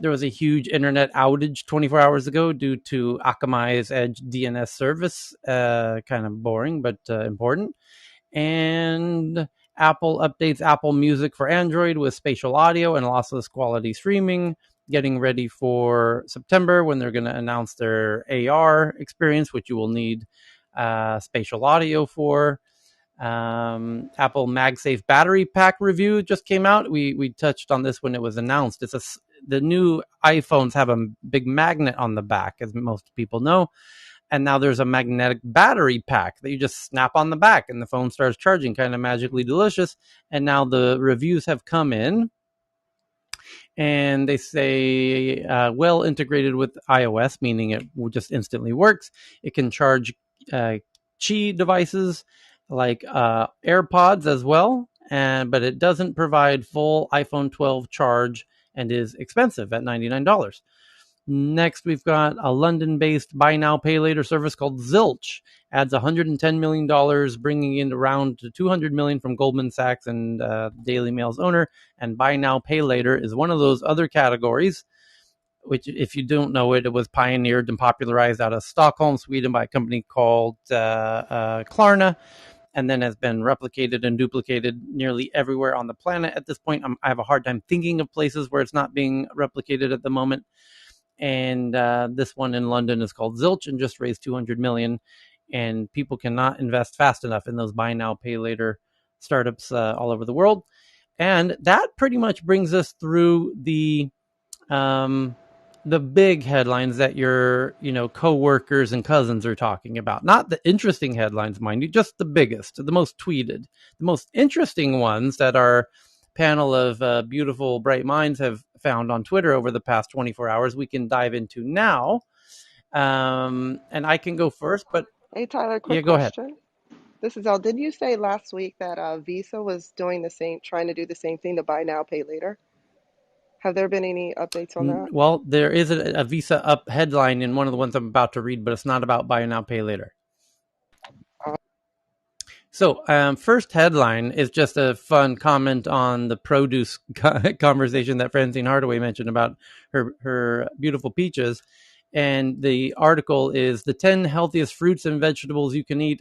C: There was a huge internet outage 24 hours ago due to Akamai's Edge DNS service. Kind of boring, but important. And Apple updates Apple Music for Android with spatial audio and lossless quality streaming, getting ready for September when they're going to announce their AR experience, which you will need spatial audio for. Apple MagSafe battery pack review just came out. We touched on this when it was announced. The new iPhones have a big magnet on the back, as most people know. And now there's a magnetic battery pack that you just snap on the back and the phone starts charging, kind of magically delicious. And now the reviews have come in, and they say well integrated with iOS, meaning it just instantly works. It can charge Qi devices like AirPods as well, but it doesn't provide full iPhone 12 charge and is expensive at $99. Next, we've got a London-based buy now, pay later service called Zilch. Adds $110 million, bringing in around $200 million from Goldman Sachs and Daily Mail's owner. And buy now, pay later is one of those other categories, which, if you don't know it, it was pioneered and popularized out of Stockholm, Sweden, by a company called Klarna, and then has been replicated and duplicated nearly everywhere on the planet at this point. I have a hard time thinking of places where it's not being replicated at the moment. And this one in London is called Zilch and just raised $200 million. And people cannot invest fast enough in those buy now, pay later startups all over the world. And that pretty much brings us through the big headlines that your coworkers and cousins are talking about. Not the interesting headlines, mind you, just the biggest, the most tweeted, the most interesting ones that our panel of beautiful, bright minds have found on Twitter over the past 24 hours. We can dive into now. And I can go first, but
P: Hey, Tyler,
C: yeah,
P: quick
C: go ahead.
P: question. This is Elle. Did you say last week that Visa was doing trying to do the same thing to buy now, pay later? Have there been any updates on that?
C: Well, there is a Visa up headline in one of the ones I'm about to read, but it's not about buy now, pay later. So first headline is just a fun comment on the produce conversation that Francine Hardaway mentioned about her beautiful peaches. And the article is the 10 healthiest fruits and vegetables you can eat.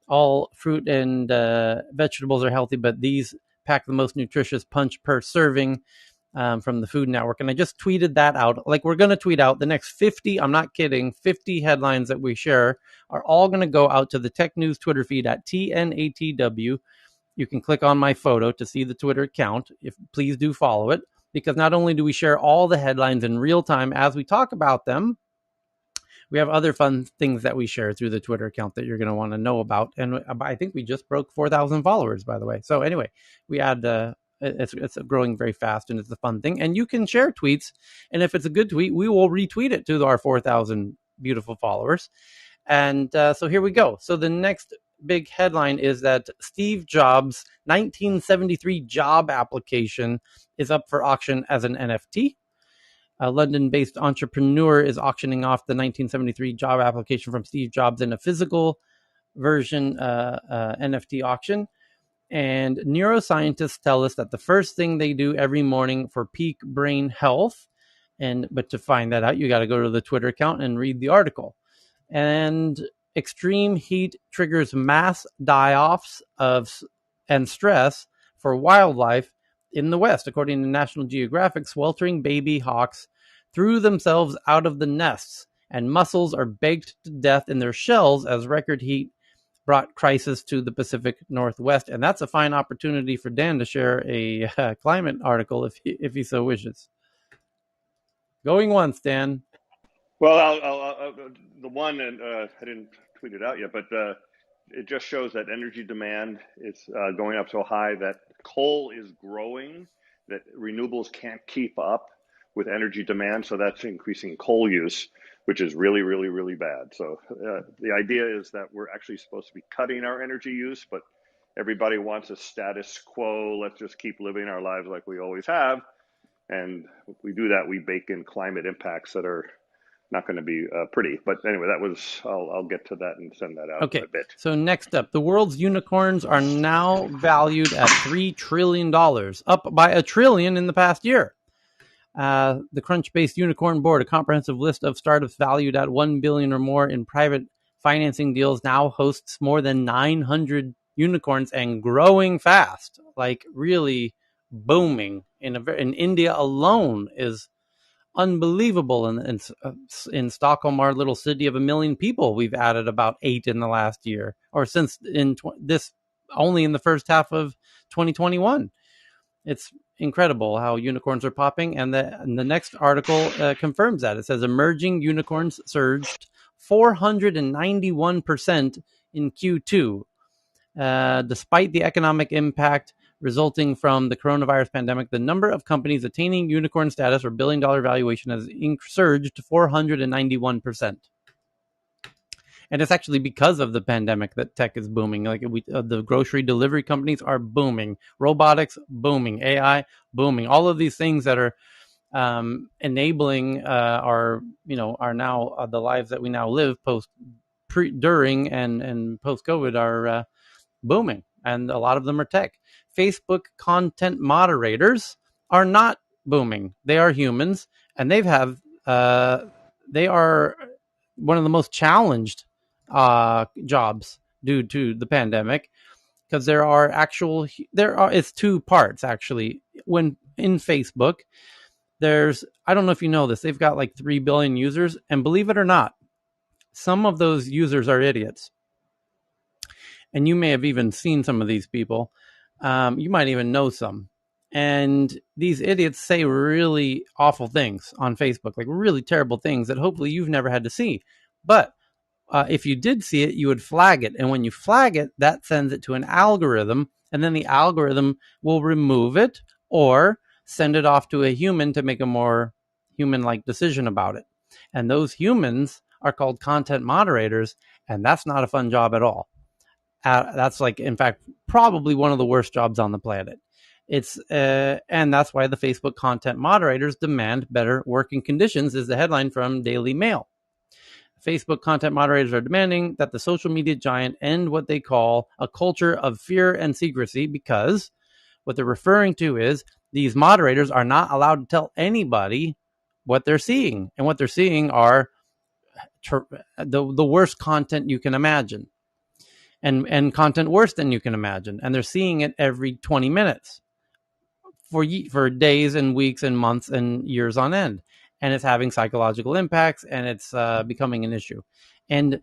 C: All fruit and vegetables are healthy, but these pack the most nutritious punch per serving. from the Food Network. And I just tweeted that out. Like, we're going to tweet out the next 50, I'm not kidding, 50 headlines that we share are all going to go out to the Tech News Twitter feed at TNATW. You can click on my photo to see the Twitter account. Please do follow it, because not only do we share all the headlines in real time as we talk about them, we have other fun things that we share through the Twitter account that you're going to want to know about. And I think we just broke 4,000 followers, by the way. So anyway, we add it's growing very fast, and it's a fun thing. And you can share tweets, and if it's a good tweet, we will retweet it to our 4,000 beautiful followers. And so here we go. So the next big headline is that Steve Jobs' 1973 job application is up for auction as an NFT. A London-based entrepreneur is auctioning off the 1973 job application from Steve Jobs in a physical version NFT auction. And neuroscientists tell us that the first thing they do every morning for peak brain health, but to find that out, you got to go to the Twitter account and read the article. And extreme heat triggers mass die-offs and stress for wildlife in the West. According to National Geographic, sweltering baby hawks threw themselves out of the nests, and mussels are baked to death in their shells as record heat brought crisis to the Pacific Northwest. And that's a fine opportunity for Dan to share a climate article if he so wishes. Going once, Dan.
B: Well, I'll the one, and I didn't tweet it out yet, but it just shows that energy demand is going up so high that coal is growing, that renewables can't keep up with energy demand. So that's increasing coal use, which is really, really, really bad. So the idea is that we're actually supposed to be cutting our energy use, but everybody wants a status quo. Let's just keep living our lives like we always have. And if we do that, we bake in climate impacts that are not going to be pretty. But anyway, that was, I'll get to that and send that out in a bit.
C: So next up, the world's unicorns are now valued at $3 trillion, up by $1 trillion in the past year. The Crunch-based Unicorn Board, a comprehensive list of startups valued at $1 billion or more in private financing deals, now hosts more than 900 unicorns and growing fast, like really booming. In India alone is unbelievable. In Stockholm, our little city of 1 million people, we've added about 8 in the last year, or since this only in the first half of 2021. It's incredible how unicorns are popping, and the next article confirms that. It says emerging unicorns surged 491% in Q2, despite the economic impact resulting from the coronavirus pandemic. The number of companies attaining unicorn status or billion-dollar valuation has surged 491%. And it's actually because of the pandemic that tech is booming. Like the grocery delivery companies are booming, robotics booming, AI booming. All of these things that are enabling our now the lives that we now live during and post COVID are booming, and a lot of them are tech. Facebook content moderators are not booming. They are humans, and they are one of the most challenged jobs due to the pandemic, because it's two parts actually. When in Facebook, I don't know if you know this, they've got like 3 billion users, and believe it or not, some of those users are idiots. And you may have even seen some of these people. You might even know some. And these idiots say really awful things on Facebook, like really terrible things that hopefully you've never had to see. But if you did see it, you would flag it. And when you flag it, that sends it to an algorithm. And then the algorithm will remove it or send it off to a human to make a more human-like decision about it. And those humans are called content moderators. And that's not a fun job at all. That's like, in fact, probably one of the worst jobs on the planet. And that's why the Facebook content moderators demand better working conditions, is the headline from Daily Mail. Facebook content moderators are demanding that the social media giant end what they call a culture of fear and secrecy, because what they're referring to is these moderators are not allowed to tell anybody what they're seeing. And what they're seeing are the worst content you can imagine. And content worse than you can imagine. And they're seeing it every 20 minutes. for days and weeks and months and years on end, and it's having psychological impacts, and it's becoming an issue. And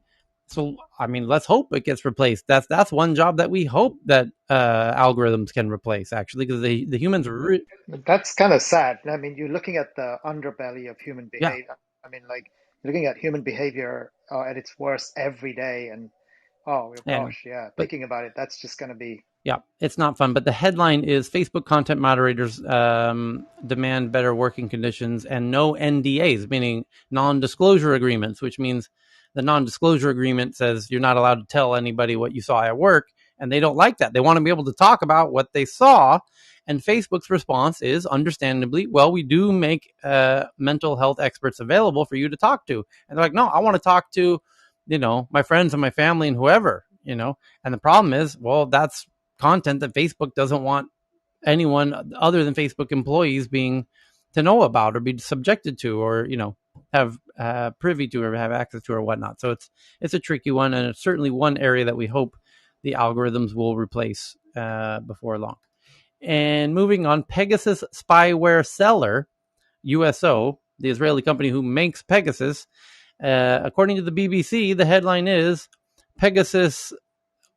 C: so, I mean, let's hope it gets replaced. That's one job that we hope that algorithms can replace, actually, because the humans are
H: But that's kind of sad. I mean, you're looking at the underbelly of human
C: yeah.
H: behavior. I mean, like you're looking at human behavior at its worst every day, and oh
C: And
H: gosh, yeah,
C: but
H: thinking about it, that's just going to be.
C: yeah, it's not fun. But the headline is Facebook content moderators demand better working conditions and no NDAs, meaning non-disclosure agreements, which means the non-disclosure agreement says you're not allowed to tell anybody what you saw at work, and they don't like that. They want to be able to talk about what they saw. And Facebook's response is, understandably, well, we do make mental health experts available for you to talk to. And they're like, no, I want to talk to, my friends and my family and whoever, And the problem is, well, that's content that Facebook doesn't want anyone other than Facebook employees to know about or be subjected to, or have privy to or have access to or whatnot. So it's a tricky one, and it's certainly one area that we hope the algorithms will replace before long. And moving on, Pegasus spyware seller USO, the Israeli company who makes Pegasus, according to the BBC, the headline is Pegasus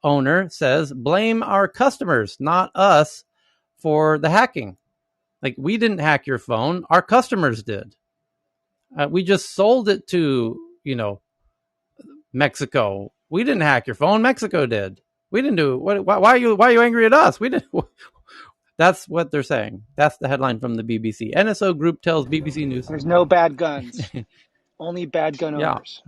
C: owner says, blame our customers, not us, for the hacking. Like, we didn't hack your phone, our customers did. We just sold it to, Mexico. We didn't hack your phone, Mexico did. We didn't do it. Why are you angry at us? We didn't. That's what they're saying. That's the headline from the BBC. NSO Group tells BBC News.
T: There's no bad guns, only bad gun
C: Yeah,
T: owners.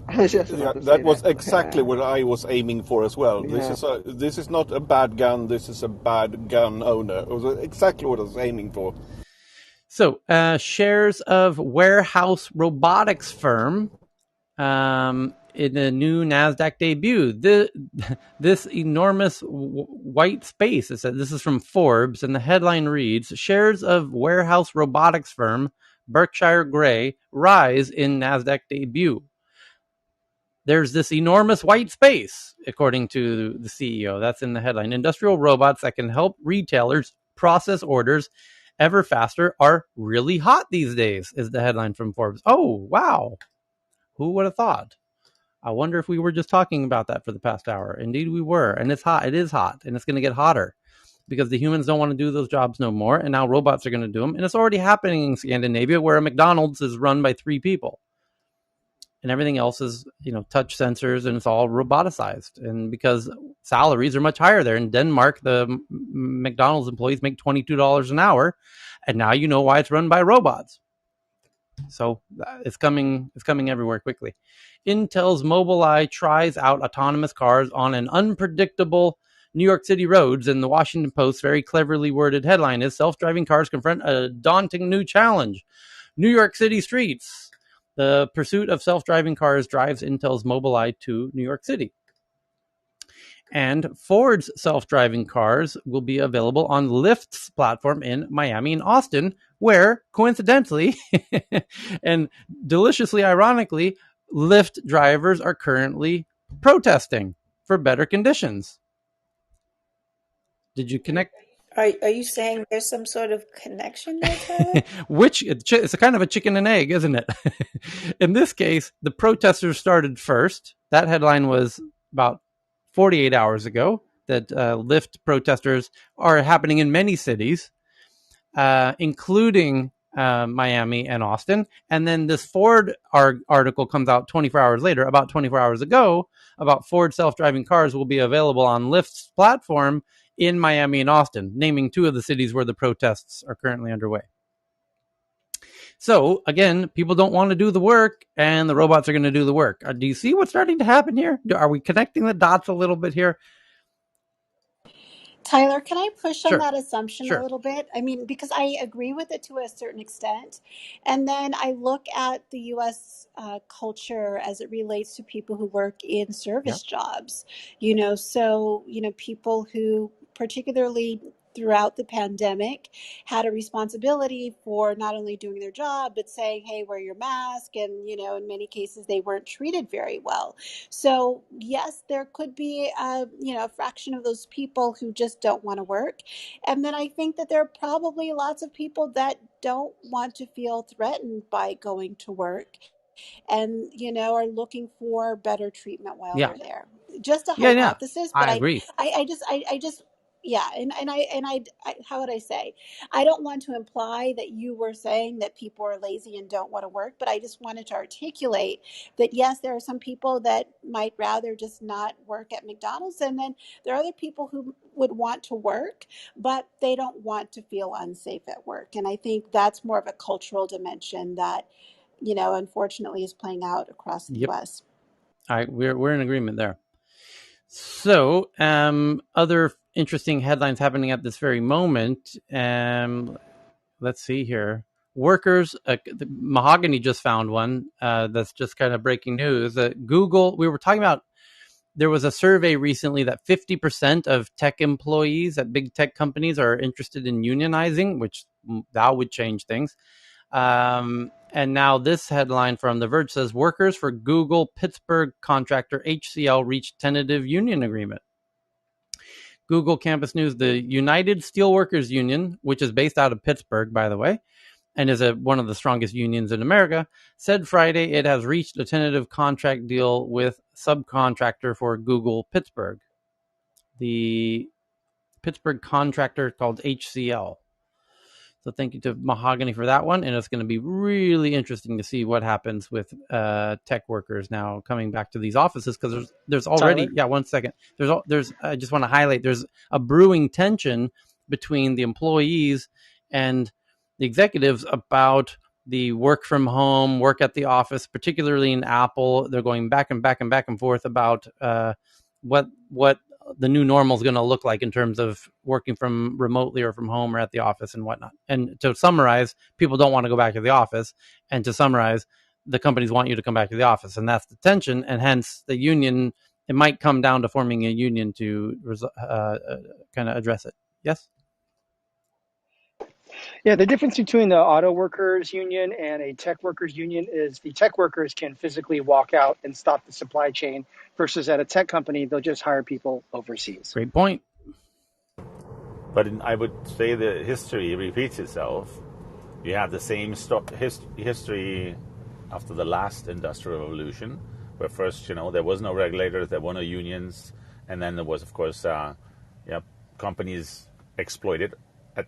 P: I was just
U: Yeah,
P: about to
U: that
P: say
U: was
P: that.
U: exactly what I was aiming for as well.
P: Yeah.
U: This is not a bad gun. This is a bad gun owner. It was exactly what I was aiming for.
C: So, shares of warehouse robotics firm in a new NASDAQ debut. This enormous white space, it said, this is from Forbes, and the headline reads, shares of warehouse robotics firm Berkshire Grey rise in NASDAQ debut. There's this enormous white space, according to the CEO. That's in the headline. Industrial robots that can help retailers process orders ever faster are really hot these days, is the headline from Forbes. Oh, wow. Who would have thought? I wonder if we were just talking about that for the past hour. Indeed, we were. And it's hot. It is hot. And it's going to get hotter because the humans don't want to do those jobs no more. And now robots are going to do them. And it's already happening in Scandinavia, where a McDonald's is run by 3 people. And everything else is, touch sensors, and it's all roboticized. And because salaries are much higher there. In Denmark, the McDonald's employees make $22 an hour. And now you know why it's run by robots. So it's coming everywhere quickly. Intel's Mobileye tries out autonomous cars on an unpredictable New York City roads, and the Washington Post's very cleverly worded headline is self-driving cars confront a daunting new challenge. New York City streets. The pursuit of self-driving cars drives Intel's Mobileye to New York City. And Ford's self-driving cars will be available on Lyft's platform in Miami and Austin, where, coincidentally and deliciously ironically, Lyft drivers are currently protesting for better conditions. Did you connect?
O: Are you saying there's some sort of connection there, Tyler?
C: Which it's a kind of a chicken and egg, isn't it? In this case, the protesters started first. That headline was about 48 hours ago, that Lyft protesters are happening in many cities, including Miami and Austin. And then this Ford article comes out 24 hours later, about 24 hours ago, about Ford self-driving cars will be available on Lyft's platform in Miami and Austin, naming 2 of the cities where the protests are currently underway. So, again, people don't want to do the work, and the robots are going to do the work. Do you see what's starting to happen here? Are we connecting the dots a little bit here?
A: Tyler, can I push on
C: Sure.
A: that assumption a little bit? I mean, because I agree with it to a certain extent. And then I look at the U.S. Culture as it relates to people who work in service jobs, so, people who particularly throughout the pandemic had a responsibility for not only doing their job, but saying, hey, wear your mask. And, in many cases, they weren't treated very well. So, yes, there could be, a fraction of those people who just don't want to work. And then I think that there are probably lots of people that don't want to feel threatened by going to work and are looking for better treatment while
C: Yeah.
A: they're there. Just a
C: Yeah.
A: hypothesis, but
C: I agree.
A: I just yeah, and I how would I say, I don't want to imply that you were saying that people are lazy and don't want to work, but I just wanted to articulate that yes, there are some people that might rather just not work at McDonald's, and then there are other people who would want to work, but they don't want to feel unsafe at work. And I think that's more of a cultural dimension that unfortunately is playing out across the
C: Yep.
A: US.
C: We're in agreement there. So, other interesting headlines happening at this very moment. Let's see here. Workers, Mahogany just found one that's just kind of breaking news. Google, we were talking about, there was a survey recently that 50% of tech employees at big tech companies are interested in unionizing, which that would change things. And now this headline from The Verge says workers for Google Pittsburgh contractor HCL reached tentative union agreement. Google Campus News, the United Steelworkers Union, which is based out of Pittsburgh, by the way, and is one of the strongest unions in America, said Friday it has reached a tentative contract deal with subcontractor for Google Pittsburgh, the Pittsburgh contractor called HCL. So thank you to Mahogany for that one. And it's going to be really interesting to see what happens with tech workers now coming back to these offices, because there's already,
T: Tyler?
C: yeah, 1 second. There's I just want to highlight, there's a brewing tension between the employees and the executives about the work from home, work at the office, particularly in Apple. They're going back and back and back and forth about what the new normal is going to look like in terms of working from remotely or from home or at the office and whatnot. And to summarize, people don't want to go back to the office. And to summarize, the companies want you to come back to the office. And that's the tension. And hence the union, it might come down to forming a union to kind of address it. Yes?
T: Yeah, the difference between the auto workers union and a tech workers union is the tech workers can physically walk out and stop the supply chain versus at a tech company, they'll just hire people overseas.
C: Great point.
D: But I would say the history repeats itself. You have the same history after the last industrial revolution, where first, there was no regulators, there were no unions, and then there was, of course, companies exploited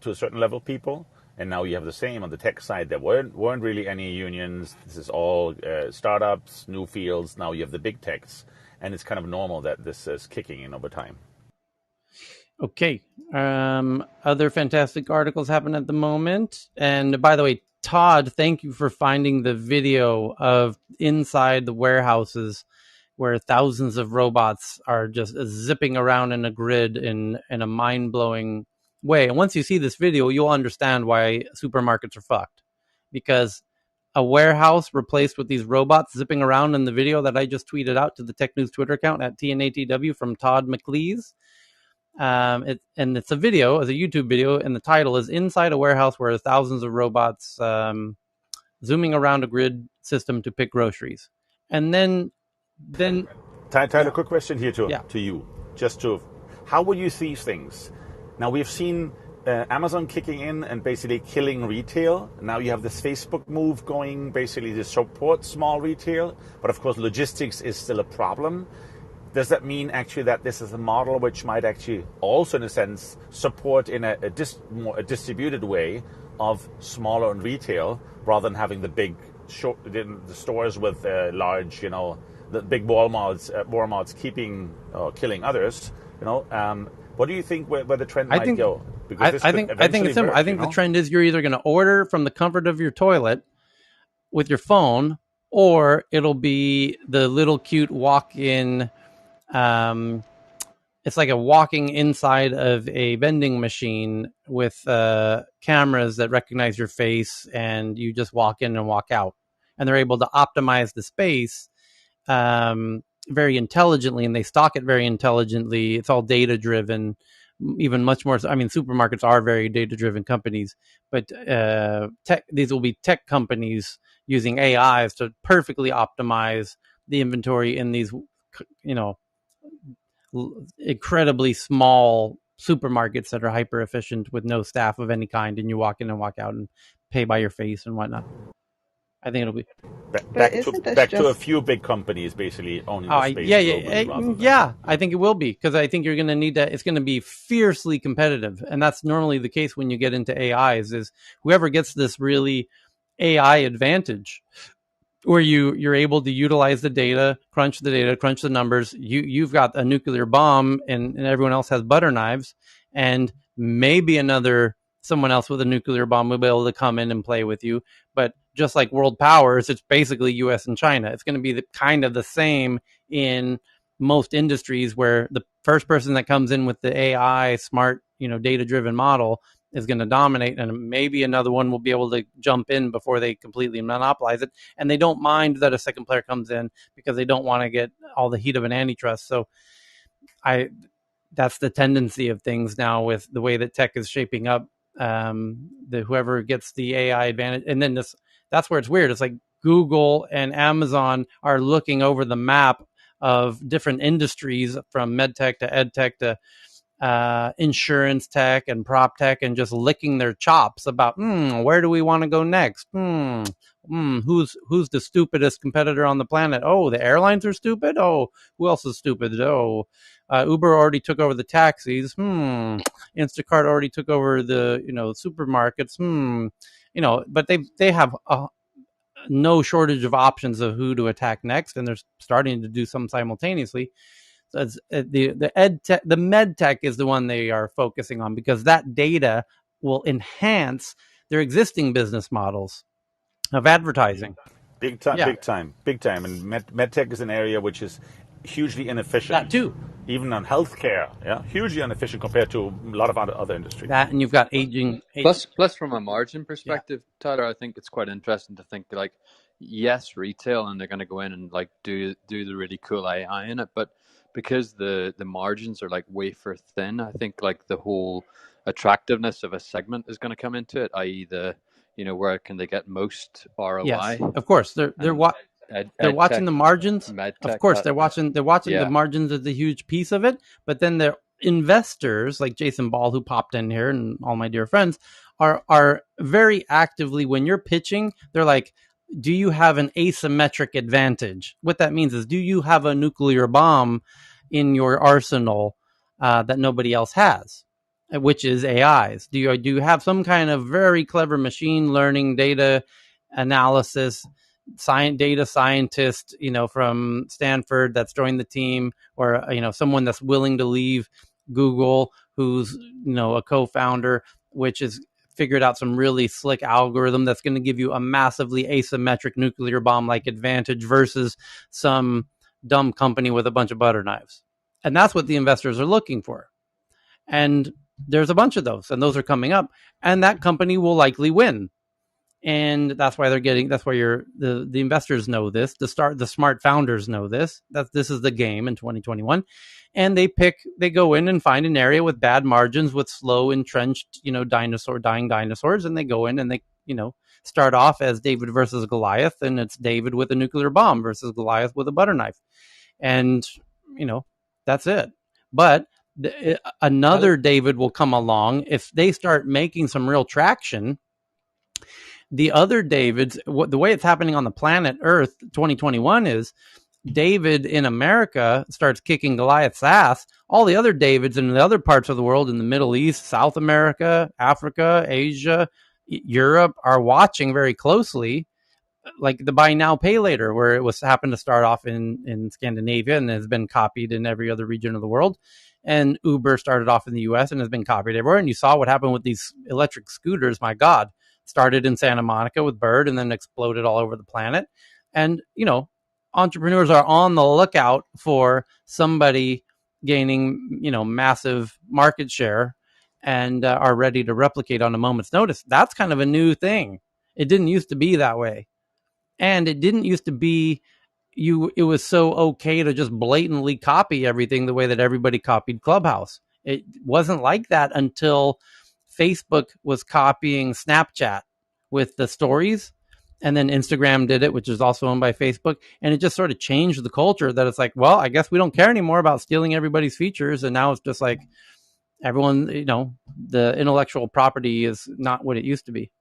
D: to a certain level people. And now you have the same on the tech side. There weren't really any unions. This is all startups, new fields. Now you have the big techs, and it's kind of normal that this is kicking in over time.
C: Okay. Other fantastic articles happen at the moment. And by the way, Todd, thank you for finding the video of inside the warehouses where thousands of robots are just zipping around in a grid in a mind-blowing way. And once you see this video, you'll understand why supermarkets are fucked. Because a warehouse replaced with these robots zipping around in the video that I just tweeted out to the Tech News Twitter account at TNATW from Todd McLeese. It's a video, as a YouTube video, and the title is "Inside a Warehouse Where Thousands of Robots Zooming Around a Grid System to Pick Groceries." And then
D: Tyler, quick question here to you. How would you see things? Now we've seen Amazon kicking in and basically killing retail. Now you have this Facebook move going basically to support small retail, but of course logistics is still a problem. Does that mean actually that this is a model which might actually also, in a sense, support in a distributed way of smaller and retail, rather than having the big the stores with large, the big Walmarts killing others? What do you think where the trend might go? Because
C: I think it's simple. I think the trend is you're either going to order from the comfort of your toilet with your phone, or it'll be the little cute walk-in. It's like a walking inside of a vending machine with cameras that recognize your face, and you just walk in and walk out. And they're able to optimize the space very intelligently, and they stock it very intelligently. It's all data driven, even much more. I mean, supermarkets are very data-driven companies, but these will be tech companies using AIs to perfectly optimize the inventory in these, incredibly small supermarkets that are hyper efficient with no staff of any kind, and you walk in and walk out and pay by your face and whatnot. I think it'll be
P: But isn't this
D: back to a
P: just
D: few big companies basically owning the space globally rather than
C: I think it will be, because I think you're going to need that. It's going to be fiercely competitive, and that's normally the case when you get into AIs. Is whoever gets this really AI advantage, where you're able to utilize the data, crunch the numbers. You've got a nuclear bomb, and everyone else has butter knives, and maybe someone else with a nuclear bomb will be able to come in and play with you. But just like world powers, it's basically US and China. It's going to be kind of the same in most industries, where the first person that comes in with the AI smart, data driven model is going to dominate, and maybe another one will be able to jump in before they completely monopolize it. And they don't mind that a second player comes in, because they don't want to get all the heat of an antitrust. So that's the tendency of things now with the way that tech is shaping up. Whoever gets the AI advantage, and then that's where it's weird. It's like Google and Amazon are looking over the map of different industries, from medtech to edtech to insurance tech and prop tech, and just licking their chops about where do we want to go next. Who's the stupidest competitor on the planet? Oh, the airlines are stupid. Oh, who else is stupid? Oh, Uber already took over the taxis. Instacart already took over the supermarkets. But they have no shortage of options of who to attack next, and they're starting to do some simultaneously. So the med tech is the one they are focusing on, because that data will enhance their existing business models of advertising.
D: big time. And medtech is an area which is hugely inefficient.
C: That too.
D: Even on healthcare, hugely inefficient compared to a lot of other industries.
C: That, and you've got aging.
E: Plus, from a margin perspective, Tyler, I think it's quite interesting to think like, yes, retail, and they're going to go in and like do the really cool AI in it, but because the margins are like wafer thin, I think like the whole attractiveness of a segment is going to come into it, i.e. where can they get most ROI?
C: Yes, of course they're watching the margins. Of course they're watching the margins as a huge piece of it, but then their investors like Jason Ball, who popped in here, and all my dear friends are very actively, when you're pitching, they're like, do you have an asymmetric advantage? What that means is, do you have a nuclear bomb in your arsenal that nobody else has, which is AIs? Do you have some kind of very clever machine learning data analysis data scientist, from Stanford that's joined the team, or someone that's willing to leave Google, who's a co-founder, which is figured out some really slick algorithm that's going to give you a massively asymmetric nuclear bomb like advantage versus some dumb company with a bunch of butter knives. And that's what the investors are looking for. And there's a bunch of those, and those are coming up, and that company will likely win. And that's why the investors know this. The smart founders know this, that this is the game in 2021. And they go in and find an area with bad margins, with slow entrenched, dying dinosaurs. And they go in and they, start off as David versus Goliath, and it's David with a nuclear bomb versus Goliath with a butter knife. And, that's it. But another David will come along if they start making some real traction. The other Davids, the way it's happening on the planet Earth 2021 is David in America starts kicking Goliath's ass. All the other Davids in the other parts of the world, in the Middle East, South America, Africa, Asia, Europe, are watching very closely, like the buy now, pay later, where it happened to start off in Scandinavia and has been copied in every other region of the world. And Uber started off in the US and has been copied everywhere. And you saw what happened with these electric scooters. My God. Started in Santa Monica with Bird and then exploded all over the planet. And, entrepreneurs are on the lookout for somebody gaining, massive market share, and are ready to replicate on a moment's notice. That's kind of a new thing. It didn't used to be that way. And it didn't used to be it was so okay to just blatantly copy everything the way that everybody copied Clubhouse. It wasn't like that until Facebook was copying Snapchat with the stories, and then Instagram did it, which is also owned by Facebook, and it just sort of changed the culture that it's like, well, I guess we don't care anymore about stealing everybody's features, and now it's just like everyone, the intellectual property is not what it used to be.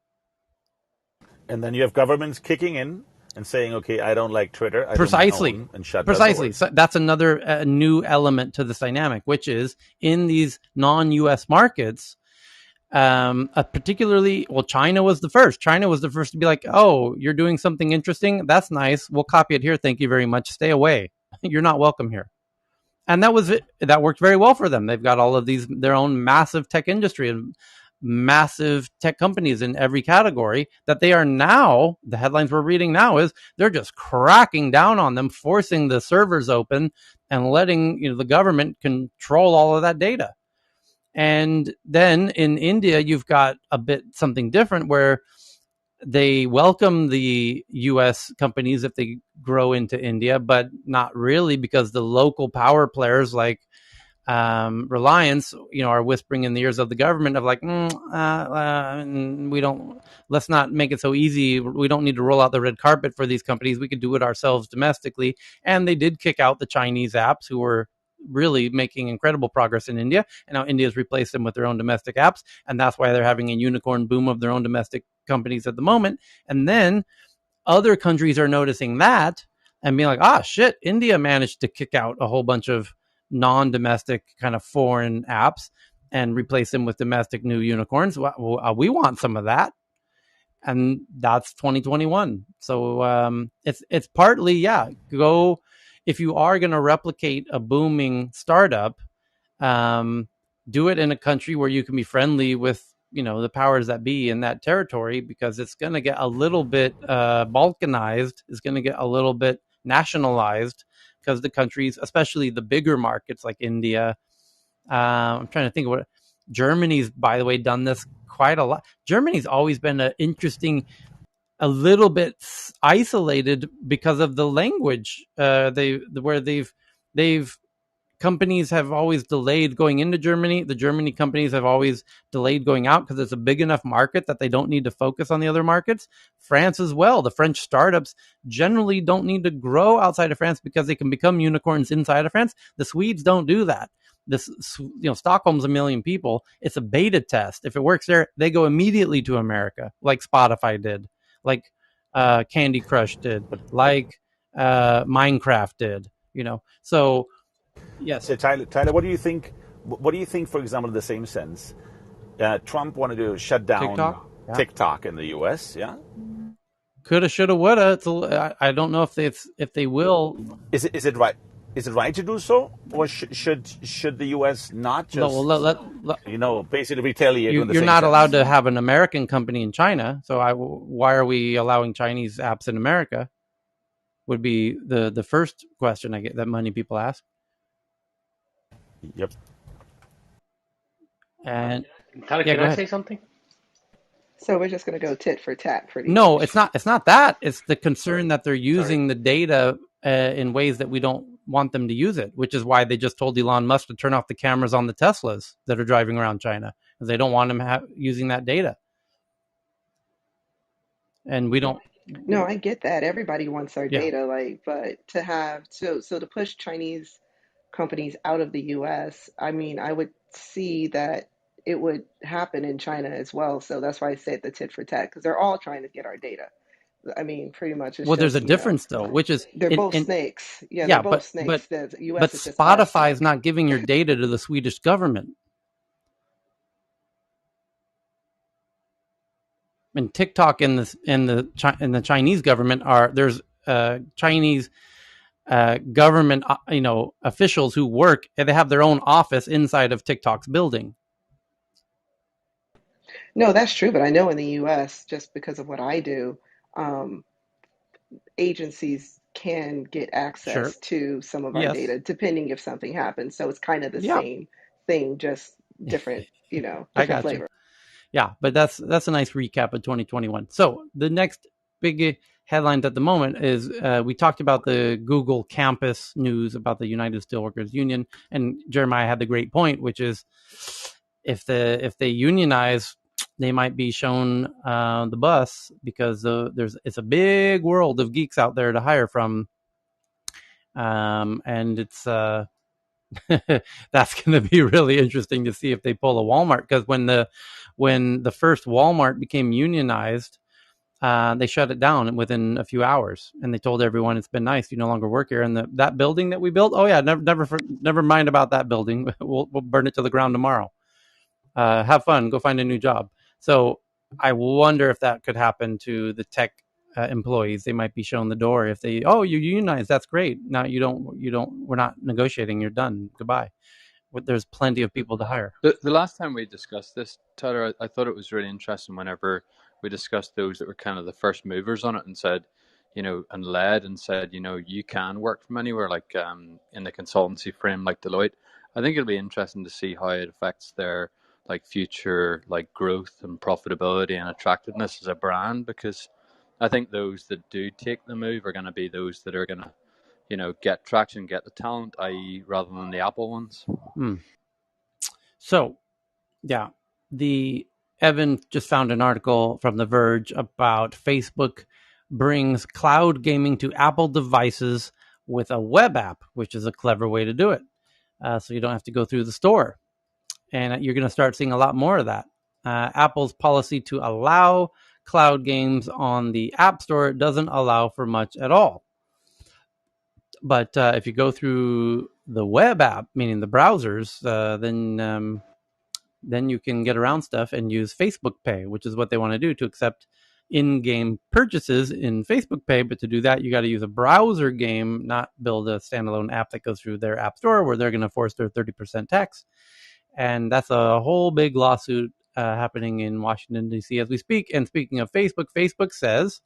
D: And then you have governments kicking in and saying, okay, I don't like Twitter, I
C: Precisely.
D: don't own, and shut
C: Precisely.
D: that door.
C: So that's another new element to this dynamic, which is in these non-US markets, particularly, well, China was the first. China was the first to be like, oh, you're doing something interesting. That's nice. We'll copy it here. Thank you very much. Stay away. You're not welcome here. And that was it. That worked very well for them. They've got all of these, their own massive tech industry and massive tech companies in every category that they are now, the headlines we're reading now is they're just cracking down on them, forcing the servers open and letting the government control all of that data. And then in India, you've got a bit something different where they welcome the US companies if they grow into India, but not really, because the local power players like Reliance, are whispering in the ears of the government of like, we don't, let's not make it so easy. We don't need to roll out the red carpet for these companies. We could do it ourselves domestically. And they did kick out the Chinese apps who were really making incredible progress in India. And now India's replaced them with their own domestic apps. And that's why they're having a unicorn boom of their own domestic companies at the moment. And then other countries are noticing that and being like, shit, India managed to kick out a whole bunch of non-domestic kind of foreign apps and replace them with domestic new unicorns. We want some of that. And that's 2021. So it's partly, go, if you are going to replicate a booming startup, do it in a country where you can be friendly with, the powers that be in that territory, because it's going to get a little bit balkanized, it's going to get a little bit nationalized, because the countries, especially the bigger markets like India, I'm trying to think of what, Germany's, by the way, done this quite a lot. Germany's always been an interesting, a little bit isolated because of the language. They've companies have always delayed going into Germany. The Germany companies have always delayed going out because it's a big enough market that they don't need to focus on the other markets. France as well. The French startups generally don't need to grow outside of France because they can become unicorns inside of France. The Swedes don't do that. Stockholm's 1 million people. It's a beta test. If it works there, they go immediately to America, like Spotify did, like Candy Crush did, like Minecraft did. So yes.
D: So Tyler, what do you think? What do you think, for example, in the same sense, Trump wanted to shut down TikTok in the U.S. Yeah,
C: coulda, shoulda, woulda. I don't know if they will.
D: Is it right? Is it right to do so, or should the U.S. not just basically retaliate?
C: You're not allowed to have an American company in China, so why are we allowing Chinese apps in America? Would be the first question I get that many people ask.
D: Yep.
I: And Tyler, can I say something?
P: So we're just going to go tit for tat pretty
C: No,
P: much.
C: it's not that. It's the concern that they're using the data in ways that we don't want them to use it, which is why they just told Elon Musk to turn off the cameras on the Teslas that are driving around China, because they don't want them using that data. And we don't.
P: No, I get that. Everybody wants our data, but to have so to push Chinese companies out of the US, I mean, I would see that it would happen in China as well. So that's why I said the tit for tat, because they're all trying to get our data. I mean, pretty much. It's
C: there's a difference though, which is
P: they're both snakes. Yeah, they're both snakes. The US
C: but
P: is just
C: Spotify is not giving your data to the Swedish government. And TikTok and the Chinese government there's Chinese government officials who work, and they have their own office inside of TikTok's building.
P: No, that's true, but I know in the US, just because of what I do, agencies can get access to some of our data depending if something happens. So it's kind of the same thing, just different, different flavor.
C: Yeah, but that's a nice recap of 2021. So the next big headlines at the moment is we talked about the Google campus news about the United Steelworkers Union, and Jeremiah had the great point, which is if they unionize, they might be shown the bus, because it's a big world of geeks out there to hire from, and it's that's going to be really interesting to see if they pull a Walmart, because when the first Walmart became unionized, they shut it down within a few hours, and they told everyone, it's been nice, you no longer work here. And that building that we built, oh yeah, never mind about that building. We'll burn it to the ground tomorrow. Have fun, go find a new job. So I wonder if that could happen to the tech employees. They might be shown the door if they, oh, you unionize, that's great. Now you don't, we're not negotiating, you're done, goodbye. There's plenty of people to hire.
E: The last time we discussed this, Tyler, I thought it was really interesting whenever we discussed those that were kind of the first movers on it, and said, and led and said, you can work from anywhere, like in the consultancy frame like Deloitte. I think it'll be interesting to see how it affects their like future like growth and profitability and attractiveness as a brand, because I think those that do take the move are going to be those that are going to get traction, get the talent, i.e. rather than the Apple ones.
C: So yeah, Evan just found an article from The Verge about Facebook brings cloud gaming to Apple devices with a web app, which is a clever way to do it. So you don't have to go through the store. And you're going to start seeing a lot more of that. Apple's policy to allow cloud games on the App Store doesn't allow for much at all. But if you go through the web app, meaning the browsers, then you can get around stuff and use Facebook Pay, which is what they want to do, to accept in-game purchases in Facebook Pay. But to do that, you got to use a browser game, not build a standalone app that goes through their app store, where they're going to force their 30% tax. And that's a whole big lawsuit happening in Washington, D.C. as we speak. And speaking of Facebook, Facebook says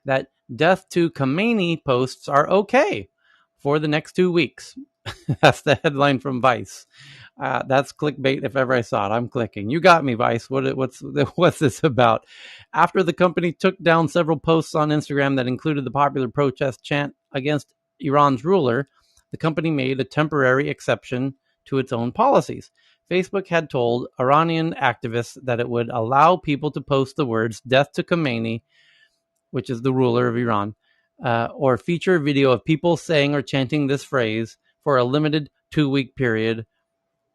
C: that death to Khamenei posts are okay for the next 2 weeks. That's the headline from Vice. That's clickbait if ever I saw it. I'm clicking. You got me, Vice. What's this about? After the company took down several posts on Instagram that included the popular protest chant against Iran's ruler, the company made a temporary exception to its own policies. Facebook had told Iranian activists that it would allow people to post the words "Death to Khamenei," which is the ruler of Iran, or feature a video of people saying or chanting this phrase for a limited 2-week period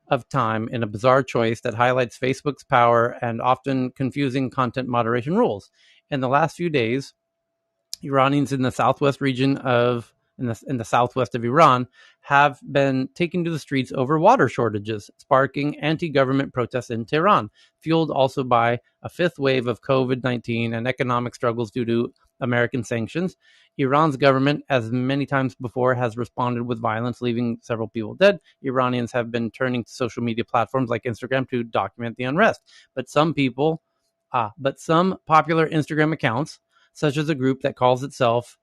C: of time, in a bizarre choice that highlights Facebook's power and often confusing content moderation rules. In the last few days, Iranians in the southwest region of in the southwest of Iran have been taken to the streets over water shortages, sparking anti-government protests in Tehran, fueled also by a fifth wave of COVID-19 and economic struggles due to American sanctions. Iran's government, as many times before, has responded with violence, leaving several people dead. Iranians have been turning to social media platforms like Instagram to document the unrest. But some popular Instagram accounts, such as a group that calls itself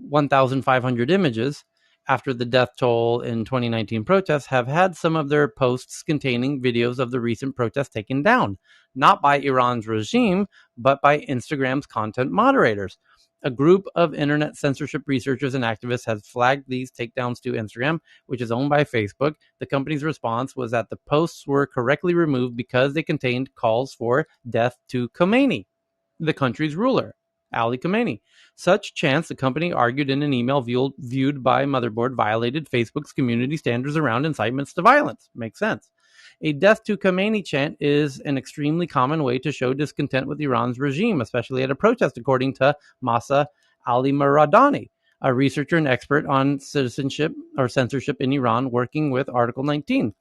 C: 1,500 Images, after the death toll in 2019 protests, have had some of their posts containing videos of the recent protests taken down, not by Iran's regime, but by Instagram's content moderators. A group of internet censorship researchers and activists has flagged these takedowns to Instagram, which is owned by Facebook. The company's response was that the posts were correctly removed because they contained calls for death to Khamenei, the country's ruler, Ali Khamenei. Such chants, the company argued in an email viewed by Motherboard, violated Facebook's community standards around incitements to violence. Makes sense. A death to Khamenei chant is an extremely common way to show discontent with Iran's regime, especially at a protest, according to Masa Ali Maradani, a researcher and expert on citizenship or censorship in Iran, working with Article 19,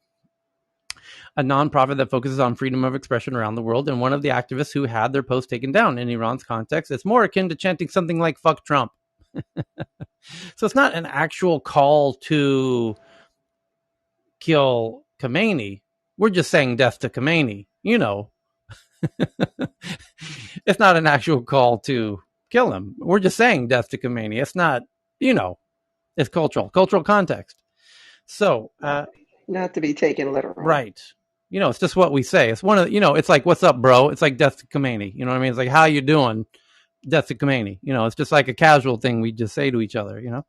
C: a nonprofit that focuses on freedom of expression around the world, and one of the activists who had their post taken down. In Iran's context, it's more akin to chanting something like "fuck Trump." So it's not an actual call to kill Khamenei. We're just saying death to Khamenei. It's not an actual call to kill him. We're just saying death to Khamenei. It's not, it's cultural context. So,
P: not to be taken literal.
C: Right. It's just what we say. It's one of it's like, what's up, bro? It's like death to Khamenei. You know what I mean? It's like, how you doing? death to Khomeini. It's just like a casual thing we just say to each other,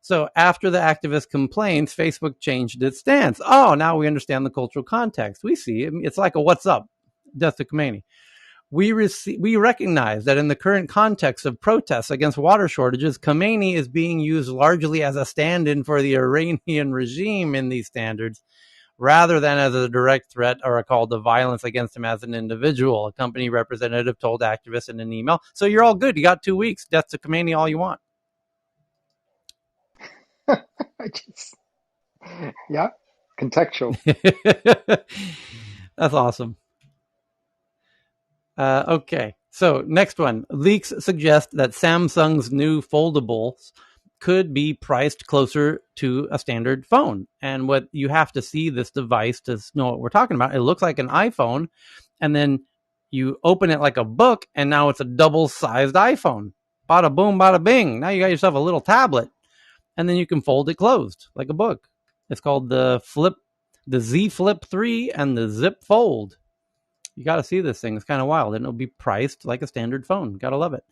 C: So after the activist complaints, Facebook changed its stance. Oh, now we understand the cultural context. We see it's like a what's up, death to Khomeini. We recognize that in the current context of protests against water shortages, Khomeini is being used largely as a stand-in for the Iranian regime in these standards, rather than as a direct threat or a call to violence against him as an individual, a company representative told activists in an email. So you're all good. You got 2 weeks. Death to Khomeini all you want.
H: Yeah, contextual.
C: That's awesome. Okay, so next one. Leaks suggest that Samsung's new foldables could be priced closer to a standard phone. And what you have to see this device to know what we're talking about. It looks like an iPhone, and then you open it like a book, and now it's a double-sized iPhone. Bada boom, bada bing. Now you got yourself a little tablet, and then you can fold it closed like a book. It's called the Z Flip 3 and the Zip Fold. You got to see this thing. It's kind of wild. And it'll be priced like a standard phone. Got to love it.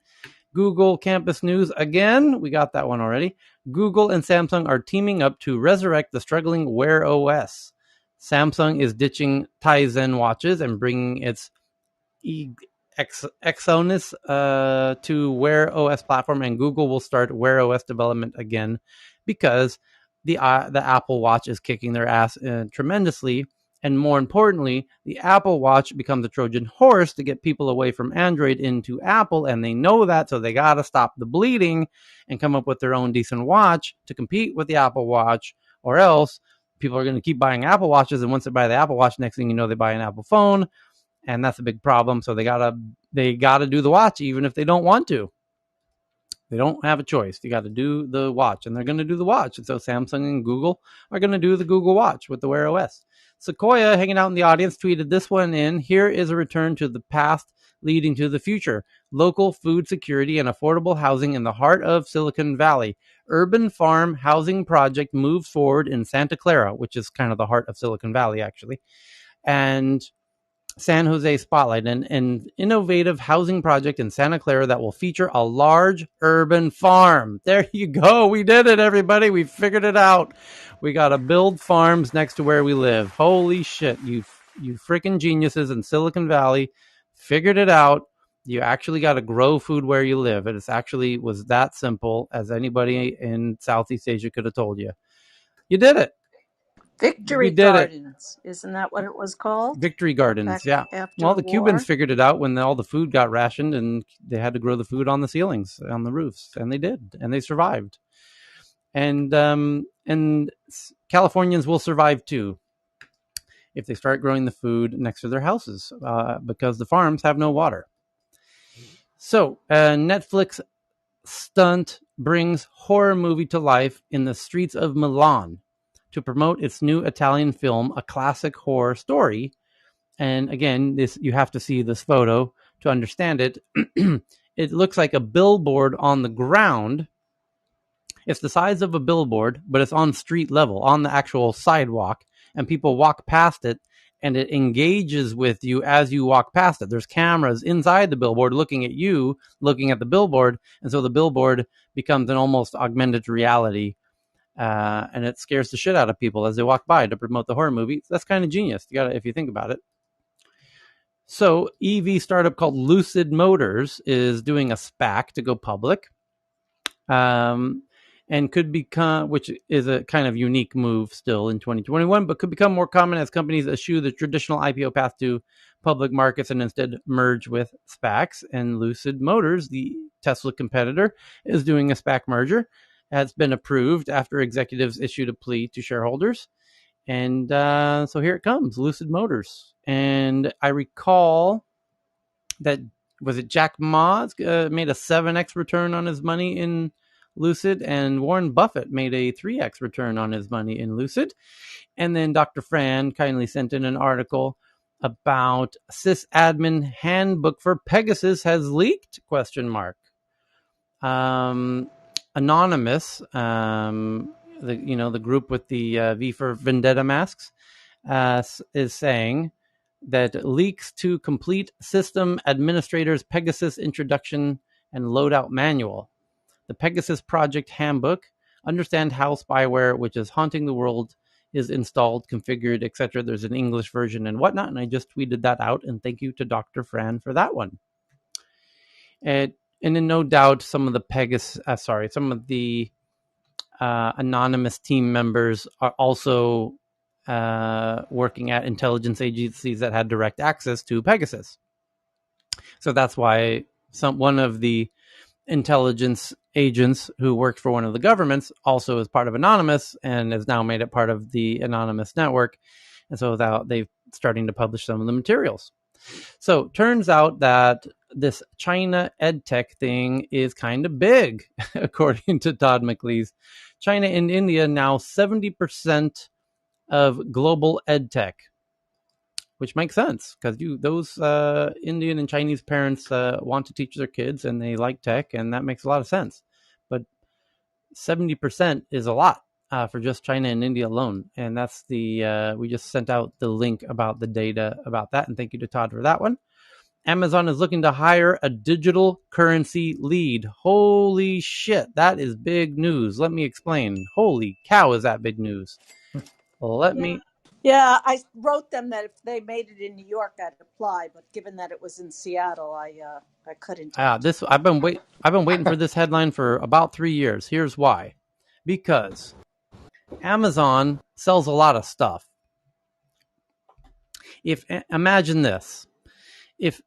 C: Google Campus News again. We got that one already. Google and Samsung are teaming up to resurrect the struggling Wear OS. Samsung is ditching Tizen watches and bringing its Exynos to Wear OS platform, and Google will start Wear OS development again because the Apple Watch is kicking their ass tremendously. And more importantly, the Apple Watch becomes a Trojan horse to get people away from Android into Apple, and they know that, so they got to stop the bleeding and come up with their own decent watch to compete with the Apple Watch, or else people are going to keep buying Apple Watches, and once they buy the Apple Watch, next thing you know, they buy an Apple phone, and that's a big problem. So they gotta do the watch, even if they don't want to. They don't have a choice. You got to do the watch, and they're going to do the watch. And so Samsung and Google are going to do the Google Watch with the Wear OS. Sequoia, hanging out in the audience, tweeted this one in. Here is a return to the past leading to the future. Local food security and affordable housing in the heart of Silicon Valley. Urban farm housing project moves forward in Santa Clara, which is kind of the heart of Silicon Valley, actually. And San Jose Spotlight, an innovative housing project in Santa Clara that will feature a large urban farm. There you go. We did it, everybody. We figured it out. We got to build farms next to where we live. Holy shit. You freaking geniuses in Silicon Valley figured it out. You actually got to grow food where you live. It actually was that simple as anybody in Southeast Asia could have told you. You did it.
N: Victory Gardens. Isn't that what it was called?
C: Victory Gardens, yeah. Well, the Cubans figured it out when all the food got rationed, and they had to grow the food on the ceilings, on the roofs, and they did, and they survived. And Californians will survive too if they start growing the food next to their houses, because the farms have no water. So, Netflix stunt brings horror movie to life in the streets of Milan to promote its new Italian film, A Classic Horror Story. And again, you have to see this photo to understand it. It looks like a billboard on the ground. It's the size of a billboard, but it's on street level, on the actual sidewalk, and people walk past it, and it engages with you as you walk past it. There's cameras inside the billboard looking at you, looking at the billboard, and so the billboard becomes an almost augmented reality. And it scares the shit out of people as they walk by to promote the horror movie. That's kind of genius, if you think about it. So, EV startup called Lucid Motors is doing a SPAC to go public, and could become, which is a kind of unique move still in 2021, but could become more common as companies eschew the traditional IPO path to public markets and instead merge with SPACs. And Lucid Motors, the Tesla competitor, is doing a SPAC merger. Has been approved after executives issued a plea to shareholders. And so here it comes, Lucid Motors. And I recall that, was it Jack Ma made a 7x return on his money in Lucid, and Warren Buffett made a 3x return on his money in Lucid. And then Dr. Fran kindly sent in an article about sysadmin handbook for Pegasus has leaked, ? Anonymous, the group with the V for Vendetta masks, is saying that leaks to complete system administrators Pegasus introduction and Loadout Manual. The Pegasus Project Handbook, understand how spyware, which is haunting the world, is installed, configured, etc. There's an English version and whatnot, and I just tweeted that out, and thank you to Dr. Fran for that one. And then no doubt some of the anonymous team members are also working at intelligence agencies that had direct access to Pegasus. So that's why one of the intelligence agents who worked for one of the governments also is part of Anonymous and has now made it part of the Anonymous network. And so they're starting to publish some of the materials. So turns out that this China Edtech thing is kind of big, according to Todd McLeese. China and India now 70% of global Edtech, which makes sense because those Indian and Chinese parents want to teach their kids and they like tech, and that makes a lot of sense. But 70% is a lot for just China and India alone. And that's we just sent out the link about the data about that. And thank you to Todd for that one. Amazon is looking to hire a digital currency lead. Holy shit, that is big news. Let me explain. Holy cow, is that big news? Let me...
N: Yeah, I wrote them that if they made it in New York, I'd apply. But given that it was in Seattle, I couldn't.
C: I've been waiting for this headline for about 3 years. Here's why: because Amazon sells a lot of stuff. Imagine this: if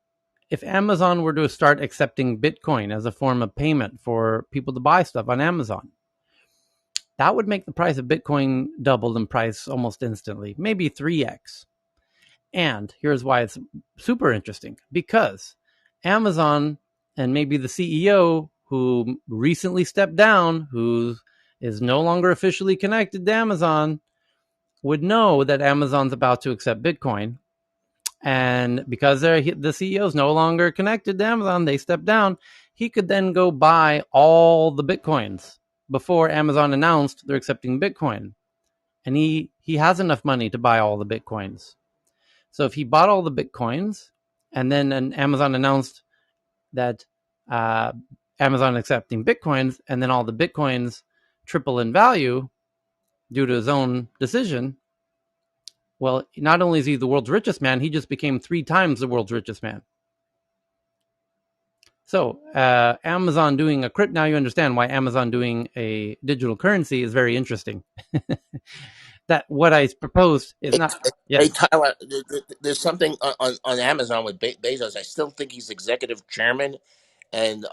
C: Amazon were to start accepting Bitcoin as a form of payment for people to buy stuff on Amazon, that would make the price of Bitcoin double in price almost instantly, maybe 3x. And here's why it's super interesting: because Amazon and maybe the CEO who recently stepped down, who is no longer officially connected to Amazon, would know that Amazon's about to accept Bitcoin. And because the CEO is no longer connected to Amazon, they step down. He could then go buy all the Bitcoins before Amazon announced they're accepting Bitcoin. And he has enough money to buy all the Bitcoins. So if he bought all the Bitcoins and then Amazon announced that Amazon accepting Bitcoins, and then all the Bitcoins triple in value due to his own decision, well, not only is he the world's richest man, he just became 3 times the world's richest man. So Amazon doing now you understand why Amazon doing a digital currency is very interesting. That what I proposed is not. Yes.
J: Hey, Tyler, there's something on Amazon with Bezos. I still think he's executive chairman, and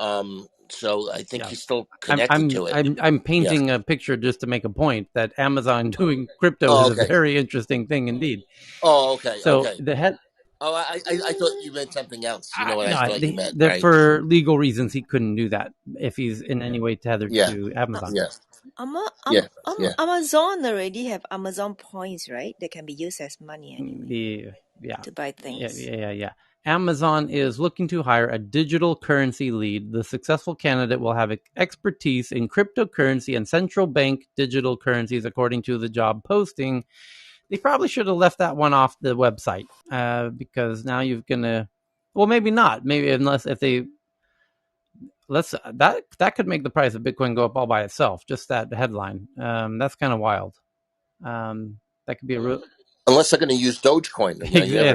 J: so I think he's still connected to it.
C: I'm painting a picture just to make a point that Amazon doing crypto
J: Oh,
C: is
J: okay.
C: a very interesting thing indeed.
J: Oh, okay.
C: So
J: okay.
C: the head.
J: Oh, I thought you meant something else. You know what I thought you meant, right?
C: For legal reasons, he couldn't do that if he's in any way tethered to Amazon.
J: Yeah.
O: Amazon already have Amazon points, right? They can be used as money anyway. To buy things.
C: Yeah. Amazon is looking to hire a digital currency lead. The successful candidate will have expertise in cryptocurrency and central bank digital currencies, according to the job posting. They probably should have left that one off the website because now you're gonna. Well, maybe not. Maybe that could make the price of Bitcoin go up all by itself. Just that headline. That's kind of wild. That could be a real.
J: Unless they're going to use Dogecoin.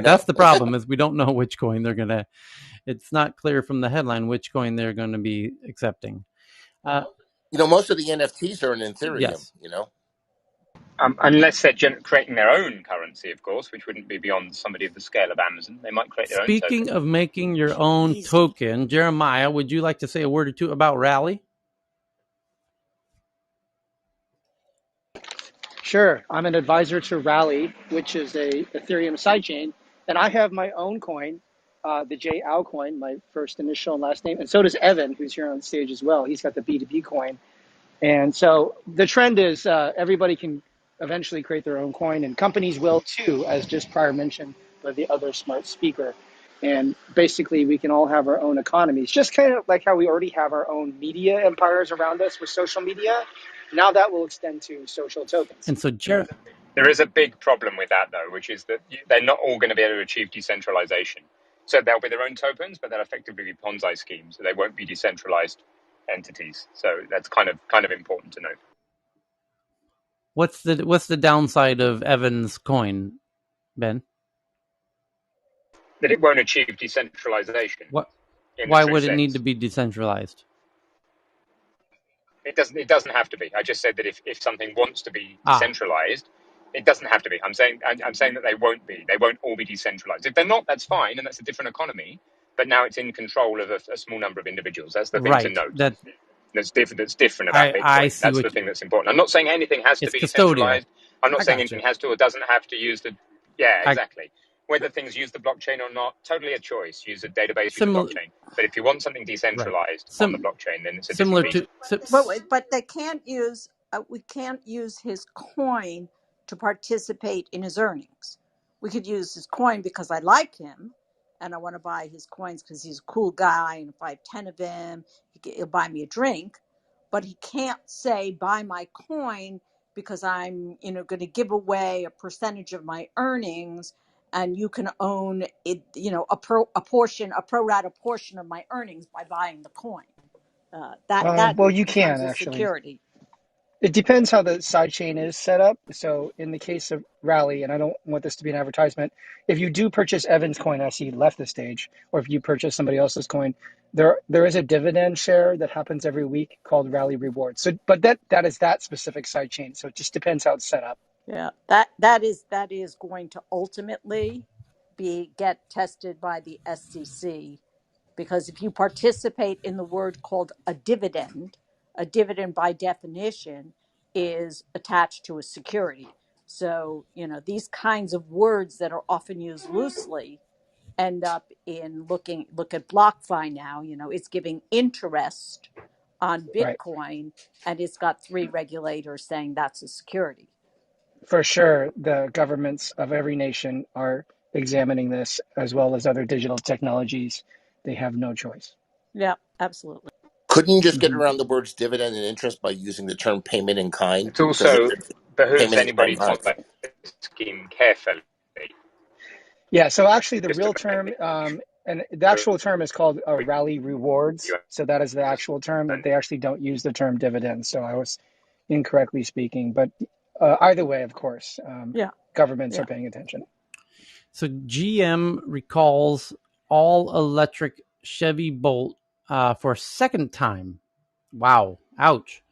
C: That's the problem is we don't know which coin they're going to. It's not clear from the headline which coin they're going to be accepting.
J: Most of the NFTs are in Ethereum.
C: Yes.
L: Unless they're creating their own currency, of course, which wouldn't be beyond somebody of the scale of Amazon. They might create their own token.
C: Speaking of making your own token, Jeremiah, would you like to say a word or two about Rally?
T: Sure. I'm an advisor to Rally, which is a Ethereum sidechain, and I have my own coin, the J Al coin, my first initial and last name, and so does Evan, who's here on stage as well. He's got the B2B coin. And so the trend is everybody can eventually create their own coin, and companies will too, as just prior mentioned by the other smart speaker. And basically, we can all have our own economies, just kind of like how we already have our own media empires around us with social media. Now that will extend to social tokens.
C: And so,
L: there is a big problem with that, though, which is that they're not all going to be able to achieve decentralization. So they'll be their own tokens, but they'll effectively be Ponzi schemes. So they won't be decentralized entities. So that's kind of important to note.
C: What's the downside of Evans coin, Ben?
L: That it won't achieve decentralization.
C: What? Why would it need to be decentralized?
L: It doesn't have to be. I just said that if something wants to be decentralized, it doesn't have to be. I'm saying that they won't be. They won't all be decentralized. If they're not, that's fine, and that's a different economy. But now it's in control of a small number of individuals. That's the thing to note. That's different about Bitcoin. That's the thing that's important. I'm not saying anything has to be decentralized. I'm not saying anything has to or doesn't have to use the. Yeah, exactly. Whether things use the blockchain or not, totally a choice. Use a database, use a blockchain. But if you want something decentralized on the blockchain, then it's a
C: similar
L: different
G: to. But they can't use. We can't use his coin to participate in his earnings. We could use his coin because I like him, and I want to buy his coins because he's a cool guy. And if I have 10 of him, he'll buy me a drink. But he can't say buy my coin because I'm, going to give away a percentage of my earnings, and you can own it, a pro rata portion of my earnings by buying the coin.
T: Well, you can
G: actually.
T: Security. It depends how the sidechain is set up. So in the case of Rally, and I don't want this to be an advertisement, if you do purchase Evan's coin as he left the stage, or if you purchase somebody else's coin, there is a dividend share that happens every week called Rally Rewards. So, but that is that specific sidechain. So it just depends how it's set up.
G: Yeah, that is going to ultimately get tested by the SEC, because if you participate in the word called a dividend by definition is attached to a security. So, these kinds of words that are often used loosely end up in look at BlockFi now, it's giving interest on Bitcoin, right, and it's got 3 regulators saying that's a security.
T: For sure, the governments of every nation are examining this, as well as other digital technologies. They have no choice.
G: Yeah, absolutely.
J: Couldn't you just get around the words dividend and interest by using the term payment in kind?
L: It also behooves anybody following the scheme carefully.
T: Yeah, so actually the real term, and the actual term is called Rally Rewards. So that is the actual term. They actually don't use the term dividend. So I was incorrectly speaking. But either way, of course, governments are paying attention.
C: So GM recalls all-electric Chevy Bolt for a second time. Wow. Ouch.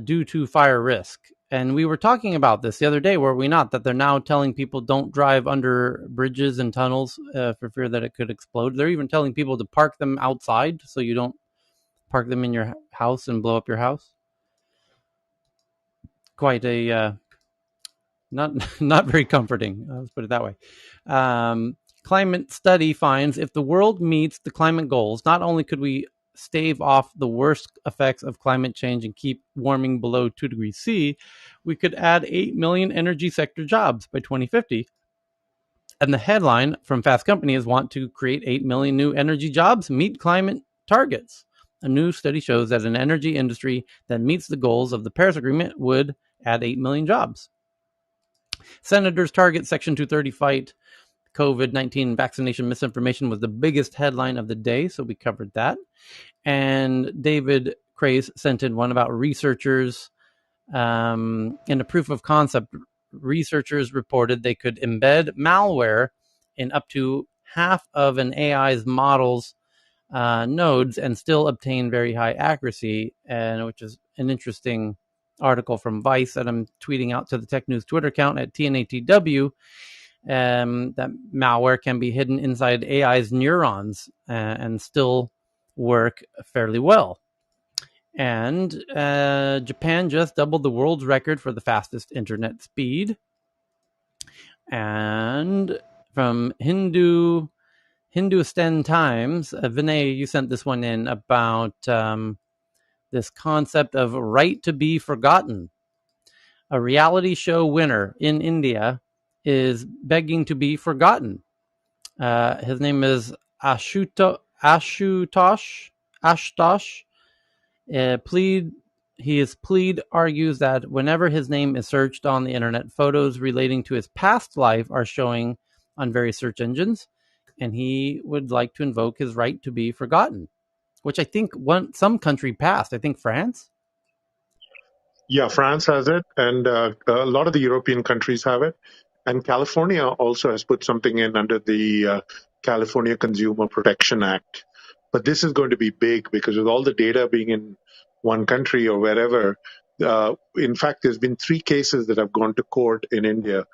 C: Due to fire risk. And we were talking about this the other day, were we not? That they're now telling people don't drive under bridges and tunnels for fear that it could explode. They're even telling people to park them outside so you don't park them in your house and blow up your house. Quite a not very comforting. Let's put it that way. Climate study finds if the world meets the climate goals, not only could we stave off the worst effects of climate change and keep warming below 2 degrees C, we could add 8 million energy sector jobs by 2050. And the headline from Fast Company is want to create 8 million new energy jobs, meet climate targets. A new study shows that an energy industry that meets the goals of the Paris Agreement would add 8 million jobs. Senators target Section 230 fight. COVID-19 vaccination misinformation was the biggest headline of the day, so we covered that. And David Craze sent in one about researchers. In a proof of concept, researchers reported they could embed malware in up to half of an AI's model's nodes and still obtain very high accuracy, and which is an interesting article from Vice that I'm tweeting out to the Tech News Twitter account at TNATW. That malware can be hidden inside AI's neurons and still work fairly well. And Japan just doubled the world's record for the fastest internet speed. And from Hindustan Times, Vinay, you sent this one in about this concept of right to be forgotten. A reality show winner in India is begging to be forgotten. His name is Ashutosh. His plea argues that whenever his name is searched on the internet, photos relating to his past life are showing on various search engines. and he would like to invoke his right to be forgotten, which I think some country passed. I think France.
M: Yeah, France has it, and a lot of the European countries have it. And California also has put something in under the California Consumer Protection Act. But this is going to be big because with all the data being in one country or wherever, in fact, there's been 3 cases that have gone to court in India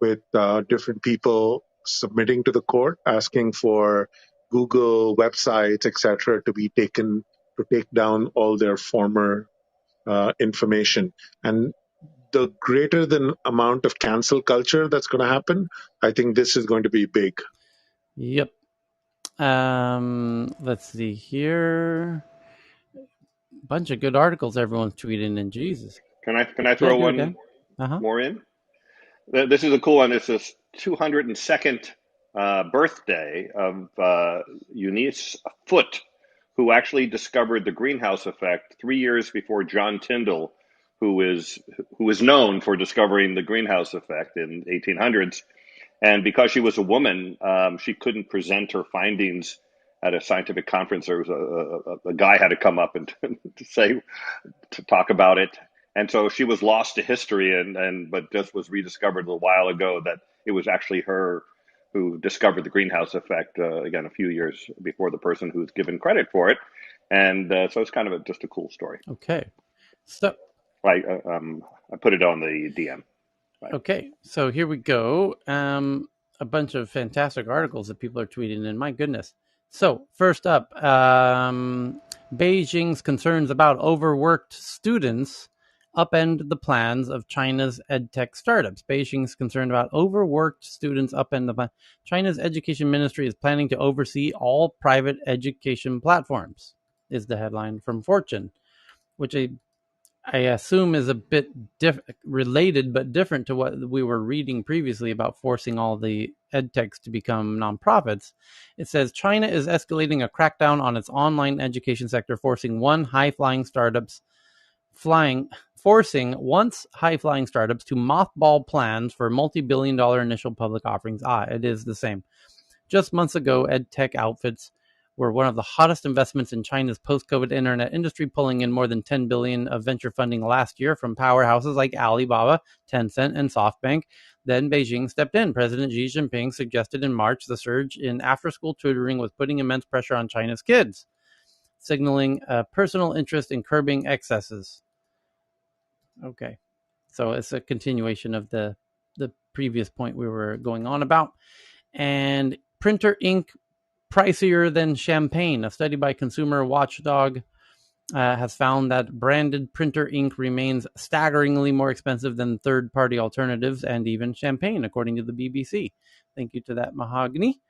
M: with different people submitting to the court asking for Google websites, etc., to be taken to take down all their former information. And the greater than amount of cancel culture that's going to happen, I think this is going to be big.
C: Yep. Let's see here. Bunch of good articles everyone's tweeting in. Jesus.
U: Can I throw one more in? This is a cool one. It's this 202nd birthday of Eunice Foote, who actually discovered the greenhouse effect 3 years before John Tyndall, who is known for discovering the greenhouse effect in 1800s. And because she was a woman, she couldn't present her findings at a scientific conference. There was a guy had to come up and to talk about it. And so she was lost to history, but just was rediscovered a while ago that it was actually her who discovered the greenhouse effect, again, a few years before the person who's given credit for it. And so it's kind of just a cool story.
C: Okay. So
U: I put it on the DM.
C: Right. Okay. So here we go. A bunch of fantastic articles that people are tweeting in. My goodness. So first up, Beijing's concerns about overworked students upend the plans of China's edtech startups. Beijing's concerned about overworked students upend the plan. China's education ministry is planning to oversee all private education platforms, is the headline from Fortune, which I assume is a bit related but different to what we were reading previously about forcing all the edtechs to become nonprofits. It says China is escalating a crackdown on its online education sector, forcing once high-flying startups to mothball plans for multi-billion-dollar initial public offerings. It is the same. Just months ago, edtech outfits were one of the hottest investments in China's post-COVID internet industry, pulling in more than $10 billion of venture funding last year from powerhouses like Alibaba, Tencent, and SoftBank. Then Beijing stepped in. President Xi Jinping suggested in March the surge in after-school tutoring was putting immense pressure on China's kids, signaling a personal interest in curbing excesses. Okay, so it's a continuation of the previous point we were going on about. And printer ink pricier than champagne. A study by Consumer Watchdog has found that branded printer ink remains staggeringly more expensive than third-party alternatives and even champagne, according to the BBC. Thank you to that, Mahogany.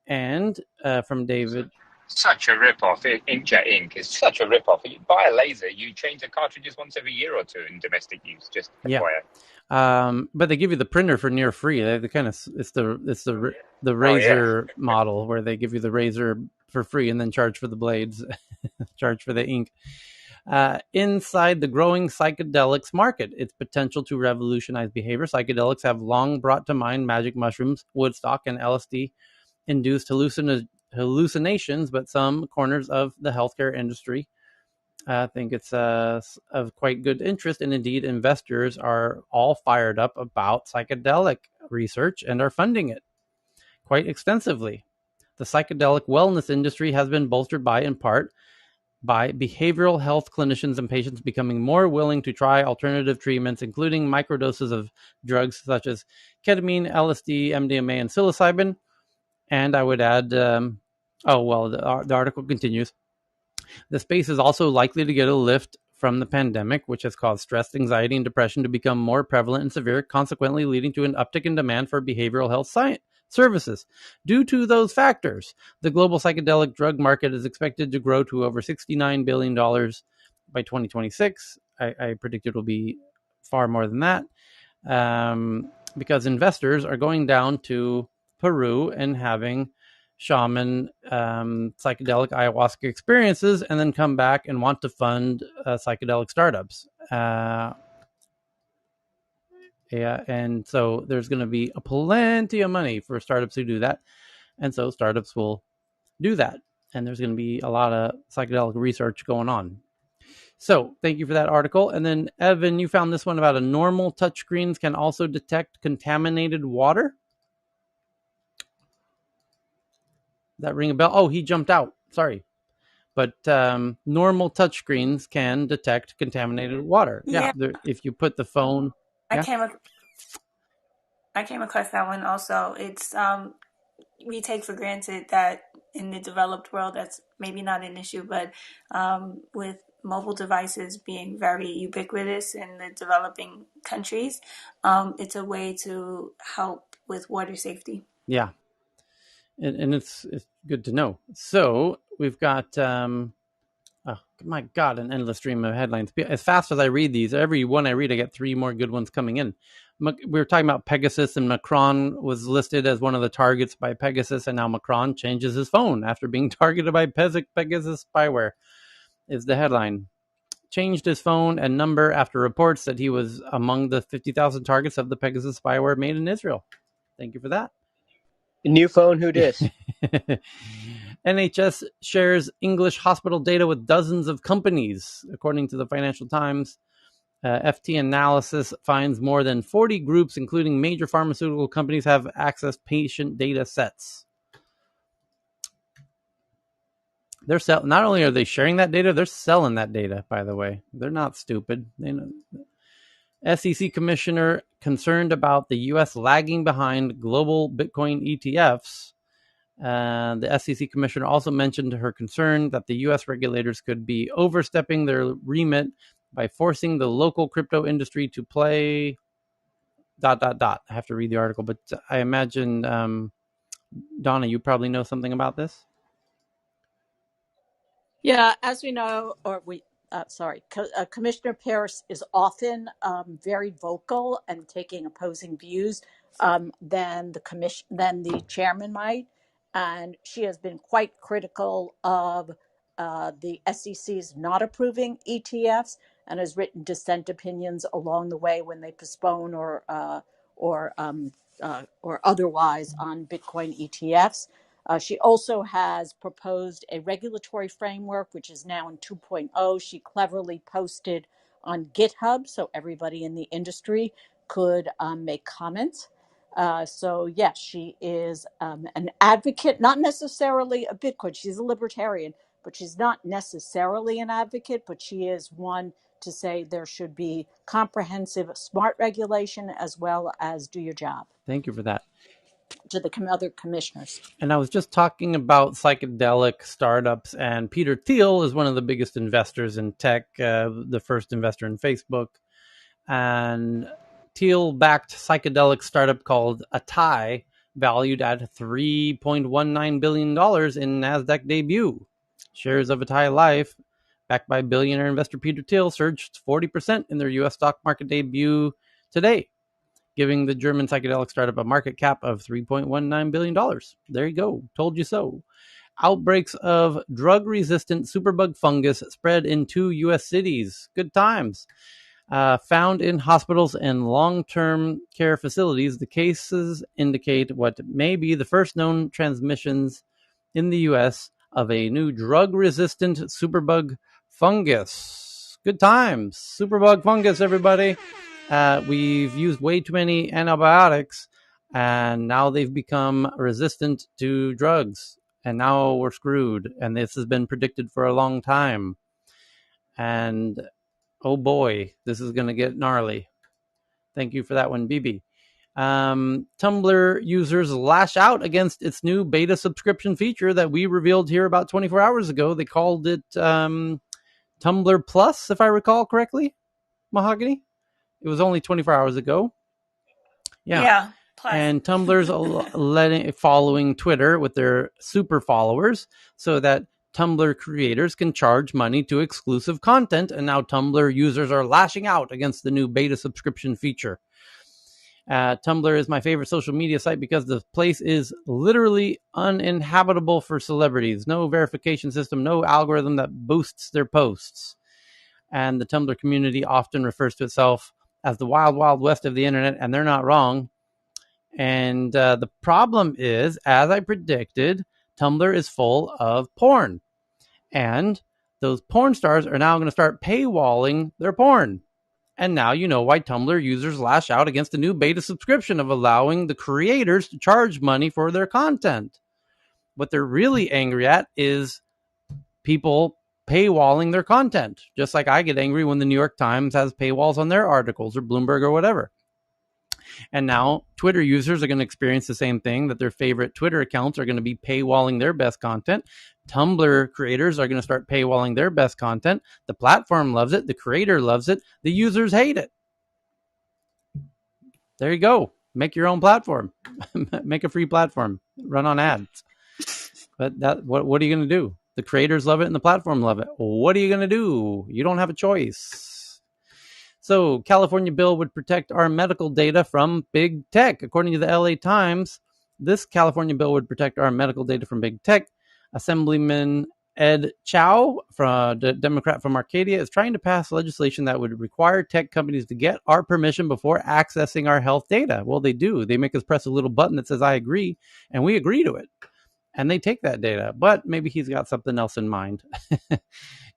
C: And from David.
L: Such a rip-off. Inkjet ink is such a rip-off. You buy a laser, you change the cartridges once every year or two in domestic use. Just FYI.
C: But they give you the printer for near free. They kind of it's the razor model where they give you the razor for free and then charge for the blades, charge for the ink. Inside the growing psychedelics market, its potential to revolutionize behavior. Psychedelics have long brought to mind magic mushrooms, Woodstock, and LSD-induced hallucinations, but some corners of the healthcare industry think it's of quite good interest, and indeed investors are all fired up about psychedelic research and are funding it quite extensively. The psychedelic wellness industry has been bolstered in part by behavioral health clinicians and patients becoming more willing to try alternative treatments, including microdoses of drugs such as ketamine, LSD, MDMA, and psilocybin. And I would add, the article continues. The space is also likely to get a lift from the pandemic, which has caused stress, anxiety, and depression to become more prevalent and severe, consequently leading to an uptick in demand for behavioral health science services. Due to those factors, the global psychedelic drug market is expected to grow to over $69 billion by 2026. I predict it will be far more than that, because investors are going down to Peru and having shaman psychedelic ayahuasca experiences and then come back and want to fund psychedelic startups. And so there's going to be plenty of money for startups who do that. And so startups will do that. And there's going to be a lot of psychedelic research going on. So thank you for that article. And then, Evan, you found this one about a normal touchscreens can also detect contaminated water. That ring a bell? Oh, he jumped out. Sorry. But normal touchscreens can detect contaminated water. Yeah. If you put the phone.
S: I came across that one also. It's we take for granted that in the developed world that's maybe not an issue, but with mobile devices being very ubiquitous in the developing countries, it's a way to help with water safety.
C: Yeah. And it's good to know. So we've got, oh my God, an endless stream of headlines. As fast as I read these, every one I read, I get 3 more good ones coming in. We were talking about Pegasus, and Macron was listed as one of the targets by Pegasus, and now Macron changes his phone after being targeted by Pegasus spyware, is the headline. Changed his phone and number after reports that he was among the 50,000 targets of the Pegasus spyware made in Israel. Thank you for that.
B: New phone, who dis?
C: NHS shares English hospital data with dozens of companies, according to the Financial Times. FT analysis finds more than 40 groups, including major pharmaceutical companies, have accessed patient data sets. They're not only are they sharing that data, they're selling that data, by the way. They're not stupid. They know. SEC commissioner concerned about the U.S. lagging behind global Bitcoin ETFs. The SEC commissioner also mentioned her concern that the U.S. regulators could be overstepping their remit by forcing the local crypto industry to play ... I have to read the article, but I imagine, Donna, you probably know something about this.
G: Yeah, as we know, Commissioner Pierce is often very vocal and taking opposing views than the chairman might, and she has been quite critical of the SEC's not approving ETFs, and has written dissent opinions along the way when they postpone or otherwise on Bitcoin ETFs. She also has proposed a regulatory framework, which is now in 2.0. She cleverly posted on GitHub so everybody in the industry could make comments. So, yes, she is an advocate, not necessarily a Bitcoin. She's a libertarian, but she's not necessarily an advocate, but she is one to say there should be comprehensive, smart regulation as well as do your job.
C: Thank you for that.
G: To the other commissioners.
C: And I was just talking about psychedelic startups, and Peter Thiel is one of the biggest investors in tech, the first investor in Facebook. And Thiel backed psychedelic startup called Atai, valued at $3.19 billion in NASDAQ debut. Shares of Atai Life, backed by billionaire investor Peter Thiel, surged 40% in their U.S. stock market debut today, giving the German psychedelic startup a market cap of $3.19 billion. There you go. Told you so. Outbreaks of drug-resistant superbug fungus spread in 2 U.S. cities. Good times. Found in hospitals and long-term care facilities, the cases indicate what may be the first known transmissions in the U.S. of a new drug-resistant superbug fungus. Good times. Superbug fungus, everybody. We've used way too many antibiotics, and now they've become resistant to drugs, and now we're screwed. And this has been predicted for a long time. And oh boy, this is going to get gnarly. Thank you for that one, BB. Tumblr users lash out against its new beta subscription feature that we revealed here about 24 hours ago. They called it Tumblr Plus, if I recall correctly, Mahogany. It was only 24 hours ago.
S: Yeah. Plus.
C: And Tumblr's following Twitter with their super followers so that Tumblr creators can charge money to exclusive content. And now Tumblr users are lashing out against the new beta subscription feature. Tumblr is my favorite social media site because the place is literally uninhabitable for celebrities. No verification system, no algorithm that boosts their posts. And the Tumblr community often refers to itself as the wild, wild west of the internet, and they're not wrong. And the problem is, as I predicted, Tumblr is full of porn. And those porn stars are now going to start paywalling their porn. And now you know why Tumblr users lash out against the new beta subscription of allowing the creators to charge money for their content. What they're really angry at is people paywalling their content, just like I get angry when the New York Times has paywalls on their articles or Bloomberg or whatever. And now Twitter users are going to experience the same thing, that their favorite Twitter accounts are going to be paywalling their best content. Tumblr creators are going to start paywalling their best content. The platform loves it. The creator loves it. The users hate it. There you go. Make your own platform. Make a free platform. Run on ads. But what are you going to do? The creators love it and the platform love it. What are you going to do? You don't have a choice. So, California bill would protect our medical data from big tech. According to the LA Times, this California bill would protect our medical data from big tech. Assemblyman Ed Chow, the Democrat from Arcadia, is trying to pass legislation that would require tech companies to get our permission before accessing our health data. Well, they do. They make us press a little button that says, I agree, and we agree to it. And they take that data. But maybe he's got something else in mind.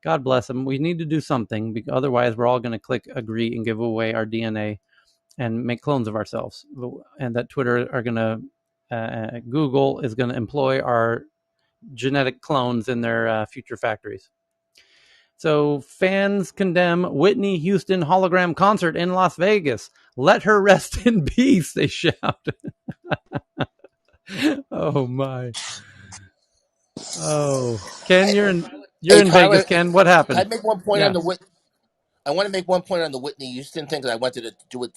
C: God bless him. We need to do something, because otherwise we're all going to click agree and give away our DNA and make clones of ourselves. And that Twitter are going to, Google is going to employ our genetic clones in their future factories. So fans condemn Whitney Houston hologram concert in Las Vegas. Let her rest in peace, they shout. Oh my. Oh, Ken, you're in
J: Tyler,
C: Vegas, Ken. What
J: can I
C: happened?
J: make one point on
C: Yeah.
J: the I want to make one point on the Whitney Houston thing, because I wanted to do it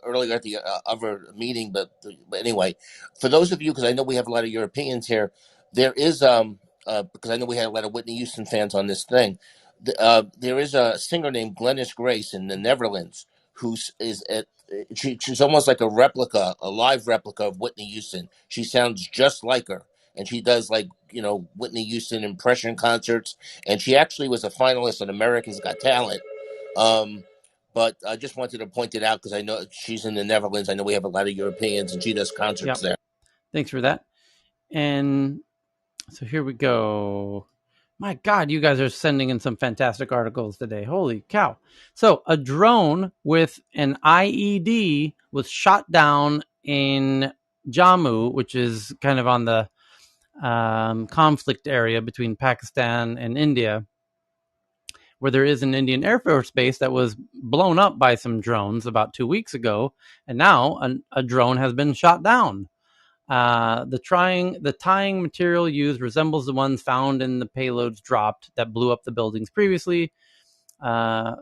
J: earlier at the other meeting. But anyway, for those of you, because I know we have a lot of Europeans here, there is because I know we had a lot of Whitney Houston fans on this thing. There is a singer named Glennis Grace in the Netherlands she's almost like a replica, a live replica of Whitney Houston. She sounds just like her, and she does, like, Whitney Houston impression concerts. And she actually was a finalist on America's Got Talent. But I just wanted to point it out because I know she's in the Netherlands. I know we have a lot of Europeans, and she does concerts there.
C: Thanks for that. And so here we go. My God, you guys are sending in some fantastic articles today. Holy cow. So a drone with an IED was shot down in Jammu, which is kind of on the conflict area between Pakistan and India, where there is an Indian Air Force base that was blown up by some drones about 2 weeks ago. And now a drone has been shot down. The tying material used resembles the ones found in the payloads dropped that blew up the buildings previously. And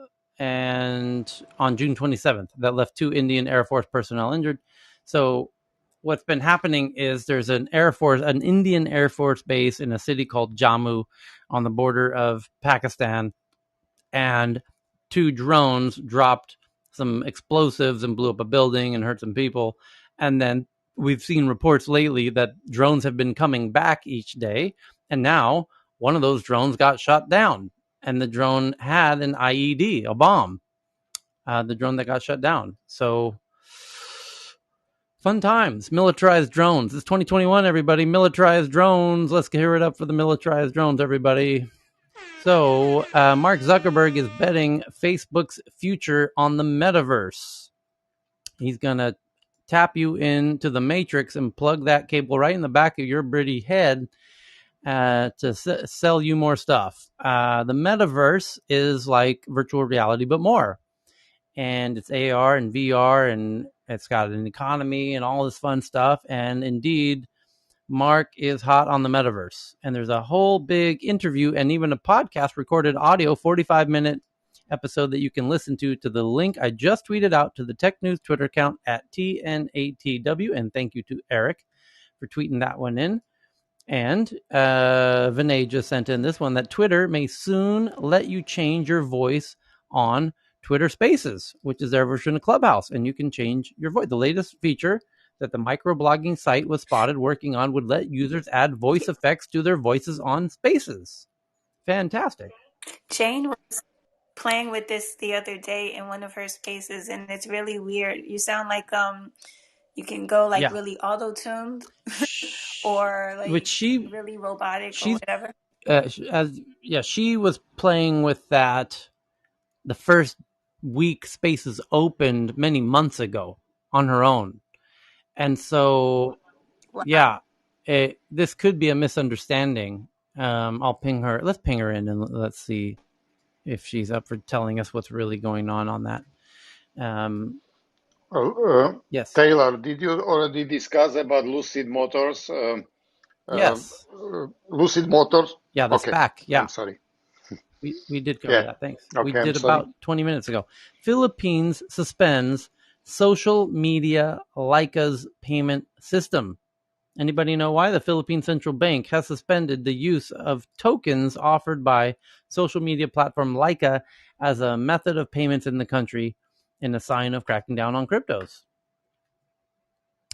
C: on June 27th, that left 2 Indian Air Force personnel injured. So what's been happening is there's an Indian Air Force base in a city called Jammu on the border of Pakistan, and 2 drones dropped some explosives and blew up a building and hurt some people. And then we've seen reports lately that drones have been coming back each day, and now one of those drones got shot down, and the drone had an IED, a bomb, the drone that got shut down. So fun times. Militarized drones. It's 2021, everybody. Militarized drones. Let's hear it up for the militarized drones, everybody. So Mark Zuckerberg is betting Facebook's future on the metaverse. He's going to tap you into the matrix and plug that cable right in the back of your pretty head to sell you more stuff. The metaverse is like virtual reality, but more. And it's AR and VR, and it's got an economy and all this fun stuff. And indeed, Mark is hot on the metaverse. And there's a whole big interview and even a podcast recorded audio, 45-minute episode that you can listen to the link I just tweeted out to the Tech News Twitter account at TNATW. And thank you to Eric for tweeting that one in. And Vinay just sent in this one, that Twitter may soon let you change your voice on Twitter Spaces, which is their version of Clubhouse. And you can change your voice. The latest feature that the microblogging site was spotted working on would let users add voice effects to their voices on Spaces. Fantastic.
S: Jane was playing with this the other day in one of her spaces, and it's really weird. You sound like you can go like really auto-tuned or like
C: which
S: really robotic or whatever.
C: She was playing with that the first week Spaces opened many months ago on her own. And so, this could be a misunderstanding. I'll ping her. Let's ping her in and let's see if she's up for telling us what's really going on that. Yes.
Q: Taylor, did you already discuss about Lucid Motors?
C: Yes.
Q: Lucid Motors?
C: Yeah, the SPAC. Yeah.
Q: I'm sorry.
C: We did cover that. Thanks.
Q: Okay,
C: we did about 20 minutes ago. Philippines suspends social media Leica's payment system. Anybody know why? The Philippine Central Bank has suspended the use of tokens offered by social media platform Leica as a method of payments in the country in a sign of cracking down on cryptos.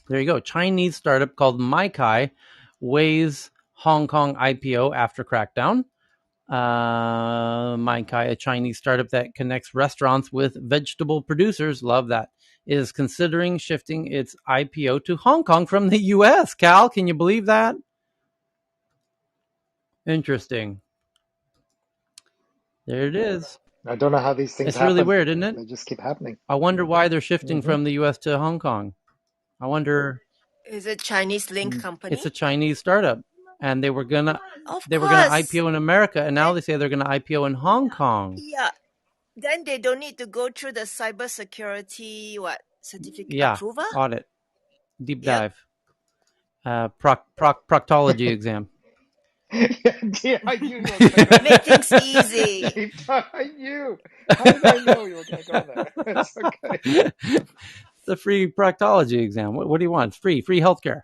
C: There you go. Chinese startup called Maikai weighs Hong Kong IPO after crackdown. Maikai, a Chinese startup that connects restaurants with vegetable producers, love that, is considering shifting its IPO to Hong Kong from the US. Cal, can you believe that? Interesting. There it is.
H: I don't know how these things
C: happen. It's really weird, isn't it?
H: They just keep happening.
C: I wonder why they're shifting from the US to Hong Kong. I wonder.
O: Is it Chinese link company?
C: It's a Chinese startup. And they were gonna IPO in America, and now they say they're gonna IPO in Hong Kong.
O: Yeah, then they don't need to go through the cybersecurity certificate approval,
C: audit, deep dive, proctology exam.
H: Yeah, I knew you were going to go
O: make things easy.
H: I knew. How did I know you were going to go there? It's okay.
C: The free proctology exam. What do you want? Free healthcare.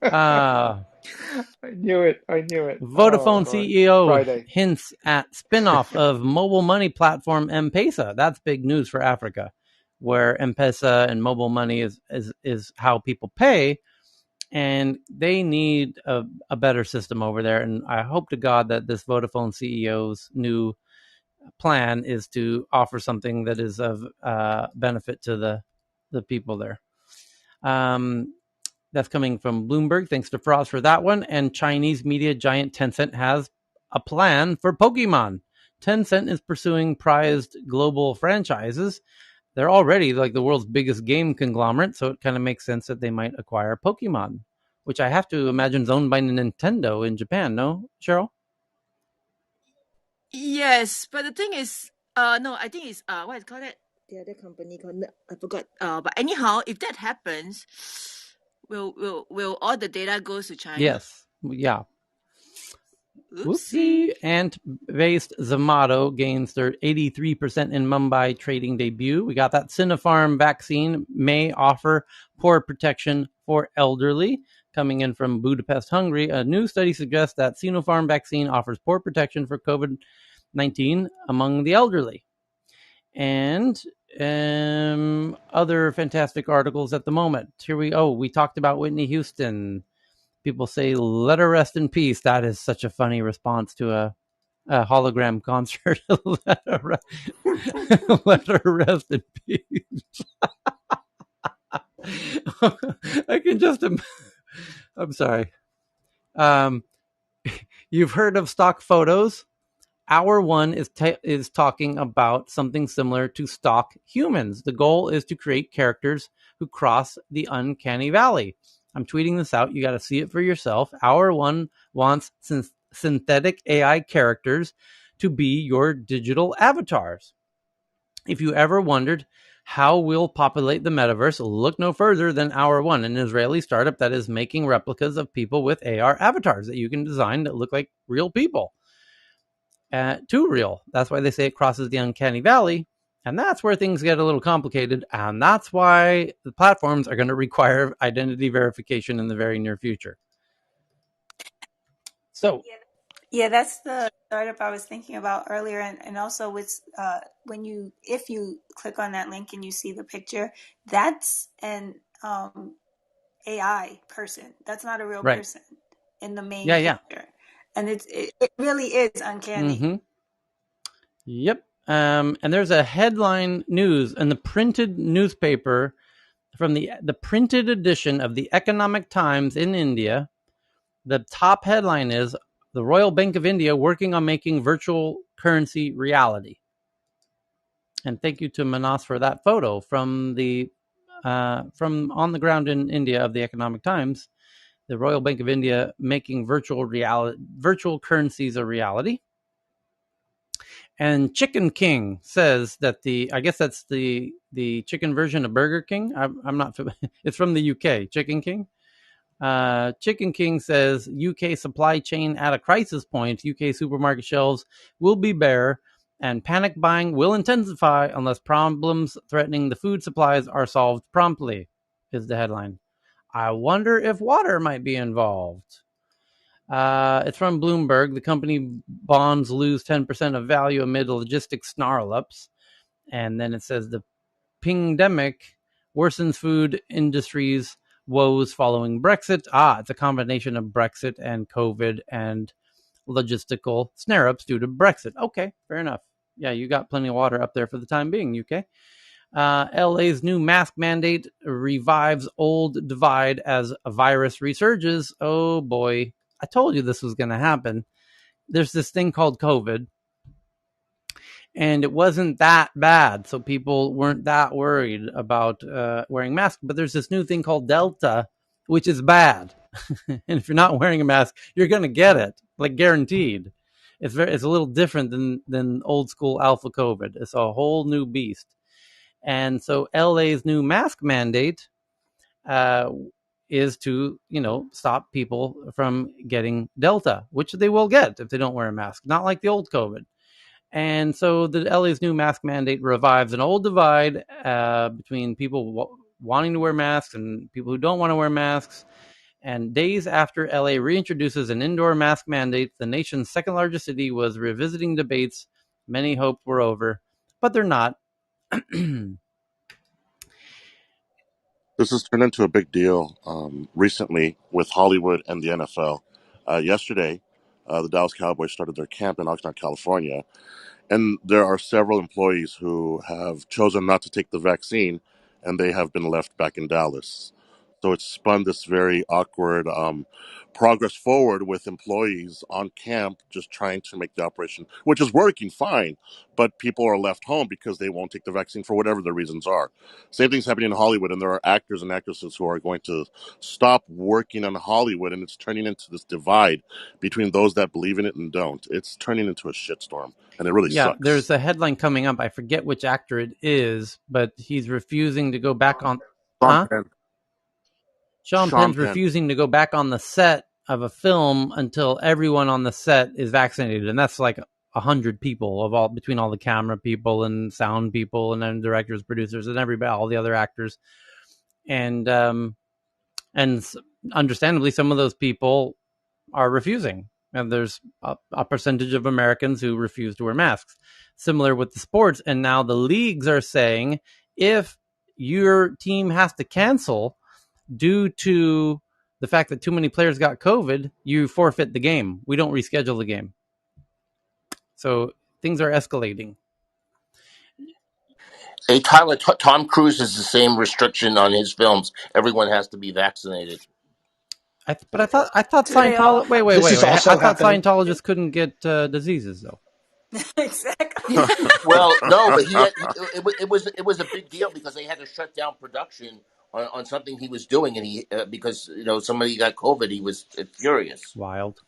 H: I knew it.
C: Vodafone CEO hints at spinoff of mobile money platform M-Pesa. That's big news for Africa, where M-Pesa and mobile money is how people pay, and they need a better system over there. And I hope to God that this Vodafone CEO's new plan is to offer something that is of benefit to the people there. That's coming from Bloomberg. Thanks to Frost for that one. And Chinese media giant Tencent has a plan for Pokemon. Tencent is pursuing prized global franchises. They're already like the world's biggest game conglomerate, so it kind of makes sense that they might acquire Pokemon, which I have to imagine is owned by Nintendo in Japan, no, Cheryl?
O: Yes, but the thing is, no, I think it's what is called it? The other company called, I forgot. But anyhow, if that happens, will all the data goes to China?
C: Yes. Yeah. Oopsie. Ant-based Zomato gains their 83% in Mumbai trading debut. We got that Sinopharm vaccine may offer poor protection for elderly. Coming in from Budapest, Hungary, a new study suggests that Sinopharm vaccine offers poor protection for COVID-19 among the elderly. And other fantastic articles at the moment. We talked about Whitney Houston. People say, let her rest in peace. That is such a funny response to a hologram concert. Let her rest in peace. I can just I'm sorry. You've heard of stock photos? Hour One is talking about something similar to stock humans. The goal is to create characters who cross the uncanny valley. I'm tweeting this out. You got to see it for yourself. Hour One wants synthetic AI characters to be your digital avatars. If you ever wondered how we'll populate the metaverse, look no further than Hour One, an Israeli startup that is making replicas of people with AR avatars that you can design that look like real people. Too real. That's why they say it crosses the uncanny valley. And that's where things get a little complicated. And that's why the platforms are going to require identity verification in the very near future. So,
S: yeah, that's the startup I was thinking about earlier. And also with if you click on that link and you see the picture, that's an AI person. That's not a real person in the main picture. Yeah. And it really is uncanny.
C: Mm-hmm. Yep. And there's a headline news in the printed newspaper from the printed edition of the Economic Times in India. The top headline is the Royal Bank of India working on making virtual currency reality. And thank you to Manas for that photo from on the ground in India of the Economic Times. The Royal Bank of India making virtual currencies a reality. And Chicken King says that I guess that's the chicken version of Burger King. I'm not. It's from the UK. Chicken King. Chicken King says UK supply chain at a crisis point. UK supermarket shelves will be bare, and panic buying will intensify unless problems threatening the food supplies are solved promptly. Is the headline. I wonder if water might be involved. It's from Bloomberg. The company bonds lose 10% of value amid logistics snarl-ups. And then it says the pingdemic worsens food industry's woes following Brexit. It's a combination of Brexit and COVID and logistical snare-ups due to Brexit. Okay, fair enough. Yeah, you got plenty of water up there for the time being, UK. LA's new mask mandate revives old divide as a virus resurges. Oh boy. I told you this was going to happen. There's this thing called COVID, and it wasn't that bad, so people weren't that worried about wearing masks. But there's this new thing called Delta, which is bad. And if you're not wearing a mask, you're going to get it, like guaranteed. It's a little different than old school Alpha COVID. It's a whole new beast. And so LA's new mask mandate is to, stop people from getting Delta, which they will get if they don't wear a mask, not like the old COVID. And so the LA's new mask mandate revives an old divide between people wanting to wear masks and people who don't want to wear masks. And days after LA reintroduces an indoor mask mandate, the nation's second largest city was revisiting debates many hoped were over, but they're not.
K: This has turned into a big deal recently with Hollywood and the NFL. Yesterday, the Dallas Cowboys started their camp in Oxnard, California, and there are several employees who have chosen not to take the vaccine, and they have been left back in Dallas. So it's spun this very awkward progress forward with employees on camp just trying to make the operation, which is working fine, but people are left home because they won't take the vaccine for whatever the reasons are. Same thing's happening in Hollywood, and there are actors and actresses who are going to stop working in Hollywood, and it's turning into this divide between those that believe in it and don't. It's turning into a shitstorm, and it really sucks.
C: There's a headline coming up. I forget which actor it is, but he's refusing to go back on... Sean Penn's refusing to go back on the set of a film until everyone on the set is vaccinated, and that's like 100 people between all the camera people and sound people and then directors, producers, and everybody, all the other actors, and understandably, some of those people are refusing, and there's a percentage of Americans who refuse to wear masks. Similar with the sports, and now the leagues are saying if your team has to cancel due to the fact that too many players got COVID, you forfeit the game. We don't reschedule the game. So things are escalating.
J: Hey, Tyler, Tom Cruise has the same restriction on his films. Everyone has to be vaccinated.
C: I thought Scientologists. Wait. I thought Scientologists couldn't get diseases though.
S: Exactly.
J: Well, no, but it was a big deal because they had to shut down production on something he was doing, and he because somebody got COVID, he was furious.
C: Wild.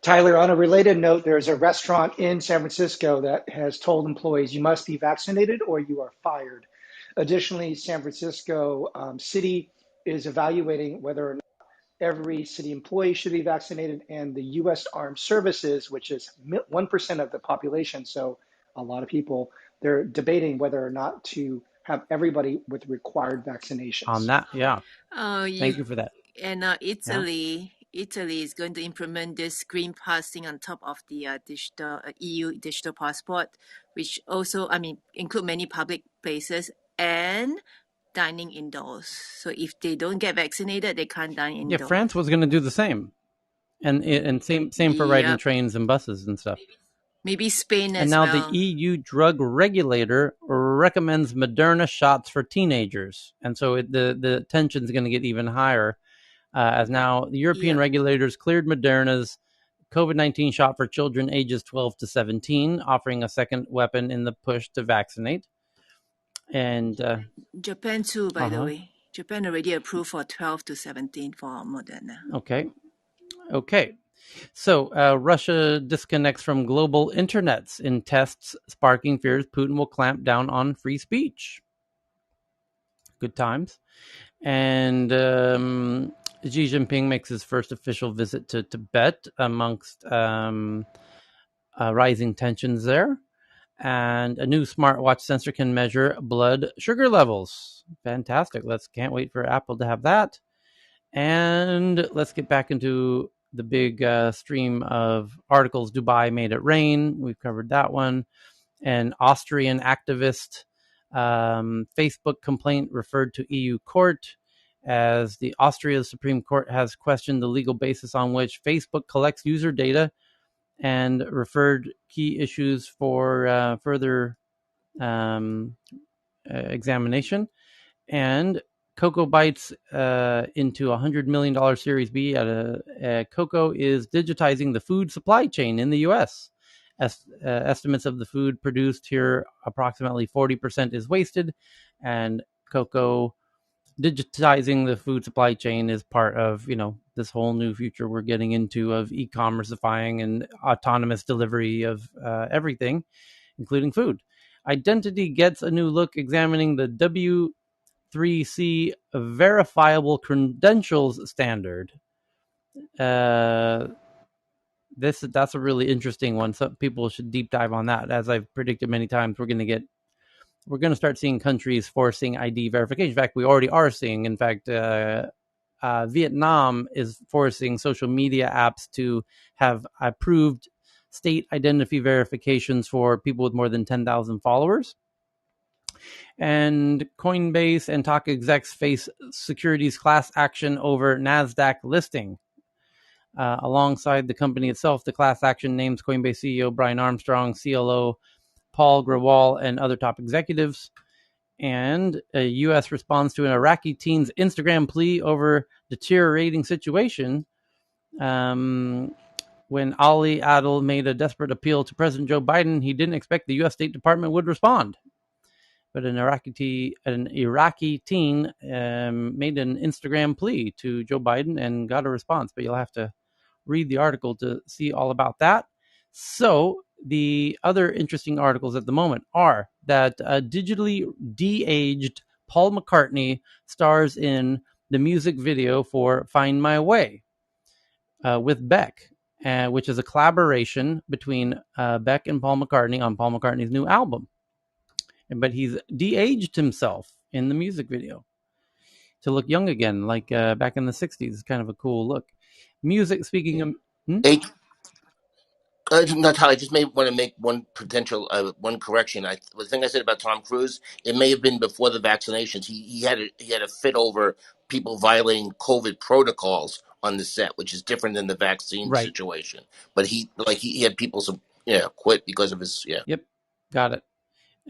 T: Tyler, on a related note, there's a restaurant in San Francisco that has told employees you must be vaccinated or you are fired. Additionally, San Francisco city is evaluating whether or not every city employee should be vaccinated, and the U.S. Armed Services, which is 1% of the population, so a lot of people, they're debating whether or not to have everybody with required vaccinations.
C: On that, yeah. Thank you for that.
O: And Italy is going to implement this green passing on top of the digital EU digital passport, which also, include many public places and dining indoors. So if they don't get vaccinated, they can't dine indoors.
C: Yeah, France was going to do the same, and same for riding trains and buses and stuff.
O: Maybe Spain as
C: well. And now
O: the
C: EU drug regulator recommends Moderna shots for teenagers. And so the tension is going to get even higher as now the European regulators cleared Moderna's COVID-19 shot for children ages 12 to 17, offering a second weapon in the push to vaccinate. And
O: Japan too, by the way. Japan already approved for 12 to 17 for Moderna.
C: Okay. So Russia disconnects from global internets in tests, sparking fears Putin will clamp down on free speech. Good times. And Xi Jinping makes his first official visit to Tibet amongst rising tensions there. And a new smartwatch sensor can measure blood sugar levels. Fantastic. Can't wait for Apple to have that. And let's get back into the big stream of articles. Dubai made it rain. We've covered that one. An Austrian activist Facebook complaint referred to EU court as the Austria's Supreme Court has questioned the legal basis on which Facebook collects user data and referred key issues for further examination. And Cocoa bites into $100 million Series B. Cocoa is digitizing the food supply chain in the U.S. Estimates of the food produced here, approximately 40% is wasted, and Cocoa digitizing the food supply chain is part of, this whole new future we're getting into of e-commerceifying and autonomous delivery of everything, including food. Identity gets a new look, examining the W3C verifiable credentials standard. That's a really interesting one. Some people should deep dive on that. As I've predicted many times, we're going to start seeing countries forcing ID verification. In fact, we already are seeing. In fact, Vietnam is forcing social media apps to have approved state identity verifications for people with more than 10,000 followers. And Coinbase and top execs face securities class action over NASDAQ listing. Alongside the company itself, the class action names Coinbase CEO Brian Armstrong, CLO Paul Grewal, and other top executives. And a U.S. responds to an Iraqi teen's Instagram plea over deteriorating situation. When Ali Adel made a desperate appeal to President Joe Biden, he didn't expect the U.S. State Department would respond. But an Iraqi teen made an Instagram plea to Joe Biden and got a response. But you'll have to read the article to see all about that. So the other interesting articles at the moment are that digitally de-aged Paul McCartney stars in the music video for Find My Way with Beck, which is a collaboration between Beck and Paul McCartney on Paul McCartney's new album. But he's de-aged himself in the music video to look young again, like back in the 60s. It's kind of a cool look. Music, speaking of...
J: Natalia, I just may want to make one correction. The thing I said about Tom Cruise, it may have been before the vaccinations. He had a fit over people violating COVID protocols on the set, which is different than the vaccine situation. But he had people quit because of his
C: Yep, got it.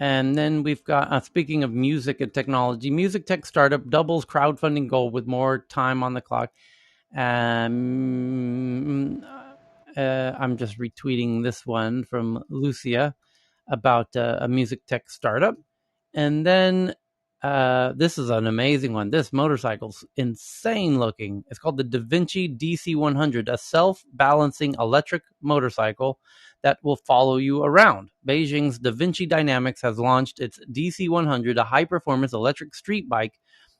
C: And then we've got, speaking of music and technology, music tech startup doubles crowdfunding goal with more time on the clock. I'm just retweeting this one from Lucia about a music tech startup. And then this is an amazing one. This motorcycle's insane looking. It's called the Da Vinci DC100, a self-balancing electric motorcycle that will follow you around. Beijing's Da Vinci Dynamics has launched its DC100, a high-performance electric street bike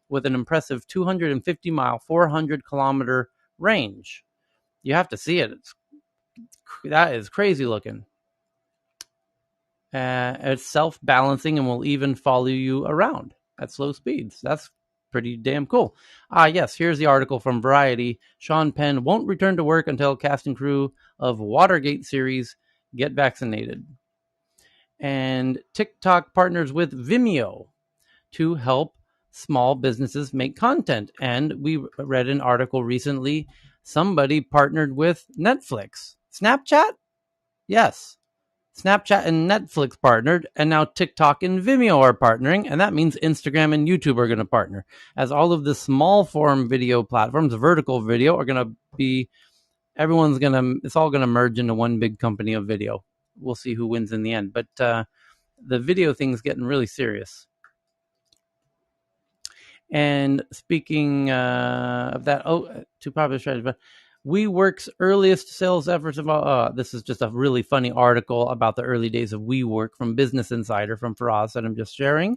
C: with an impressive 250-mile, 400-kilometer range. You have to see it. That is crazy looking. It's self-balancing and will even follow you around at slow speeds. That's pretty damn cool. Yes, here's the article from Variety. Sean Penn won't return to work until cast and crew of Watergate series get vaccinated. And TikTok partners with Vimeo to help small businesses make content. And we read an article recently. Somebody partnered with Netflix. Snapchat? Yes. Snapchat and Netflix partnered, and now TikTok and Vimeo are partnering, and that means Instagram and YouTube are going to partner. As all of the small form video platforms, vertical video, are going to be, it's all going to merge into one big company of video. We'll see who wins in the end. But the video thing's getting really serious. And speaking of that, to publish strategy, WeWork's earliest sales efforts of this is just a really funny article about the early days of WeWork from Business Insider from Faraz that I'm just sharing.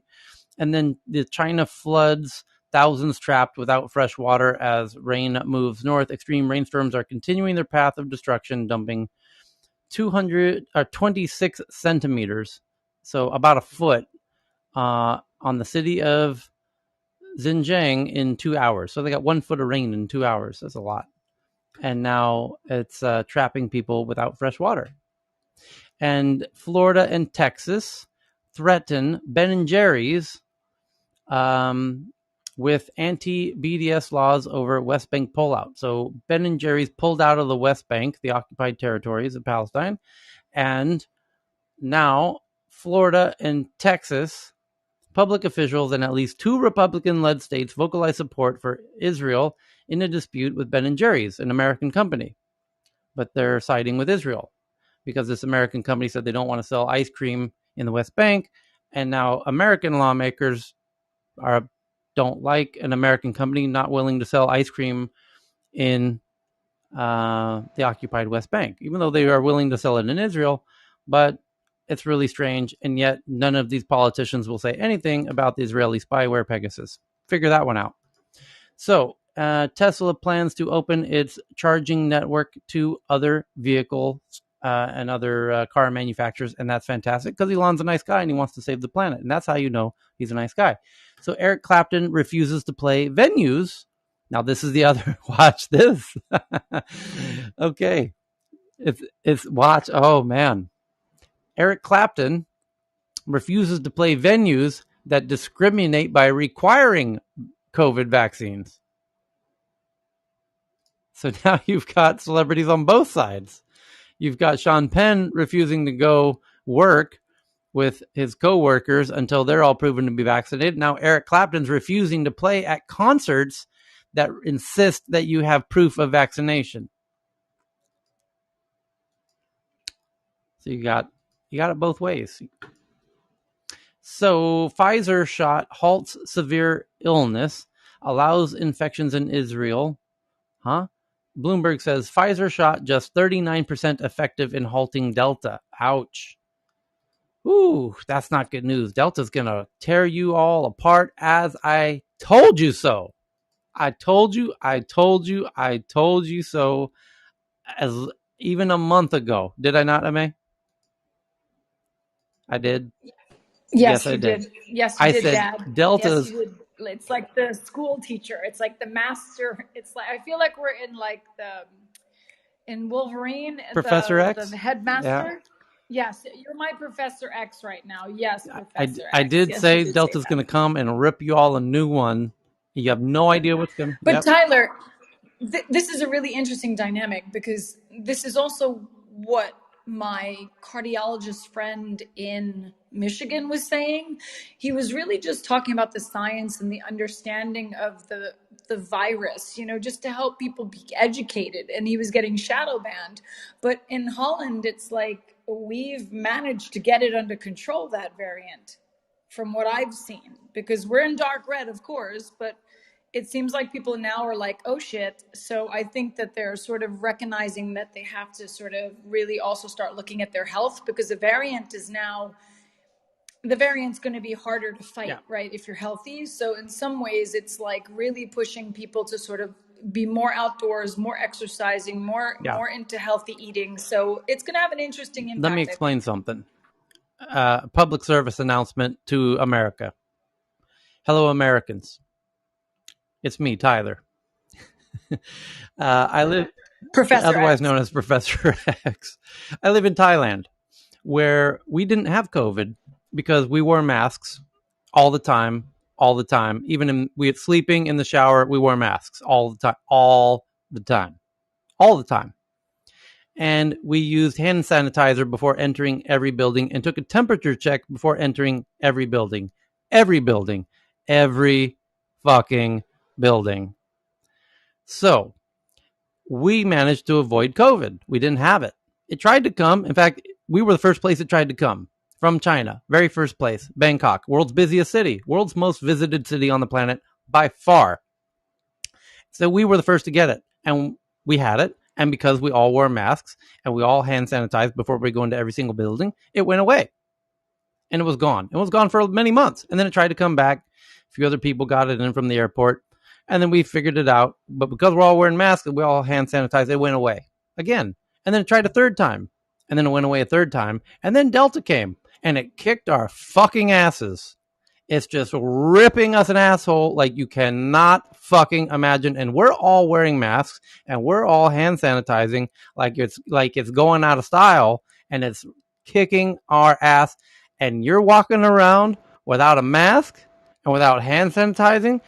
C: And then the China floods, thousands trapped without fresh water as rain moves north. Extreme rainstorms are continuing their path of destruction, dumping 26 centimeters, so about a foot, on the city of Xinjiang in 2 hours. So they got 1 foot of rain in 2 hours. That's a lot. And now it's trapping people without fresh water. And Florida and Texas threaten Ben & Jerry's with anti-BDS laws over West Bank pullout. So Ben & Jerry's pulled out of the West Bank, the occupied territories of Palestine. And now Florida and Texas public officials in at least 2 Republican-led states vocalized support for Israel in a dispute with Ben & Jerry's, an American company. But they're siding with Israel because this American company said they don't want to sell ice cream in the West Bank, and now American lawmakers don't like an American company not willing to sell ice cream in the occupied West Bank, even though they are willing to sell it in Israel. But it's really strange, and yet none of these politicians will say anything about the Israeli spyware Pegasus. Figure that one out. So Tesla plans to open its charging network to other vehicles and other car manufacturers, and that's fantastic because Elon's a nice guy and he wants to save the planet, and that's how you know he's a nice guy. So Eric Clapton refuses to play venues. Now this is the other. Watch this. Okay, it's watch. Oh man. Eric Clapton refuses to play venues that discriminate by requiring COVID vaccines. So now you've got celebrities on both sides. You've got Sean Penn refusing to go work with his co-workers until they're all proven to be vaccinated. Now Eric Clapton's refusing to play at concerts that insist that you have proof of vaccination. So you got it both ways. So Pfizer shot halts severe illness, allows infections in Israel. Bloomberg says Pfizer shot just 39% effective in halting Delta. Ouch. Ooh, that's not good news. Delta's going to tear you all apart, as I told you so. I told you so, as even a month ago. Did I not, Ame? I did.
R: Yes,
C: I
R: you
C: did.
R: did. Yes, you
C: I
R: did,
C: said
R: Dad. Yes,
C: Delta's.
R: you did. It's like the school teacher. It's like the master. It's like I feel like we're in like in Wolverine,
C: Professor X?
R: the headmaster.
C: Yeah.
R: Yes, you're my Professor X right now. Yes, Professor X.
C: I did
R: Yes,
C: say
R: you did
C: Delta's going to come and rip you all a new one. You have no idea what's going to.
R: But
C: Yep.
R: Tyler, this is a really interesting dynamic because this is also what my cardiologist friend in Michigan was saying. He was really just talking about the science and the understanding of the virus, just to help people be educated. And he was getting shadow banned. But in Holland, it's like we've managed to get it under control, that variant, from what I've seen, because we're in dark red, of course, but it seems like people now are like, oh shit. So I think that they're sort of recognizing that they have to sort of really also start looking at their health, because the variant's going to be harder to fight, right? If you're healthy. So in some ways it's like really pushing people to sort of be more outdoors, more exercising, more into healthy eating. So it's going to have an interesting impact.
C: Let me explain something. Public service announcement to America. Hello, Americans. It's me, Tyler. I live, otherwise known as Professor X. I live in Thailand, where we didn't have COVID because we wore masks all the time. Even we sleeping in the shower, we wore masks all the time. and we used hand sanitizer before entering every building and took a temperature check before entering every building. Every building. Every fucking building. So we managed to avoid COVID. We didn't have it. It tried to come. In fact, we were the first place it tried to come from China. Very first place. Bangkok, world's busiest city, world's most visited city on the planet by far. So we were the first to get it, and we had it. And because we all wore masks and we all hand sanitized before we go into every single building, it went away. And it was gone. It was gone for many months. And then it tried to come back. A few other people got it in from the airport. And then we figured it out. But because we're all wearing masks and we all hand sanitized, it went away again. And then it tried a third time. And then it went away a third time. And then Delta came. And it kicked our fucking asses. It's just ripping us an asshole like you cannot fucking imagine. And we're all wearing masks and we're all hand sanitizing like it's going out of style, and it's kicking our ass. And you're walking around without a mask and without hand sanitizing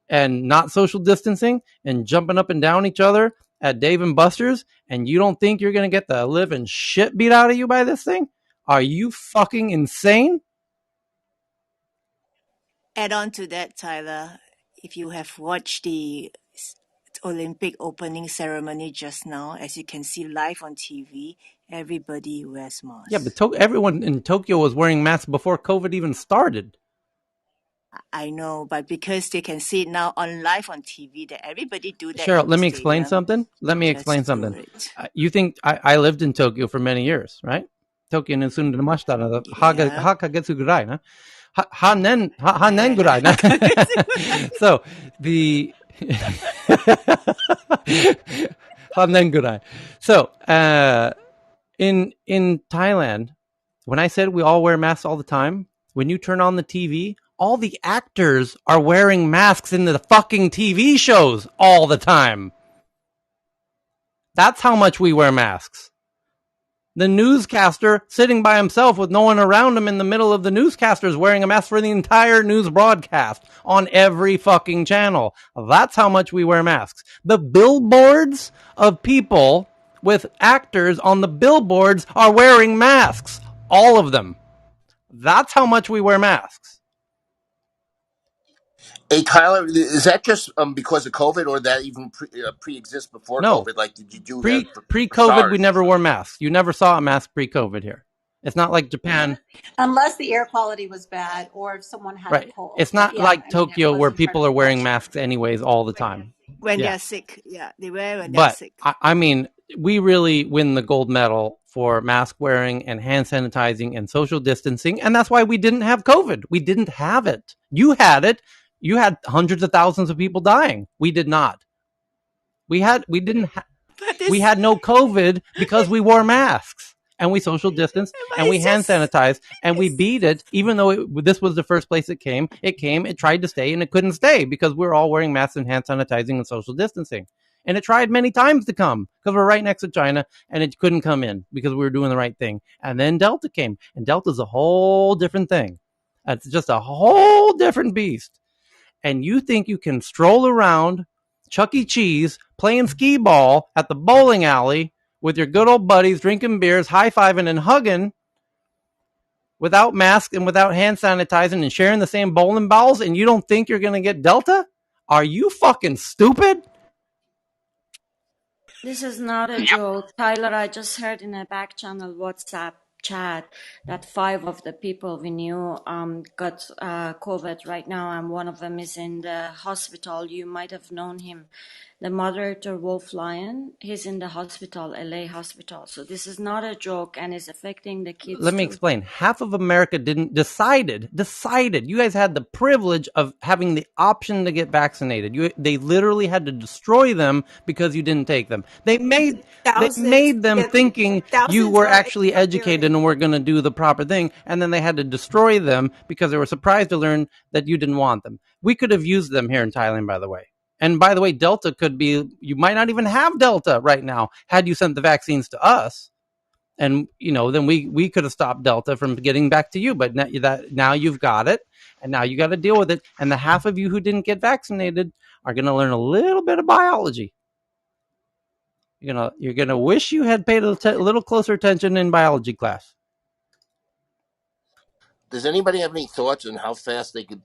C: and not social distancing and jumping up and down each other at Dave and Buster's, and you don't think you're going to get the living shit beat out of you by this thing? Are you fucking insane?
O: Add on to that, Tyler, if you have watched the Olympic opening ceremony just now, as you can see live on TV, everybody wears masks.
C: Yeah, but everyone in Tokyo was wearing masks before COVID even started.
O: I know, but because they can see it now on live on TV, that everybody do that.
C: Cheryl, let me explain something. You think I lived in Tokyo for many years, right? Tokyo ni sundemashita na hakagetsu gurai na. Hanen gurai na. So the hanen gurai. So in Thailand, when I said we all wear masks all the time, when you turn on the TV, all the actors are wearing masks in the fucking TV shows all the time. That's how much we wear masks. The newscaster sitting by himself with no one around him in the middle of the newscaster is wearing a mask for the entire news broadcast on every fucking channel. That's how much we wear masks. The billboards of people with actors on the billboards are wearing masks. All of them. That's how much we wear masks.
J: Hey, Tyler, is that just because of COVID, or that even pre-exist before COVID? Like, did you do that
C: pre-COVID? We never wore masks. You never saw a mask pre-COVID here. It's not like Japan.
A: Unless the air quality was bad or if someone had a cold.
C: It's not like Tokyo where people are wearing masks anyways all the time.
O: When they're sick. Yeah, they wear when they're sick.
C: I mean, we really win the gold medal for mask wearing and hand sanitizing and social distancing. And that's why we didn't have COVID. We didn't have it. You had it. You had hundreds of thousands of people dying. We did not. We had no COVID because we wore masks and we social distanced and we hand sanitized and we beat it. Even though this was the first place it came, it tried to stay and it couldn't stay because we were all wearing masks and hand sanitizing and social distancing. And it tried many times to come because we're right next to China and it couldn't come in because we were doing the right thing. And then Delta came, and Delta's a whole different thing. It's just a whole different beast. And you think you can stroll around Chuck E. Cheese playing skee ball at the bowling alley with your good old buddies, drinking beers, high-fiving and hugging without masks and without hand sanitizing and sharing the same bowling balls, and you don't think you're going to get Delta? Are you fucking stupid?
F: This is not a joke. Tyler, I just heard in a back channel WhatsApp chat that 5 of the people we knew got COVID right now, and one of them is in the hospital. You might have known him. The moderator, Wolf Lion, he's in the hospital, LA hospital. So this is not a joke and is affecting the kids.
C: Let me explain. Half of America decided. You guys had the privilege of having the option to get vaccinated. They literally had to destroy them because you didn't take them. They made them thinking you were actually educated and were going to do the proper thing. And then they had to destroy them because they were surprised to learn that you didn't want them. We could have used them here in Thailand, by the way. And by the way, Delta could be, you might not even have Delta right now had you sent the vaccines to us. And, then we could have stopped Delta from getting back to you. But now you've got it, and now you got to deal with it. And the half of you who didn't get vaccinated are going to learn a little bit of biology. You're gonna wish you had paid a little closer attention in biology class.
J: Does anybody have any thoughts on how fast they could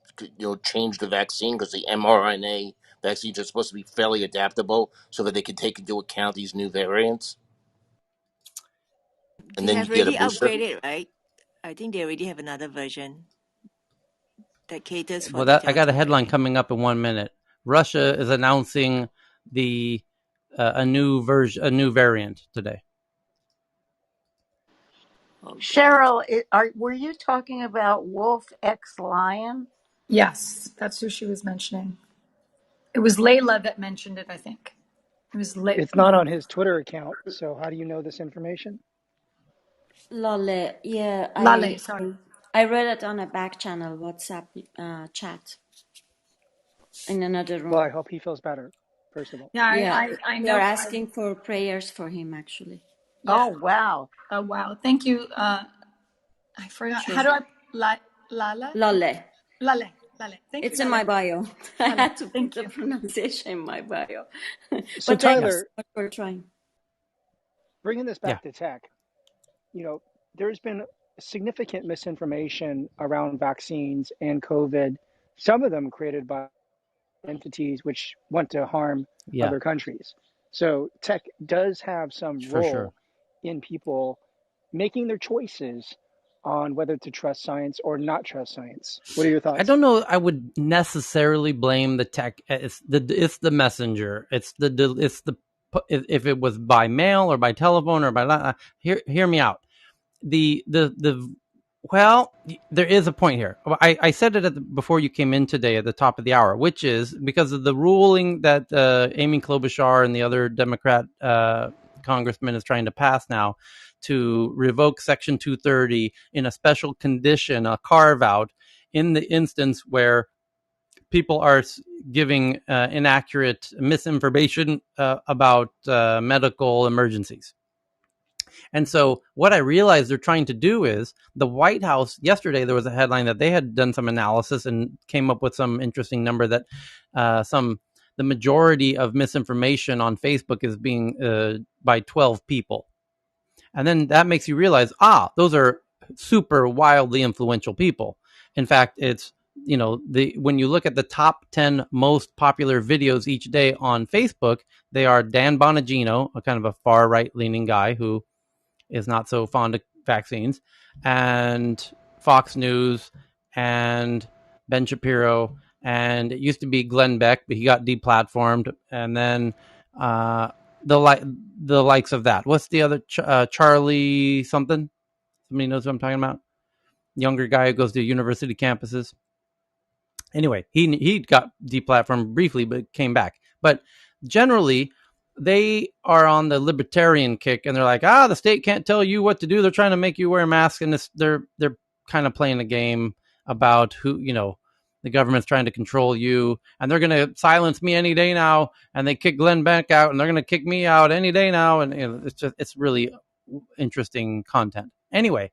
J: change the vaccine? Because the mRNA vaccines are supposed to be fairly adaptable, so that they can take into account these new variants, and
O: They
J: then you
O: have
J: get a
O: already
J: booster.
O: upgraded, right? I think they already have another version that caters for
C: Well,
O: the
C: I got a
O: Delta
C: headline
O: variant.
C: coming up in 1 minute. Russia is announcing the a new version, a new variant today.
O: Oh God.
G: Cheryl, were you talking about Wolf X Lion?
R: Yes, that's who she was mentioning. It was Layla that mentioned it, I think. It was
T: It's not on his Twitter account, so how do you know this information?
F: Lole, yeah,
R: Lale, sorry.
F: I read it on a back channel WhatsApp chat in another
T: Well,
F: room.
T: I hope he feels better, first of all.
R: Yeah,
F: Yeah,
R: I
F: we are
R: know.
F: asking for prayers for him actually.
R: Yeah.
G: Oh, wow.
R: Oh, wow. Thank you. I forgot. How
F: Sure.
R: do I? Lala?
F: Lole.
R: Lale. Lale. Thank you,
F: It's in
R: Lale.
F: my bio. I
R: Lale.
F: had to put
R: Thank
F: the
R: you.
F: pronunciation in my bio.
T: So,
F: But thank you
C: Yeah,
F: so
T: Tyler,
F: much for trying.
T: bringing this
C: yeah,
T: back to tech, there's been significant misinformation around vaccines and COVID, some of them created by entities which want to harm
C: yeah,
T: other countries. So tech does have some
C: for sure.
T: role in people making their choices on whether to trust science or not trust science. What are your
C: I
T: thoughts?
C: don't know. I would necessarily blame the tech. It's the messenger. If it was by mail or by telephone or by hear me out. The Well, there is a point here. I said it before you came in today at the top of the hour, which is because of the ruling that Amy Klobuchar and the other Democrat congressman is trying to pass now to revoke Section 230 in a special condition, a carve out, in the instance where people are giving inaccurate misinformation about medical emergencies. And so what I realized they're trying to do is the White House yesterday, there was a headline that they had done some analysis and came up with some interesting number that the majority of misinformation on Facebook is being by 12 people. And then that makes you realize, those are super wildly influential people. In fact, it's, when you look at the top 10 most popular videos each day on Facebook, they are Dan Bonagino, a kind of a far right leaning guy who is not so fond of vaccines, and Fox News, and Ben Shapiro, and it used to be Glenn Beck, but he got deplatformed, and then uh, the likes of that. What's the other Charlie something? Somebody knows what I'm talking about? Younger guy who goes to university campuses. Anyway, he got deplatformed briefly, but came back. But generally, they are on the libertarian kick, and they're like, the state can't tell you what to do. They're trying to make you wear a mask, and they're kind of playing a game about who, the government's trying to control you, and they're going to silence me any day now. And they kick Glenn Beck out, and they're going to kick me out any day now. And it's really interesting content. Anyway,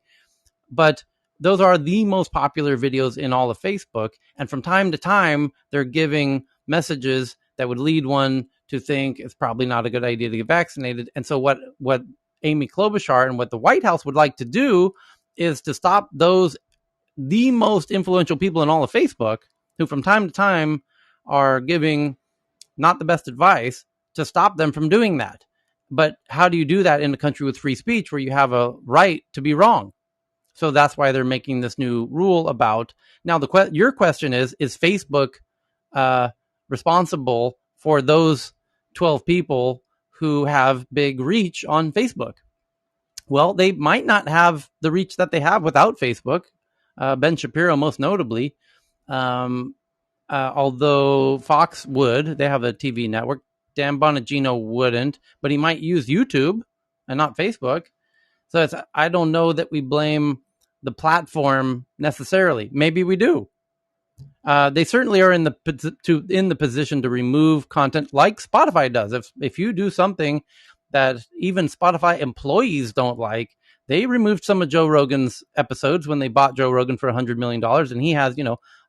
C: but those are the most popular videos in all of Facebook. And from time to time, they're giving messages that would lead one to think it's probably not a good idea to get vaccinated. And so what Amy Klobuchar and what the White House would like to do is to stop the most influential people in all of Facebook, who from time to time are giving not the best advice, to stop them from doing that. But how do you do that in a country with free speech where you have a right to be wrong? So that's why they're making this new rule about now. Your question is Facebook uh, responsible for those 12 people who have big reach on Facebook? Well, they might not have the reach that they have without Facebook. Ben Shapiro, most notably, although Fox would, they have a TV network. Dan Bonagino wouldn't, but he might use YouTube and not Facebook. So I don't know that we blame the platform necessarily. Maybe we do. They certainly are in the position to remove content like Spotify does. If you do something that even Spotify employees don't like, they removed some of Joe Rogan's episodes when they bought Joe Rogan for $100 million, and he has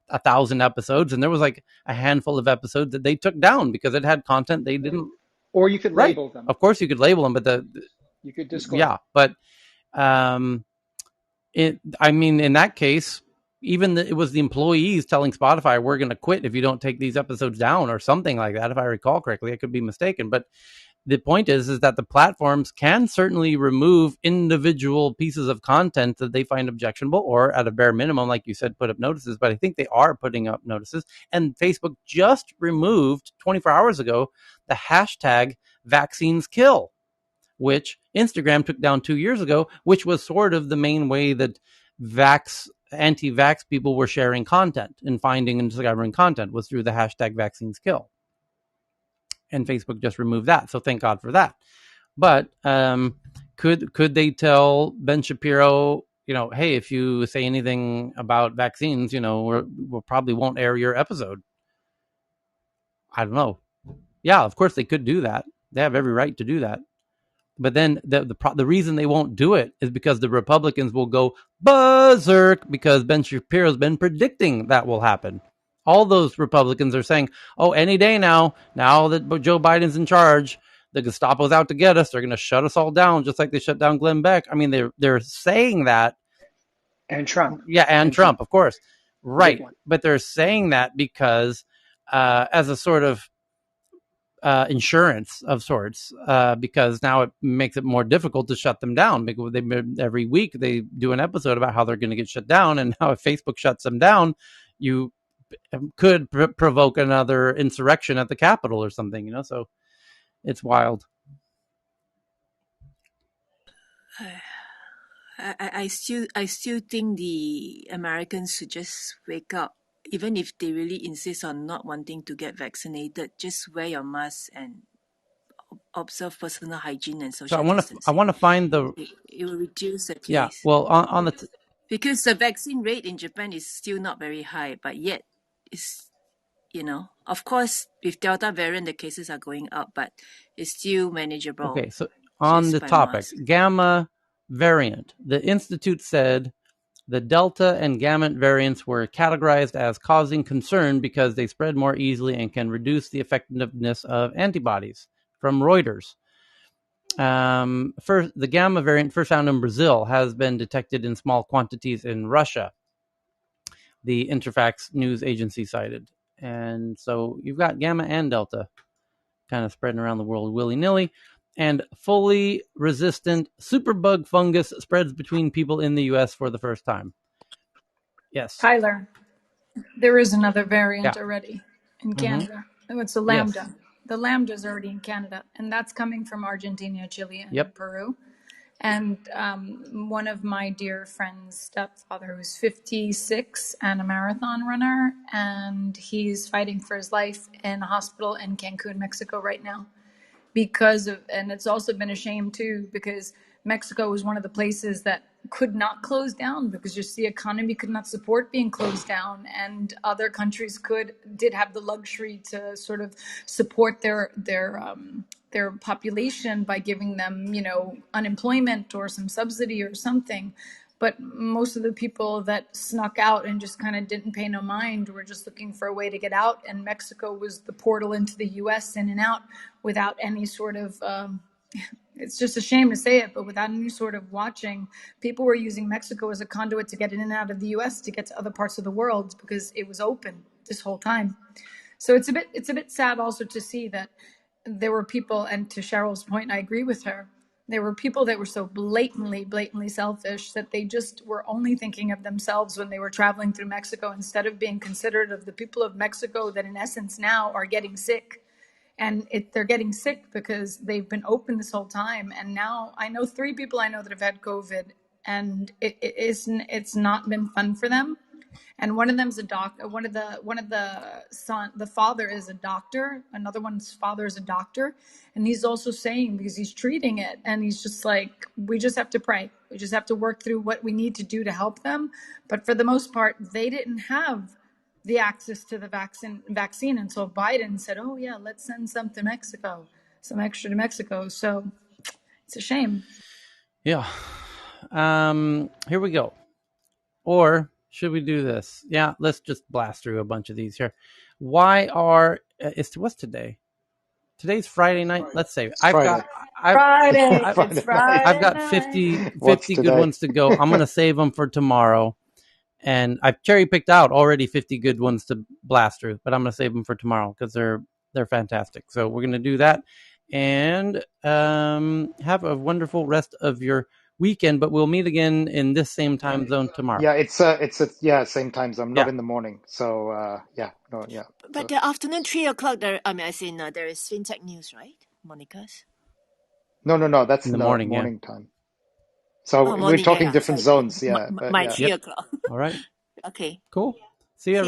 C: 1,000 episodes, and there was like a handful of episodes that they took down because it had content they didn't.
T: Or you could
C: Right.
T: label them.
C: Of course, you could label them, but
T: you could disclaim.
C: but I mean, in that case, even it was the employees telling Spotify, "We're going to quit if you don't take these episodes down," or something like that. If I recall correctly, I could be mistaken, but the point is that the platforms can certainly remove individual pieces of content that they find objectionable, or at a bare minimum, like you said, put up notices. But I think they are putting up notices. And Facebook just removed 24 hours ago the hashtag vaccines kill, which Instagram took down 2 years ago, which was sort of the main way that anti-vax people were sharing content and finding and discovering content, was through the hashtag vaccines kill. And Facebook just removed that. So thank God for that. But could they tell Ben Shapiro, hey, if you say anything about vaccines, we'll probably won't air your episode? I don't know. Yeah, of course they could do that. They have every right to do that. But then the reason they won't do it is because the Republicans will go berserk, because Ben Shapiro's been predicting that will happen. All those Republicans are saying, oh, any day now that Joe Biden's in charge, the Gestapo's out to get us. They're going to shut us all down, just like they shut down Glenn Beck. I mean, they're saying that.
T: And Trump.
C: Yeah, and Trump, of course. Right. But they're saying that because as a sort of insurance of sorts, because now it makes it more difficult to shut them down. Because every week they do an episode about how they're going to get shut down, and now if Facebook shuts them down, you could provoke another insurrection at the Capitol or something. So it's wild.
O: I still think the Americans should just wake up. Even if they really insist on not wanting to get vaccinated, just wear your mask and observe personal hygiene and social distancing.
C: I want to find
O: it will reduce the case.
C: Yeah, well, on the
O: because the vaccine rate in Japan is still not very high, but yet it's, of course, with Delta variant, the cases are going up, but it's still manageable.
C: Okay, so on the topic, Gamma variant, the Institute said the Delta and Gamma variants were categorized as causing concern because they spread more easily and can reduce the effectiveness of antibodies, from Reuters. First, the Gamma variant, first found in Brazil, has been detected in small quantities in Russia, the Interfax news agency cited. And so you've got Gamma and Delta kind of spreading around the world willy-nilly. And fully resistant superbug fungus spreads between people in the U.S. for the first time. Yes.
R: Tyler, there is another variant already in Canada. It's a Lambda. Yes. The Lambda is already in Canada, and that's coming from Argentina, Chile, and Peru. And one of my dear friend's stepfather, who's 56 and a marathon runner, and he's fighting for his life in a hospital in Cancun, Mexico right now. And it's also been a shame too, because Mexico was one of the places that could not close down because just the economy could not support being closed down, and other countries did have the luxury to sort of support their population by giving them, unemployment or some subsidy or something. But most of the people that snuck out and just kind of didn't pay no mind were just looking for a way to get out. And Mexico was the portal into the U.S. in and out without any sort of, it's just a shame to say it, but without any sort of watching. People were using Mexico as a conduit to get in and out of the U.S. to get to other parts of the world because it was open this whole time. So it's a bit sad also to see that there were people, and to Cheryl's point, I agree with her, there were people that were so blatantly selfish that they just were only thinking of themselves when they were traveling through Mexico, instead of being considerate of the people of Mexico that in essence now are getting sick. And they're getting sick because they've been open this whole time. And now I know 3 people I know that have had COVID, and it's not been fun for them. And one of them's a doctor. The father is a doctor. Another one's father is a doctor, and he's also saying, because he's treating it, and he's just like, we just have to pray. We just have to work through what we need to do to help them. But for the most part, they didn't have the access to the vaccine until Biden said, "Oh yeah, let's send some to Mexico, some extra to Mexico." So it's a shame.
C: Yeah. Here we go. Or should we do this? Yeah, let's just blast through a bunch of these here. What's today? today's Friday night. Let's say
H: It's Friday.
S: It's
C: I've
S: Friday
C: got
S: night.
C: 50 good
H: today?
C: ones to go. I'm going to save them for tomorrow. And I've cherry picked out already 50 good ones to blast through, but I'm going to save them for tomorrow because they're fantastic. So we're going to do that, and have a wonderful rest of your weekend. But we'll meet again in this same time zone tomorrow.
H: Yeah, it's same time zone, not in the morning. So
O: But the afternoon 3:00 there. I mean, there is fintech news, right, Monica's?
H: No, that's
C: in the
H: in the
C: morning.
H: time. So we're
O: Morning.
H: talking
O: Yeah.
H: different
O: Sorry.
H: zones. Yeah, but
O: My
H: yeah.
O: 3:00.
C: All right.
O: Okay.
C: Cool. See you.